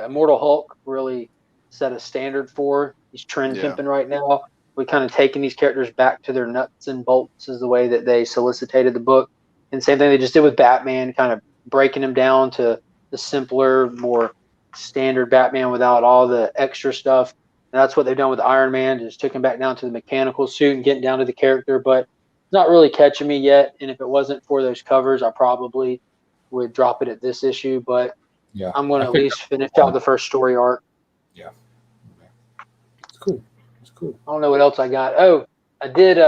Immortal Hulk really set a standard for. He's trend pimping right now. We kind of taking these characters back to their nuts and bolts is the way that they solicitated the book. And same thing they just did with Batman, kind of breaking him down to the simpler, more standard Batman without all the extra stuff. And that's what they've done with Iron Man, just took him back down to the mechanical suit and getting down to the character. But it's not really catching me yet. And if it wasn't for those covers, I probably would drop it at this issue. But yeah, I'm going to at least finish out the first story arc. Yeah. It's cool. It's cool. I don't know what else I got. Oh, I did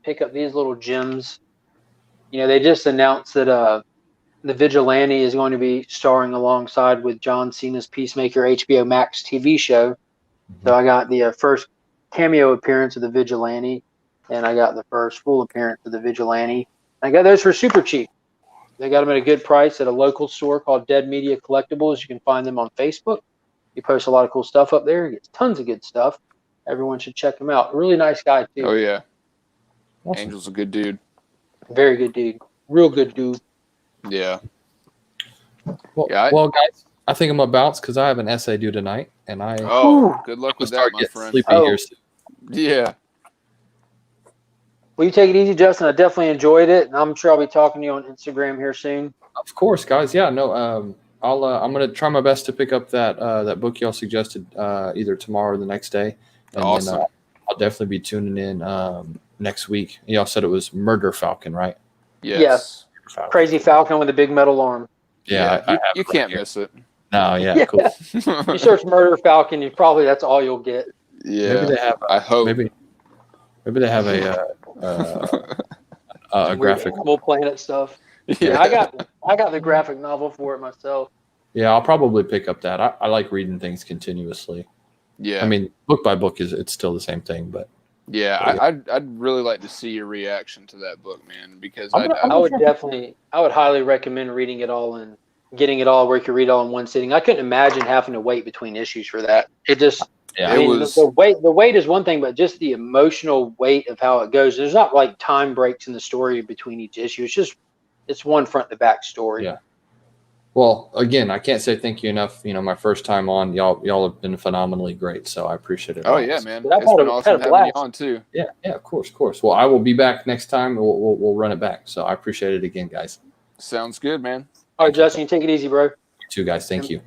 pick up these little gems. They just announced that the Vigilante is going to be starring alongside with John Cena's Peacemaker HBO Max TV show. Mm-hmm. So I got the first cameo appearance of the Vigilante, and I got the first full appearance of the Vigilante. I got those for super cheap. They got them at a good price at a local store called Dead Media Collectibles. You can find them on Facebook. He posts a lot of cool stuff up there. He gets tons of good stuff. Everyone should check him out. Really nice guy, too. Oh, yeah. Awesome. Angel's a good dude. Very good dude. Real good dude. Yeah. Well, guys, I think I'm going to bounce because I have an essay due tonight. And good luck with that, my friend. Sleepy here soon. Yeah. Well, you take it easy, Justin. I definitely enjoyed it. And I'm sure I'll be talking to you on Instagram here soon. Of course, guys. Yeah, no, I'm gonna try my best to pick up that book y'all suggested either tomorrow or the next day, and Awesome. then I'll definitely be tuning in next week. Y'all said it was Murder Falcon, right? Yes. Falcon. Crazy Falcon with a big metal arm. Yeah, I have you it right can't here. miss it. No, yeah, Yeah. cool. You search Murder Falcon, that's all you'll get. Yeah. Maybe they have. I hope. Maybe they have a Some weird graphic. Animal Planet stuff. Yeah. Yeah, I got the graphic novel for it myself. Yeah, I'll probably pick up that. I like reading things continuously. Yeah. I mean, book by book it's still the same thing, but yeah, I'd really like to see your reaction to that book, man, because I'm gonna- I would highly recommend reading it all and getting it all where you can read it all in one sitting. I couldn't imagine having to wait between issues for that. It just, yeah, I It mean, was- the weight is one thing, but just the emotional weight of how it goes. There's not like time breaks in the story between each issue. It's one front to back story. Yeah. Well, again, I can't say thank you enough. My first time on, y'all have been phenomenally great, so I appreciate it. Oh all. yeah, man. But I've It's had been a awesome having blast. you on too. Yeah, of course. Well, I will be back next time. We'll run it back. So I appreciate it again, guys. Sounds good, man. All right, Justin, you take it easy, bro. You too, guys. Thank you.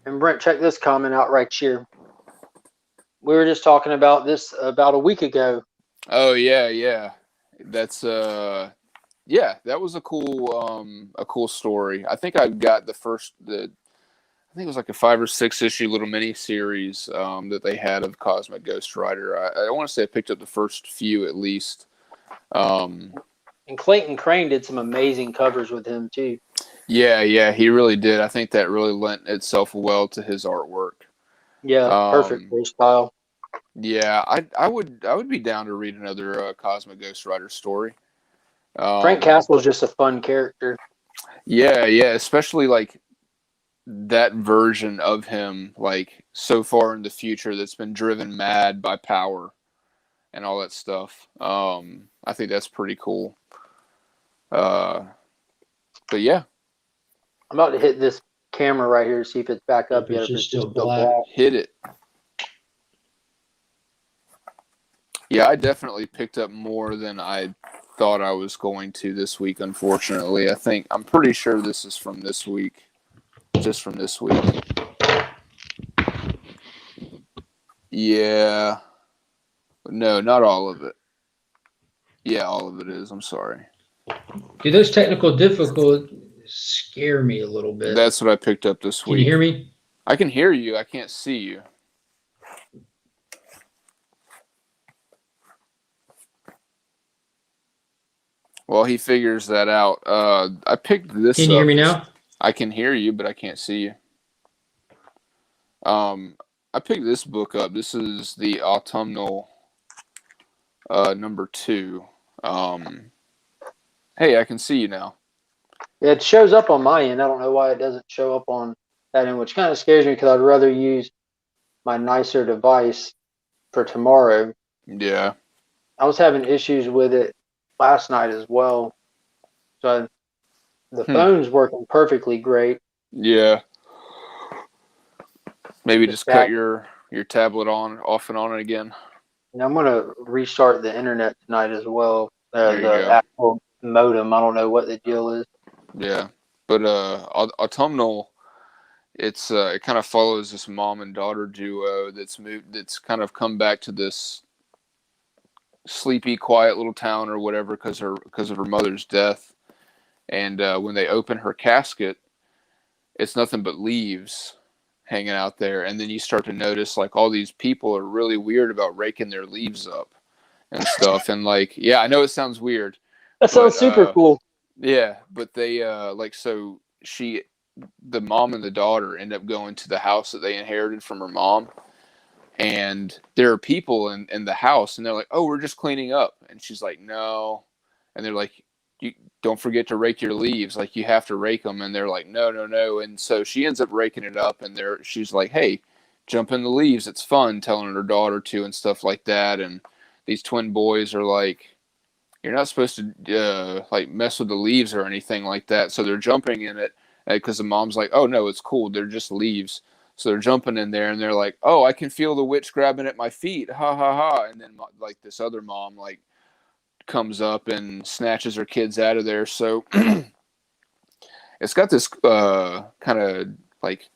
And Brent, check this comment out right here. We were just talking about this about a week ago. Oh yeah. That's yeah, that was a cool story. I think I got I think it was like a 5 or 6 issue little mini series that they had of Cosmic Ghost Rider. I want to say I picked up the first few at least. And Clayton Crane did some amazing covers with him too. Yeah, he really did. I think that really lent itself well to his artwork. Yeah, perfect for his style. Yeah, I would be down to read another Cosmic Ghost Rider story. Frank Castle's just a fun character. Yeah, especially like that version of him, like so far in the future, that's been driven mad by power and all that stuff. I think that's pretty cool. But yeah, I'm about to hit this camera right here to see if it's back up yet. If it's still black. hit it. Yeah, I definitely picked up more than I thought I was going to this week, unfortunately. I'm pretty sure this is from this week. Just from this week. Yeah. No, not all of it. Yeah, all of it is. I'm sorry. Dude, those technical difficulties scare me a little bit. That's what I picked up this week. Can you hear me? I can hear you. I can't see you. Well, he figures that out. I picked this Can you hear up. me now? I can hear you, but I can't see you. I picked this book up. This is the autumnal number 2. Hey, I can see you now. Yeah, it shows up on my end. I don't know why it doesn't show up on that end, which kind of scares me because I'd rather use my nicer device for tomorrow. Yeah. I was having issues with it last night as well. So the phone's working perfectly great. Yeah. Maybe It's just back. cut your tablet off and on again. And I'm going to restart the internet tonight as well. There you The go. actual modem. I don't know what the deal is. Yeah. But autumnal, it kind of follows this mom and daughter duo that's kind of come back to this sleepy, quiet little town or whatever because of her mother's death. And when they open her casket, it's nothing but leaves hanging out there. And then you start to notice like all these people are really weird about raking their leaves up and stuff. And like, yeah, I know it sounds weird. That sounds super cool. Yeah, but they the mom and the daughter end up going to the house that they inherited from her mom. And there are people in the house and they're like, "Oh, we're just cleaning up." And she's like, "No." And they're like, "You don't forget to rake your leaves. Like you have to rake them." And they're like, "No." And so she ends up raking it up and she's like, "Hey, jump in the leaves. It's fun," telling her daughter to and stuff like that. And these twin boys are like, "You're not supposed to like mess with the leaves or anything like that." So they're jumping in it because the mom's like, "Oh no, it's cool. They're just leaves." So they're jumping in there and they're like, "Oh, I can feel the witch grabbing at my feet. Ha ha ha." And then like this other mom like comes up and snatches her kids out of there. So It's got this kind of like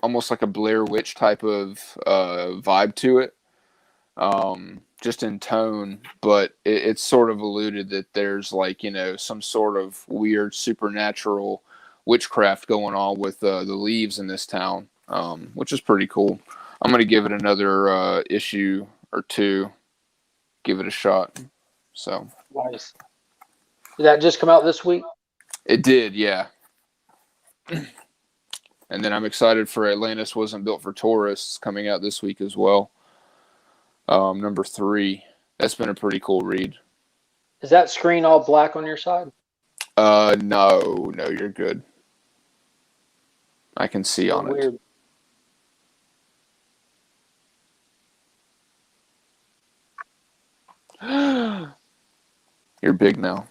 almost like a Blair Witch type of vibe to it, just in tone. But it's sort of alluded that there's like, you know, some sort of weird supernatural witchcraft going on with the leaves in this town, which is pretty cool. I'm going to give it another issue or two, give it a shot. So Nice. Did that just come out this week? it did, yeah. And then I'm excited for Atlantis Wasn't Built for Tourists coming out this week as well. Number 3. That's been a pretty cool read. Is that screen all black on your side? No, you're good. I can see on Weird. it. You're big now.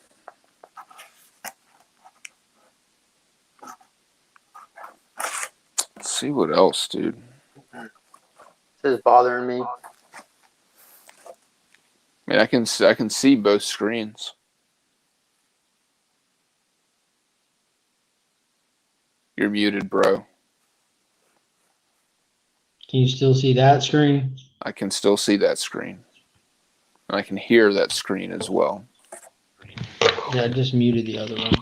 Let's see what else, dude. This is bothering me. I mean, I can see both screens. You're muted, bro. Can you still see that screen? I can still see that screen. And I can hear that screen as well. Yeah, I just muted the other one.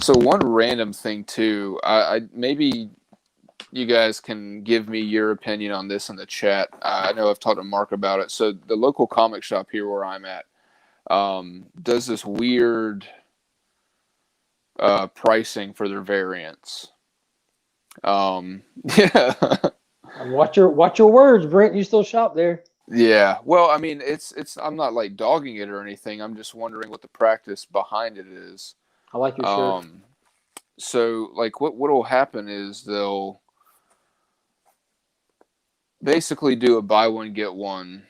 So one random thing too, I maybe you guys can give me your opinion on this in the chat. I know I've talked to Mark about it. So the local comic shop here where I'm at does this weird pricing for their variants. Yeah. Watch your words, Brent. You still shop there. Yeah. Well, I mean, it's I'm not like dogging it or anything. I'm just wondering what the practice behind it is. I like your shirt. So like what'll happen is they'll basically do a buy one get one.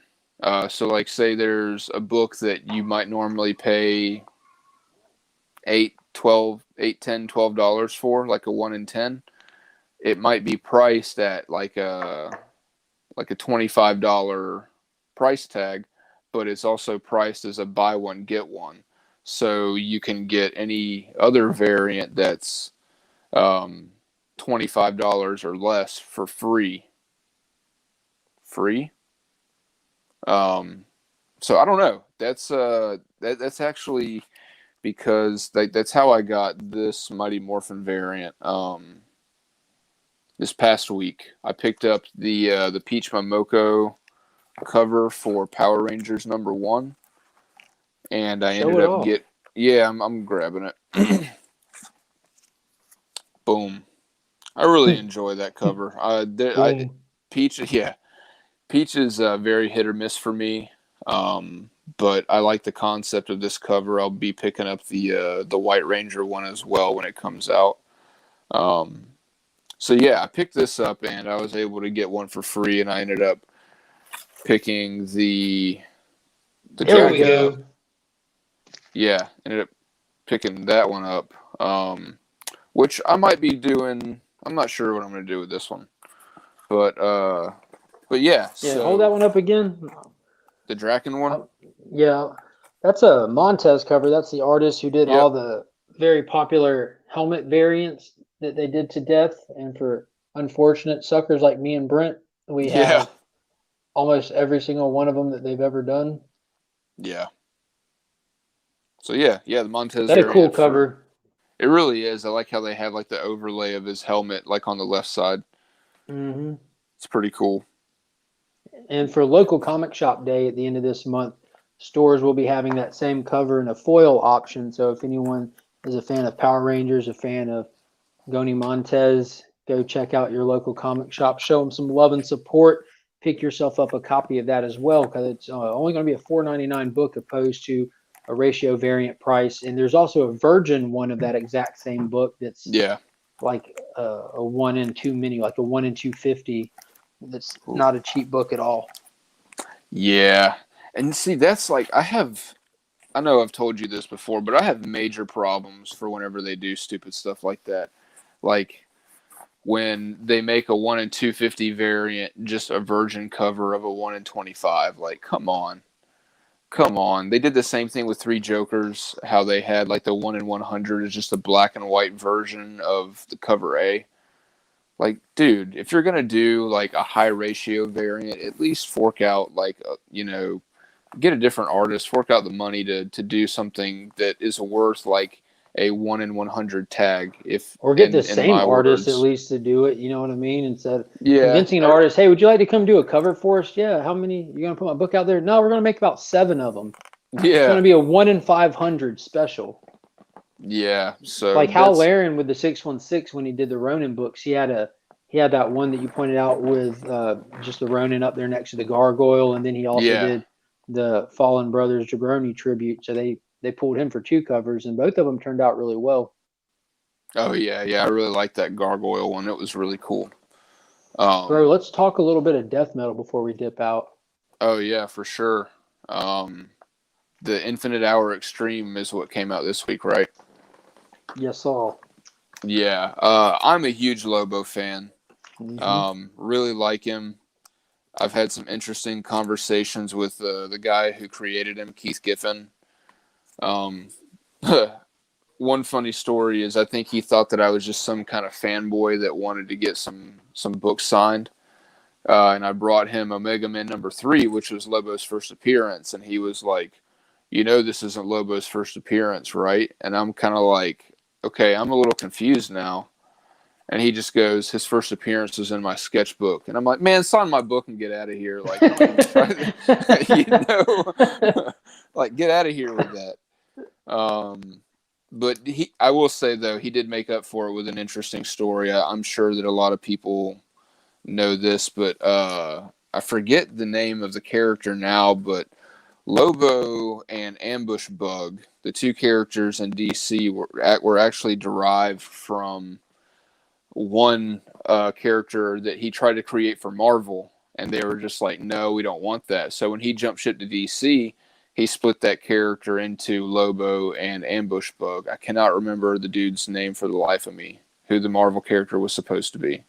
So like say there's a book that you might normally pay $8, $10, $12 for, like a 1 in 10. It might be priced at like a $25 price tag, but it's also priced as a buy one get one. So you can get any other variant that's $25 or less for free. So I don't know. That's actually because that's how I got this Mighty Morphin variant. This past week, I picked up the Peach Momoko cover for Power Rangers #1, and I ended up I'm grabbing it. Boom! I really enjoy that cover. Peach is very hit or miss for me, but I like the concept of this cover. I'll be picking up the White Ranger one as well when it comes out. So yeah, I picked this up and I was able to get one for free, and I ended up picking the There we jacket go. up. Yeah, ended up picking that one up, which I might be doing. I'm not sure what I'm going to do with this one, but yeah. Yeah, So hold that one up again. the Draken one. Yeah, that's a Montez cover. That's the artist who did Yep. all the very popular helmet variants that they did to death. And for unfortunate suckers like me and Brent, we have almost every single one of them that they've ever done. Yeah. So yeah, the Montez. That's a cool variant cover. It really is. I like how they have like the overlay of his helmet, like on the left side. Mm-hmm. It's pretty cool. And for local comic shop day at the end of this month, stores will be having that same cover and a foil option. So if anyone is a fan of Power Rangers, a fan of Goni Montez, go check out your local comic shop. Show them some love and support. Pick yourself up a copy of that as well, because it's only going to be a $4.99 book opposed to a ratio variant price. And there's also a virgin one of that exact same book that's like a 1 in 2 mini, like a 1 in 250. That's not a cheap book at all. Yeah. And see, that's like, I know I've told you this before, but I have major problems for whenever they do stupid stuff like that. Like when they make a 1 in 250 variant, just a virgin cover of a 1 in 25. Like, come on. Come on. They did the same thing with Three Jokers, how they had like the 1 in 100 is just a black and white version of the cover A. Like, dude, if you're going to do like a high ratio variant, at least fork out like, get a different artist, fork out the money to do something that is worth like a 1 in 100 tag. Or get the in same my artist at words. least to do it. You know what I mean? Instead of Yeah. convincing an artist, hey, would you like to come do a cover for us? Yeah. How many? You're going to put my book out there? No, we're going to make about 7 of them. It's going Yeah. to be a 1 in 500 special. Yeah. So Like Hal Laren with the 616 when he did the Ronin books, he had that one that you pointed out with just the Ronin up there next to the gargoyle, and then he also did the Fallen Brothers Jabroni tribute. So they pulled him for 2 covers, and both of them turned out really well. Oh yeah, I really like that gargoyle one. It was really cool. Bro, let's talk a little bit of death metal before we dip out. Oh yeah, for sure. The Infinite Hour Extreme is what came out this week, right? Yes, all. Yeah. I'm a huge Lobo fan. Really like him. I've had some interesting conversations with the guy who created him, Keith Giffen. One funny story is I think he thought that I was just some kind of fanboy that wanted to get some books signed. And I brought him Omega Man #3, which was Lobo's first appearance. And he was like, this isn't Lobo's first appearance, right? And I'm kind of like, okay, I'm a little confused now. And he just goes, his first appearance was in my sketchbook. And I'm like, man, sign my book and get out of here. Like, don't even try to, like, get out of here with that. But I will say, though, he did make up for it with an interesting story. I'm sure that a lot of people know this, but I forget the name of the character now, but Lobo and Ambush Bug, the 2 characters in DC, were actually derived from one character that he tried to create for Marvel, and they were just like, no, we don't want that. So when he jumped ship to DC, he split that character into Lobo and Ambush Bug. I cannot remember the dude's name for the life of me, who the Marvel character was supposed to be.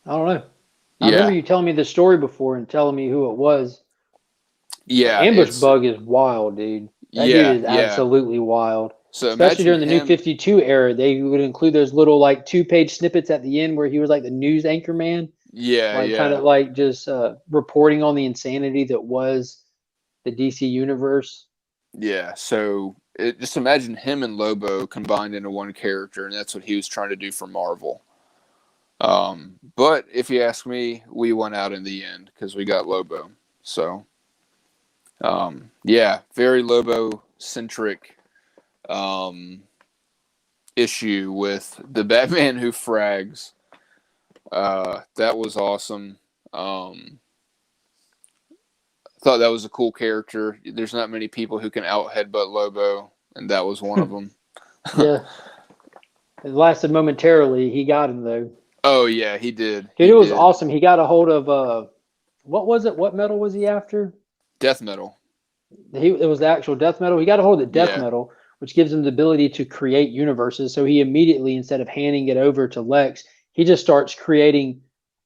I don't know. I remember you telling me the story before and telling me who it was. Yeah. Ambush Bug is wild, dude. That dude is absolutely wild. So especially during the New 52 era, they would include those little like 2-page snippets at the end where he was like the news anchor man. Kind of like just reporting on the insanity that was the DC universe. Yeah. So just imagine him and Lobo combined into one character, and that's what he was trying to do for Marvel. But if you ask me, we won out in the end because we got Lobo. So, very Lobo-centric issue with the Batman Who Frags. That was awesome. Thought that was a cool character. There's not many people who can out headbutt Lobo, and that was one of them. Yeah. It lasted momentarily. He got him, though. Oh, yeah, he did. Dude, it was awesome. He got a hold of, what was it? What metal was he after? Death metal. It was the actual death metal. He got a hold of death metal, which gives him the ability to create universes. So he immediately, instead of handing it over to Lex, he just starts creating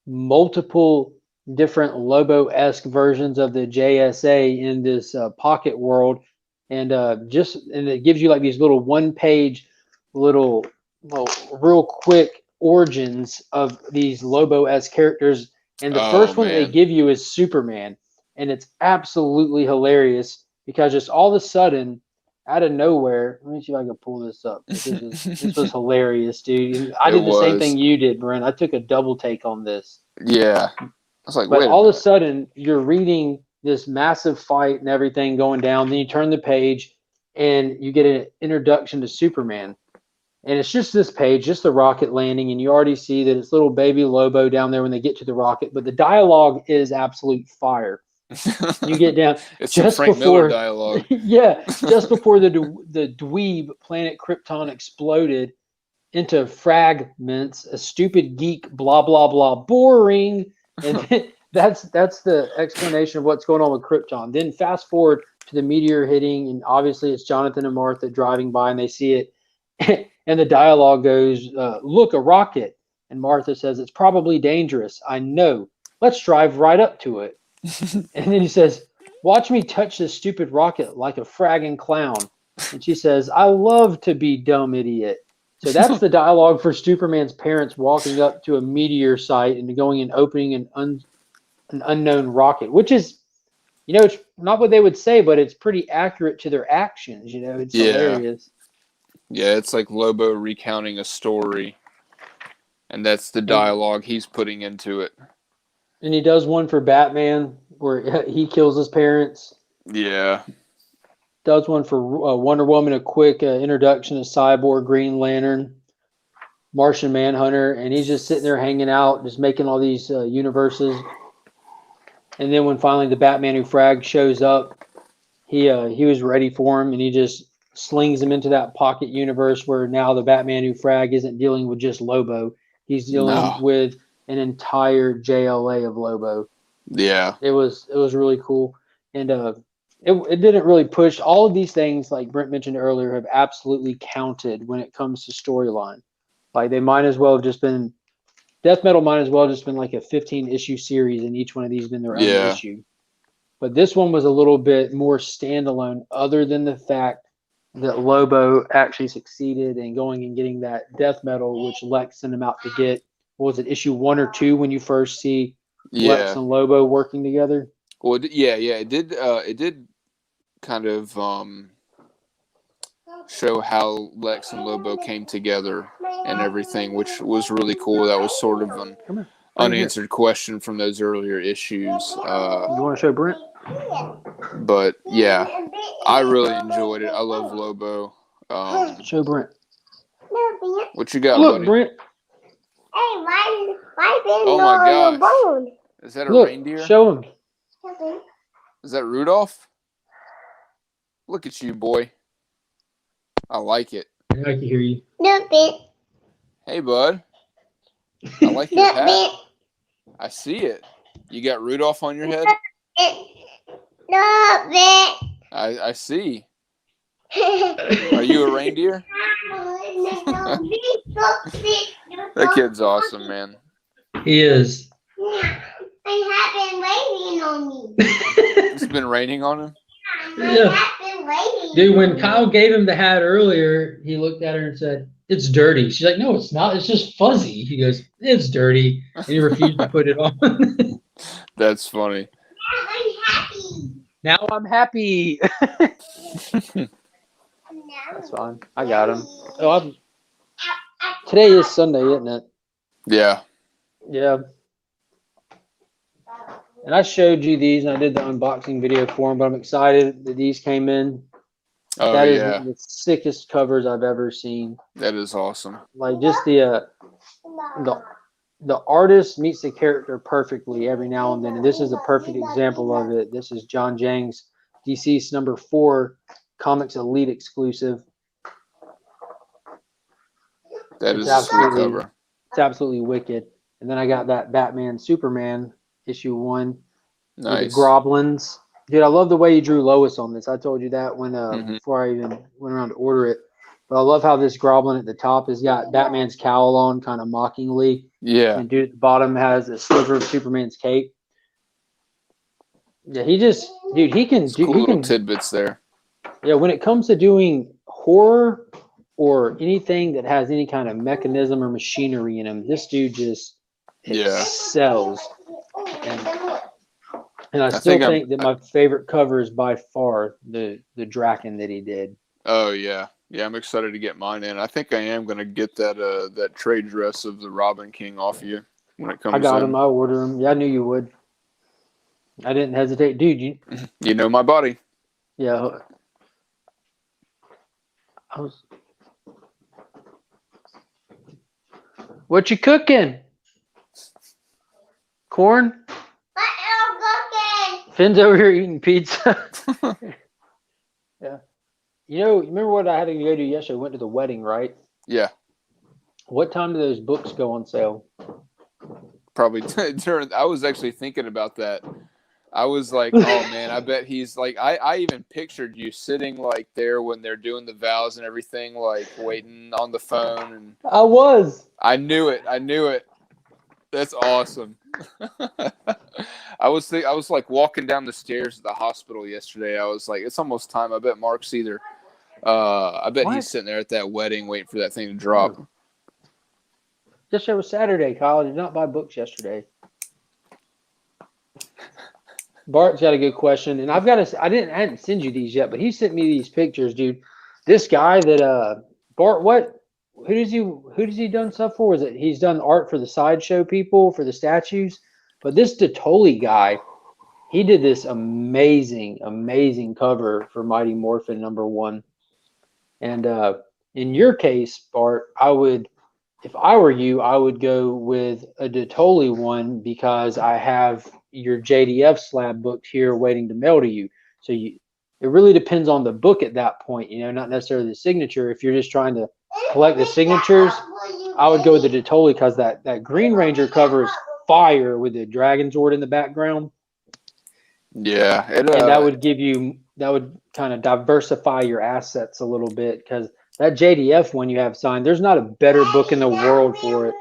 multiple different Lobo-esque versions of the JSA in this pocket world. And it gives you like these little 1-page little real quick origins of these Lobo-esque characters. And the first one they give you is Superman. And it's absolutely hilarious because just all of a sudden, out of nowhere, let me see if I can pull this up. This was hilarious, dude. I did the same thing you did, Brent. I took a double take on this. Yeah. I was like, but all of a sudden, you're reading this massive fight and everything going down. Then you turn the page and you get an introduction to Superman. And it's just this page, just the rocket landing. And you already see that it's little baby Lobo down there when they get to the rocket. But the dialogue is absolute fire. You get down it's just Frank Miller dialogue. Yeah, just before the dweeb planet Krypton exploded into fragments, a stupid geek, blah blah blah, boring, and that's the explanation of what's going on with Krypton. Then fast forward to the meteor hitting, and obviously it's Jonathan and Martha driving by, and they see it, and the dialogue goes, "Look, a rocket," and Martha says, "It's probably dangerous. I know. Let's drive right up to it." And then he says, "Watch me touch this stupid rocket like a fragging clown." And she says, "I love to be dumb idiot." So that's the dialogue for Superman's parents walking up to a meteor site and going and opening an unknown rocket, which is, it's not what they would say, but it's pretty accurate to their actions. It's Yeah. hilarious. Yeah, it's like Lobo recounting a story, and that's the dialogue he's putting into it. And he does one for Batman where he kills his parents. Yeah. Does one for Wonder Woman, a quick introduction of Cyborg, Green Lantern, Martian Manhunter, and he's just sitting there hanging out, just making all these universes. And then when finally the Batman Who Fragged shows up, he was ready for him, and he just slings him into that pocket universe where now the Batman Who Fragged isn't dealing with just Lobo. He's dealing with an entire JLA of Lobo. Yeah. It was really cool. And it didn't really push. All of these things, like Brent mentioned earlier, have absolutely counted when it comes to storyline. Like they might as well have just been, Death Metal might as well have just been like a 15-issue series, and each one of these has been their own issue. But this one was a little bit more standalone, other than the fact that Lobo actually succeeded in going and getting that Death Metal, which Lex sent him out to get. What was it, issue 1 or 2 when you first see Lex and Lobo working together? Well, it did kind of show how Lex and Lobo came together and everything, which was really cool. That was sort of an unanswered question from those earlier issues. You want to show Brent? But yeah, I really enjoyed it. I love Lobo. Show Brent. What you got, Look, buddy? Brent. Hey, why Oh my gosh. Is that a reindeer? Show him. Is that Rudolph? Look at you, boy. I like it. I can hear you. Hey, bud. I like your hat. I see it. You got Rudolph on your head? I see. Are you a reindeer? That kid's awesome, man. He is. I have been waiting on me. It's been raining on him? Yeah. I've been waiting. Dude, when Kyle gave him the hat earlier, he looked at her and said, "It's dirty." She's like, "No, it's not. It's just fuzzy." He goes, "It's dirty." And he refused to put it on. That's funny. I'm happy. Now I'm happy. That's fine. I got him. Today is Sunday, isn't it? Yeah. Yeah. And I showed you these, and I did the unboxing video for them, but I'm excited that these came in. Oh, That is yeah. one of the sickest covers I've ever seen. That is awesome. Like, just the artist meets the character perfectly every now and then, and this is a perfect example of it. This is John Jang's DC's number 4 Comics Elite exclusive. That is a sweet cover. It's absolutely wicked. And then I got that Batman Superman issue 1 with the Nice. Groblins. Dude, I love the way you drew Lois on this. I told you that when Mhm. before I even went around to order it. But I love how this Groblin at the top has got Batman's cowl on, kind of mockingly. Yeah. And dude at the bottom has a sliver of Superman's cape. Yeah, he can It's do. cool He little can. tidbits there. Yeah, when it comes to doing horror or anything that has any kind of mechanism or machinery in him, this dude just excels. And I still think that my favorite cover is by far the Draken that he did. Oh, yeah. Yeah, I'm excited to get mine in. I think I am going to get that trade dress of the Robin King off you when it comes I got in. him. I ordered him. Yeah, I knew you would. I didn't hesitate. Dude, You know my body. yeah. What you cooking? Corn? What are you cooking? Finn's over here eating pizza. Yeah. You remember what I had to go do yesterday? I went to the wedding, right? Yeah. What time do those books go on sale? Probably during. I was actually thinking about that. I was like, oh man, I bet he's like. I even pictured you sitting like there when they're doing the vows and everything, like waiting on the phone. And I was. I knew it. That's awesome. I was like walking down the stairs at the hospital yesterday. I was like, it's almost time. I bet Mark's either. I bet What? he's sitting there at that wedding waiting for that thing to drop. Yesterday was Saturday, Kyle. I did not buy books yesterday. Bart's got a good question, and I hadn't sent you these yet, but he sent me these pictures, dude. This guy that Bart, who does he done stuff for? Is it he's done art for the sideshow people for the statues? But this Detoli guy, he did this amazing cover for Mighty Morphin #1. And in your case, Bart, if I were you, I would go with a Detoli one because I have your JDF slab books here waiting to mail to you. So it really depends on the book at that point, not necessarily the signature. If you're just trying to collect the signatures, I would go with the Detoli because that Green Ranger cover is fire with the Dragon Zord in the background. Yeah, And that would kind of diversify your assets a little bit because that JDF one you have signed, there's not a better book in the world for it.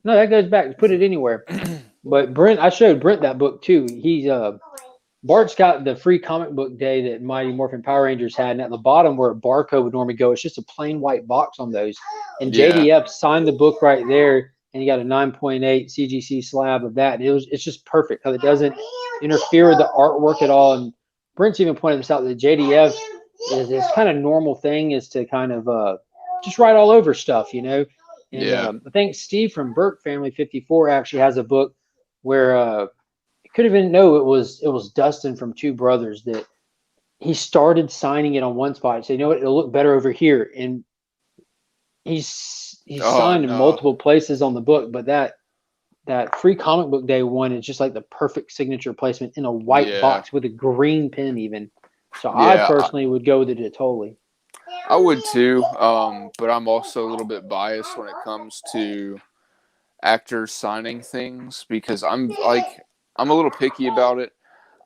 No, that goes back. Put it anywhere. But Brent, I showed Brent that book too. Bart's got the free comic book day that Mighty Morphin Power Rangers had, and at the bottom where a barcode would normally go, it's just a plain white box on those. And JDF signed the book right there, and you got a 9.8 CGC slab of that. And it's just perfect because it doesn't interfere with the artwork at all. And Brent's even pointed this out that JDF is this kind of normal thing is to kind of just write all over stuff, And I think Steve from Burke Family 54 actually has a book where could have been it was Dustin from Two Brothers that he started signing it on one spot and said, what, it'll look better over here. And he's signed in multiple places on the book, but that free comic book day one is just like the perfect signature placement in a white box with a green pen even. So I personally would go with the Detoli. I would too, but I'm also a little bit biased when it comes to actors signing things because I'm a little picky about it.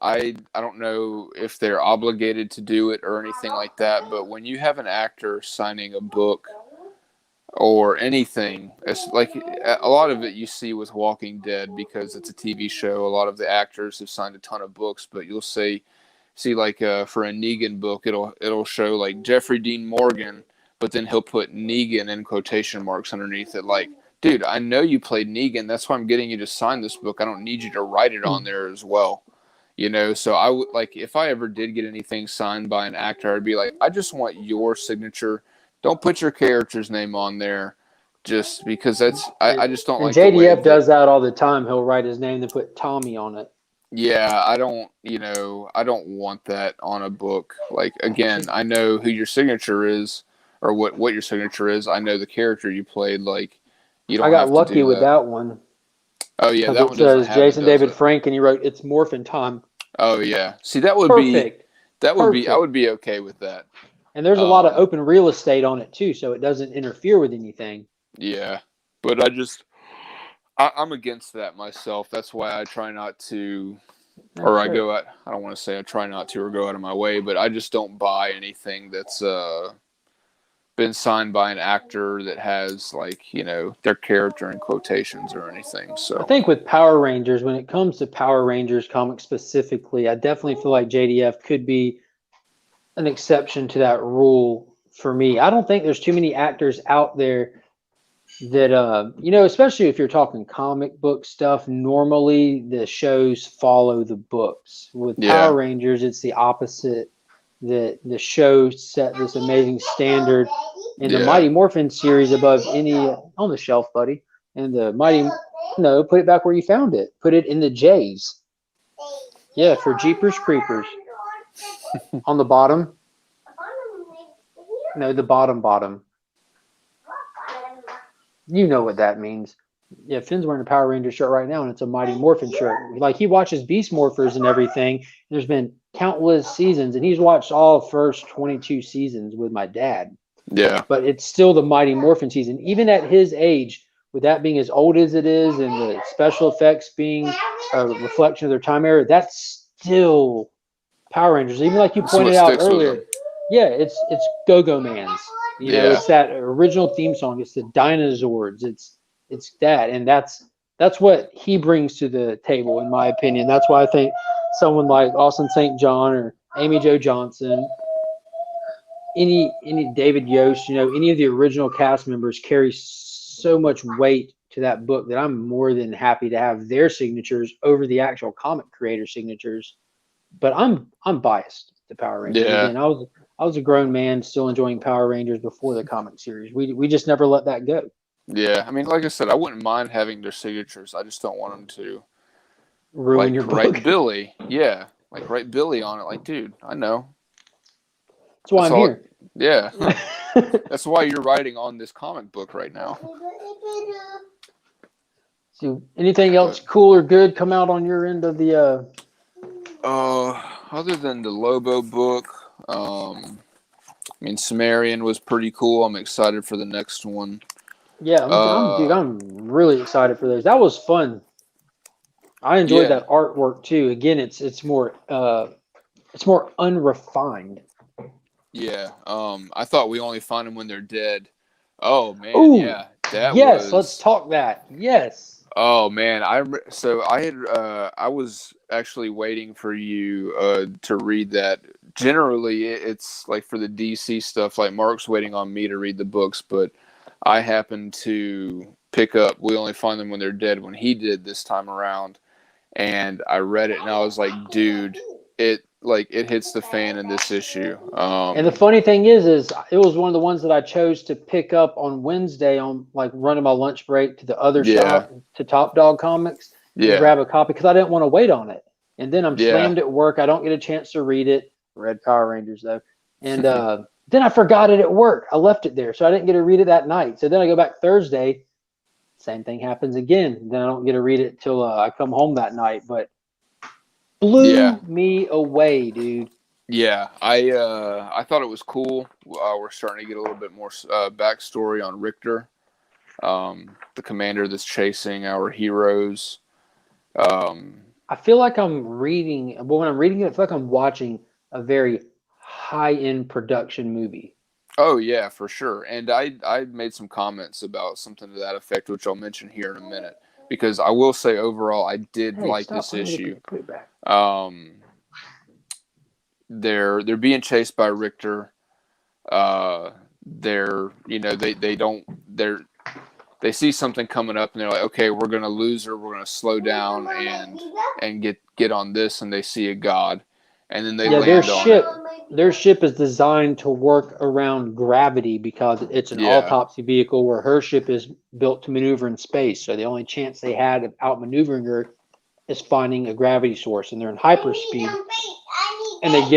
I don't know if they're obligated to do it or anything like that, but when you have an actor signing a book or anything, it's like a lot of it you see with Walking Dead because it's a TV show. A lot of the actors have signed a ton of books, but you'll see like for a Negan book, it'll show like Jeffrey Dean Morgan, but then he'll put Negan in quotation marks underneath it. Like, dude, I know you played Negan. That's why I'm getting you to sign this book. I don't need you to write it on there as well. So I would like if I ever did get anything signed by an actor, I'd be like, I just want your signature. Don't put your character's name on there, just because I just don't like. JDF does that all the time. He'll write his name and put Tommy on it. Yeah, I don't want that on a book. Like, again, I know who your signature is or what your signature is. I know the character you played. Like, you don't. I got lucky with that one. Oh yeah, that one says Jason David Frank, and he wrote it's Morphin Time. Oh yeah, see that would perfect. I would be okay with that. And there's a lot of open real estate on it too, so it doesn't interfere with anything. Yeah, but I'm against that myself. That's why I try not to, or I go out. I don't want to say I try not to or go out of my way, but I just don't buy anything that's been signed by an actor that has their character in quotations or anything. So I think with Power Rangers, when it comes to Power Rangers comics specifically, I definitely feel like JDF could be an exception to that rule for me. I don't think there's too many actors out there that especially if you're talking comic book stuff, normally the shows follow the books. With Power Rangers, it's the opposite. The show set this amazing standard in the Mighty Morphin series above any on the shelf, buddy. And the Mighty put it back where you found it. Put it in the J's. Yeah, for Jeepers Creepers. On the bottom. No, the bottom. You know what that means. Yeah, Finn's wearing a Power Ranger shirt right now, and it's a Mighty Morphin shirt. Like, he watches Beast Morphers and everything. There's been countless seasons, and he's watched all first 22 seasons with my dad. Yeah. But it's still the Mighty Morphin season. Even at his age, with that being as old as it is, and the special effects being a reflection of their time era, that's still Power Rangers. Even like you pointed out earlier. Yeah, it's Go-Go Mans. It's that original theme song. It's the Dinosaurs. It's that, and that's That's what he brings to the table, in my opinion. That's why I think someone like Austin St. John or Amy Jo Johnson, any David Yost, any of the original cast members carry so much weight to that book that I'm more than happy to have their signatures over the actual comic creator signatures. But I'm biased to Power Rangers. Yeah. Again, I was a grown man still enjoying Power Rangers before the comic series. We just never let that go. Yeah, I mean, like I said, I wouldn't mind having their signatures. I just don't want them to Ruin like your write book. Billy. Yeah, like write Billy on it. Like, dude, I know. That's why That's I'm all- here. Yeah, that's why you're writing on this comic book right now. So, anything else cool or good come out on your end of the? Other than the Lobo book, I mean, Sumerian was pretty cool. I'm excited for the next one. Yeah, I'm really excited for those. That was fun. I enjoyed Yeah. that artwork too. Again, it's more unrefined. Yeah. I thought we only find them when they're dead. Oh man, Ooh, yeah, that yes, was. let's talk that. Yes. Oh man, I was actually waiting for you to read that. Generally, it's like for the DC stuff. Like Mark's waiting on me to read the books, but I happened to pick up. We only find them when they're dead. When he did this time around, and I read it, and I was like, dude, it hits the fan in this issue. And the funny thing is it was one of the ones that I chose to pick up on Wednesday on like running my lunch break to the other shop to Top Dog Comics and yeah, grab a copy because I didn't want to wait on it. And then I'm Yeah. slammed at work. I don't get a chance to read it. Read Power Rangers though. And then I forgot it at work. I left it there. So I didn't get to read it that night. So then I go back Thursday. Same thing happens again. Then I don't get to read it till I come home that night. But blew me away, dude. Yeah, I thought it was cool. We're starting to get a little bit more backstory on Richter, the commander that's chasing our heroes. I feel like I'm reading, but when I'm reading it, I feel like I'm watching a very high-end production movie. Oh yeah, for sure. And I made some comments about something to that effect, which I'll mention here in a minute. Because I will say overall, I did like this issue. Put it back. They're being chased by Richter. They see something coming up and they're like, okay, we're gonna lose her. We're gonna slow down and get on this. And they see a god, and then they land on it. Their ship is designed to work around gravity because it's an autopsy vehicle where her ship is built to maneuver in space. So the only chance they had of outmaneuvering her is finding a gravity source, and they're in hyperspeed. And they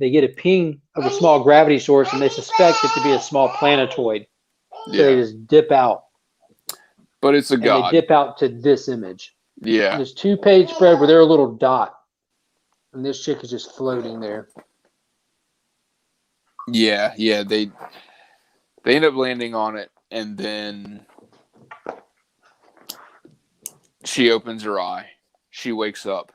get a ping of a small gravity source, and they suspect it to be a small planetoid. So they just dip out. But it's a god. And they dip out to this image. Yeah. There's 2-page spread where they're a little dot. And this chick is just floating there. Yeah. They end up landing on it, and then she opens her eye. She wakes up.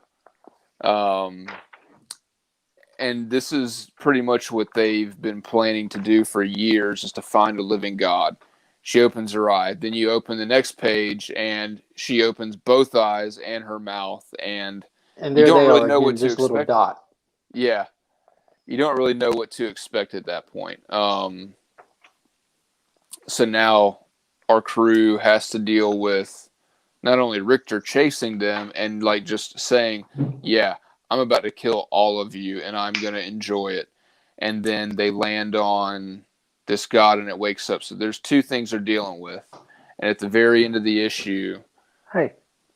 And this is pretty much what they've been planning to do for years, is to find a living god. She opens her eye. Then you open the next page, and she opens both eyes and her mouth, and there you don't they really are know again, what to this little expect. dot. Yeah. You don't really know what to expect at that point. So now our crew has to deal with not only Richter chasing them and like just saying, yeah, I'm about to kill all of you and I'm going to enjoy it. And then they land on this god and it wakes up. So there's two things they're dealing with. And at the very end of the issue,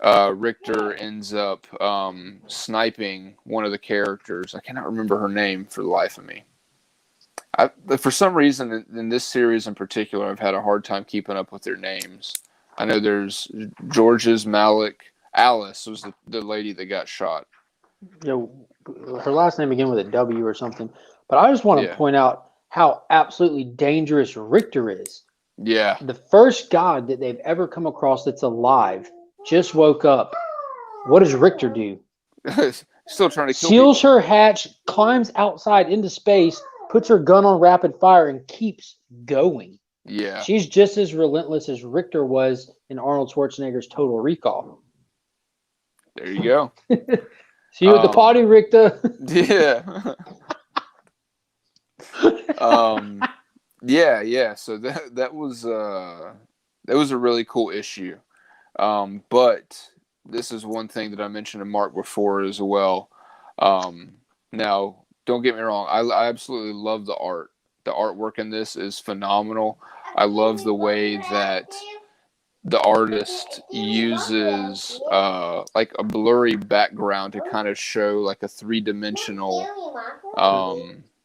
Richter ends up sniping one of the characters. I cannot remember her name for the life of me. For some reason, in this series in particular, I've had a hard time keeping up with their names. I know there's George's Malik. Alice was the lady that got shot. Her last name began with a W or something. But I just want to point out how absolutely dangerous Richter is. Yeah. The first god that they've ever come across that's alive just woke up. What does Richter do? Still trying to kill Seals people. her hatch, climbs outside into space, puts her gun on rapid fire, and keeps going. Yeah. She's just as relentless as Richter was in Arnold Schwarzenegger's Total Recall. There you go. See you at the potty, Richter. Yeah. Yeah. So that was a really cool issue. But this is one thing that I mentioned to Mark before as well. Now, don't get me wrong. I absolutely love the art. The artwork in this is phenomenal. I love the way that the artist uses like a blurry background to kind of show like a three-dimensional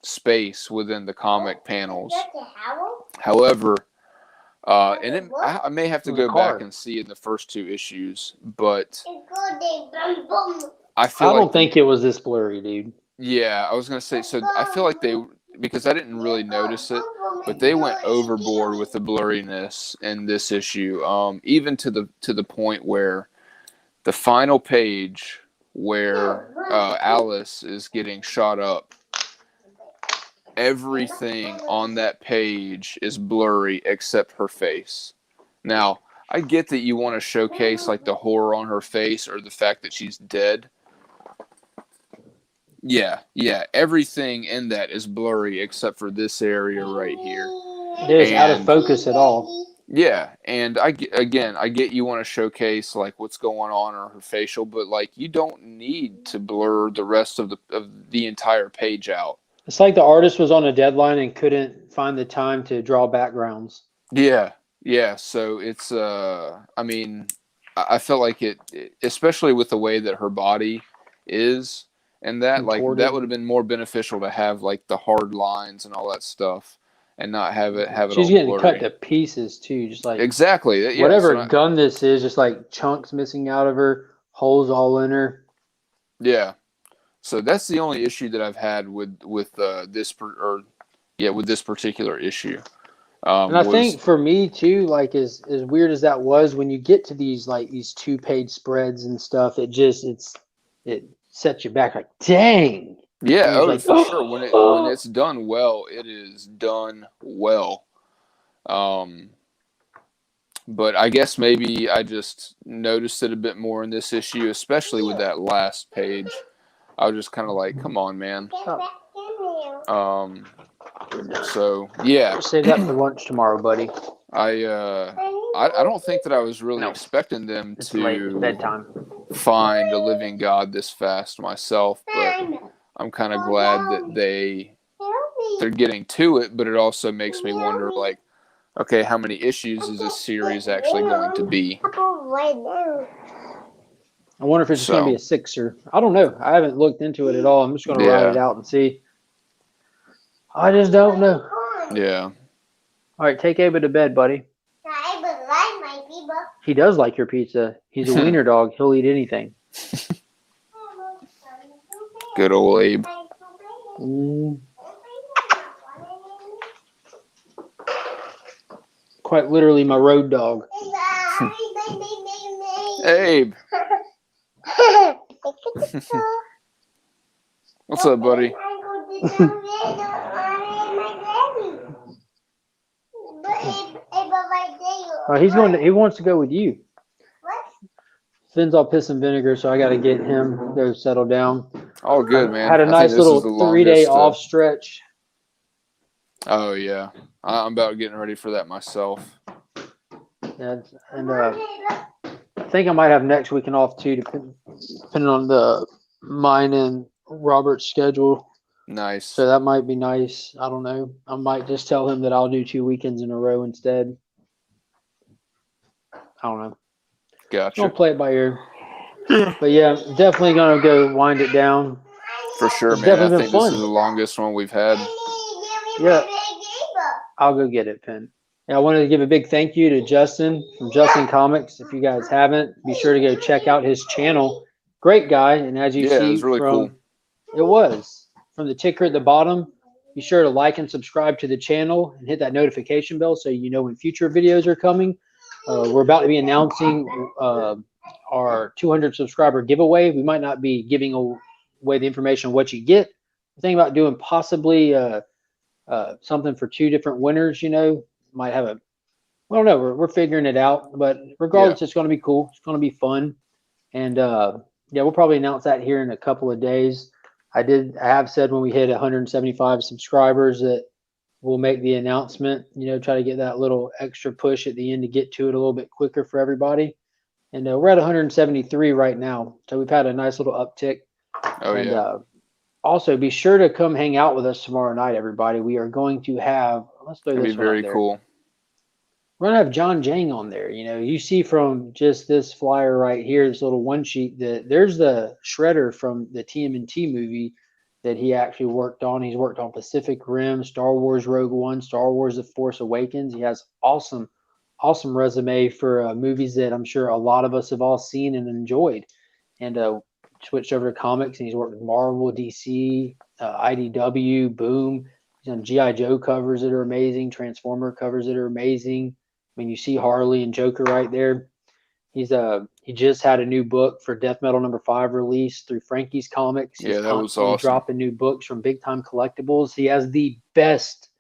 space within the comic panels. However, I may have to go back and see in the first 2 issues, but I don't think it was this blurry, dude. Yeah, I was gonna say. So I feel like because I didn't really notice it, but they went overboard with the blurriness in this issue. Even to the point where the final page where Alice is getting shot up, everything on that page is blurry except her face. Now, I get that you want to showcase like the horror on her face or the fact that she's dead. Yeah. Everything in that is blurry except for this area right here. It is out of focus at all. Yeah, and I get you want to showcase like what's going on or her facial, but like you don't need to blur the rest of the entire page out. It's like the artist was on a deadline and couldn't find the time to draw backgrounds. Yeah. So it's I mean, I felt like it, especially with the way that her body is. And that Contorted. that would have been more beneficial to have like the hard lines and all that stuff, and not have it She's all getting blurry. cut to pieces too, just like Exactly. Yeah, whatever gun this is, just like chunks missing out of her, holes all in her. Yeah. So that's the only issue that I've had with this particular issue. And I think for me too, like as weird as that was, when you get to these 2-page spreads and stuff, it sets you back like, dang. Yeah, like, for sure. When it's done well, it is done well. But I guess maybe I just noticed it a bit more in this issue, especially with that last page. I was just kind of like, come on, man. So yeah. Save that for lunch tomorrow, buddy. I don't think that I was really expecting them It's late. It's bedtime. find a living God this fast myself, but I'm kind of glad that they're getting to it, but it also makes me wonder, like, okay, how many issues is this series actually going to be? I wonder if it's just going to be a 6er. I don't know. I haven't looked into it at all. I'm just going to ride it out and see. I just don't know. Yeah. All right, take Ava to bed, buddy. He does like your pizza. He's a wiener dog. He'll eat anything. Good old Abe. Quite literally my road dog. Abe. What's up, buddy? He wants to go with you. Finn's all piss and vinegar, so I got to get him go settle down. All good, man. Had a nice little 3-day off stretch. Oh yeah, I'm about getting ready for that myself. And I think I might have next weekend off too, depending on mine and Robert's schedule. Nice. So that might be nice. I don't know. I might just tell him that I'll do 2 weekends in a row instead. I don't know. Gotcha. Don't play it by ear. But yeah, definitely gonna go wind it down. For sure, It's man. I definitely think been this fun. is the longest one we've had. Yeah. I'll go get it, Finn. And I wanted to give a big thank you to Justin from Justin Comics. If you guys haven't, be sure to go check out his channel. Great guy, and as you see, it was really cool. It was from the ticker at the bottom. Be sure to like and subscribe to the channel and hit that notification bell so you know when future videos are coming. We're about to be announcing our 200 subscriber giveaway. We might not be giving away the information on what you get. We're thinking about doing possibly something for 2 different winners, might have a, I don't know. We're figuring it out, but regardless, it's going to be cool. It's going to be fun, and yeah, we'll probably announce that here in a couple of days. I have said when we hit 175 subscribers that we'll make the announcement. Try to get that little extra push at the end to get to it a little bit quicker for everybody. And we're at 173 right now, so we've had a nice little uptick. Oh, and yeah. Also, be sure to come hang out with us tomorrow night, everybody. We are going to have. Let's throw It'll be this one up very there. cool. We're gonna have John Jang on there. You see from just this flyer right here, this little one sheet, that there's the shredder from the TMNT movie that he actually worked on. He's worked on Pacific Rim, Star Wars Rogue One, Star Wars The Force Awakens. He has awesome resume for movies that I'm sure a lot of us have all seen and enjoyed. And switched over to comics, and he's worked with Marvel, DC, IDW, Boom. He's done G.I. Joe covers that are amazing, Transformer covers that are amazing. I mean, you see Harley and Joker right there. He just had a new book for Death Metal #5 released through Frankie's Comics. He's Yeah, that was constantly awesome. dropping new books from Big Time Collectibles. He has the best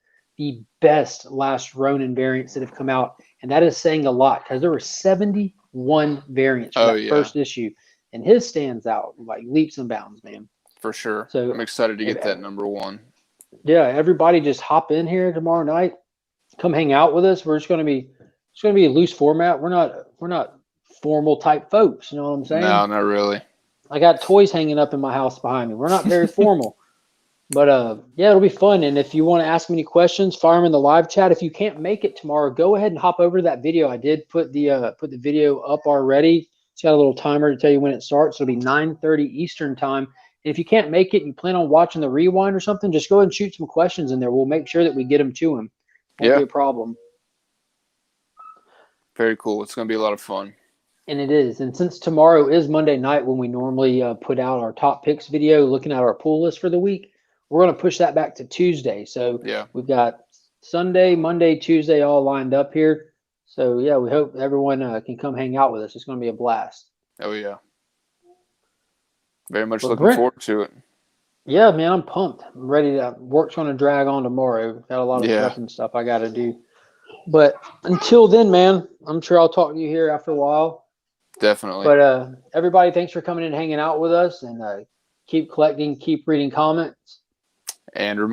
Last Ronin variants that have come out, and that is saying a lot because there were 71 variants for that first issue, and his stands out like leaps and bounds, man. For sure. So I'm excited to get that #1. Yeah, everybody just hop in here tomorrow night. Come hang out with us. It's going to be a loose format. We're not formal type folks. You know what I'm saying? No, not really. I got toys hanging up in my house behind me. We're not very formal, but yeah, it'll be fun. And if you want to ask me any questions, fire them in the live chat. If you can't make it tomorrow, go ahead and hop over to that video. I did put the video up already. It's got a little timer to tell you when it starts. It'll be 9:30 Eastern time. And if you can't make it, and you plan on watching the rewind or something, just go ahead and shoot some questions in there. We'll make sure that we get them to him. Won't be a problem. Very cool. It's going to be a lot of fun. And it is. And since tomorrow is Monday night when we normally put out our top picks video, looking at our pool list for the week, we're going to push that back to Tuesday. So we've got Sunday, Monday, Tuesday all lined up here. So, yeah, we hope everyone can come hang out with us. It's going to be a blast. Oh, yeah. Very much looking forward to it. Yeah, man, I'm pumped. I'm ready to work's going to drag on tomorrow. Got a lot of prep and stuff I got to do. But until then, man, I'm sure I'll talk to you here after a while. Definitely. But everybody, thanks for coming in and hanging out with us, and keep collecting, keep reading comments. And remember,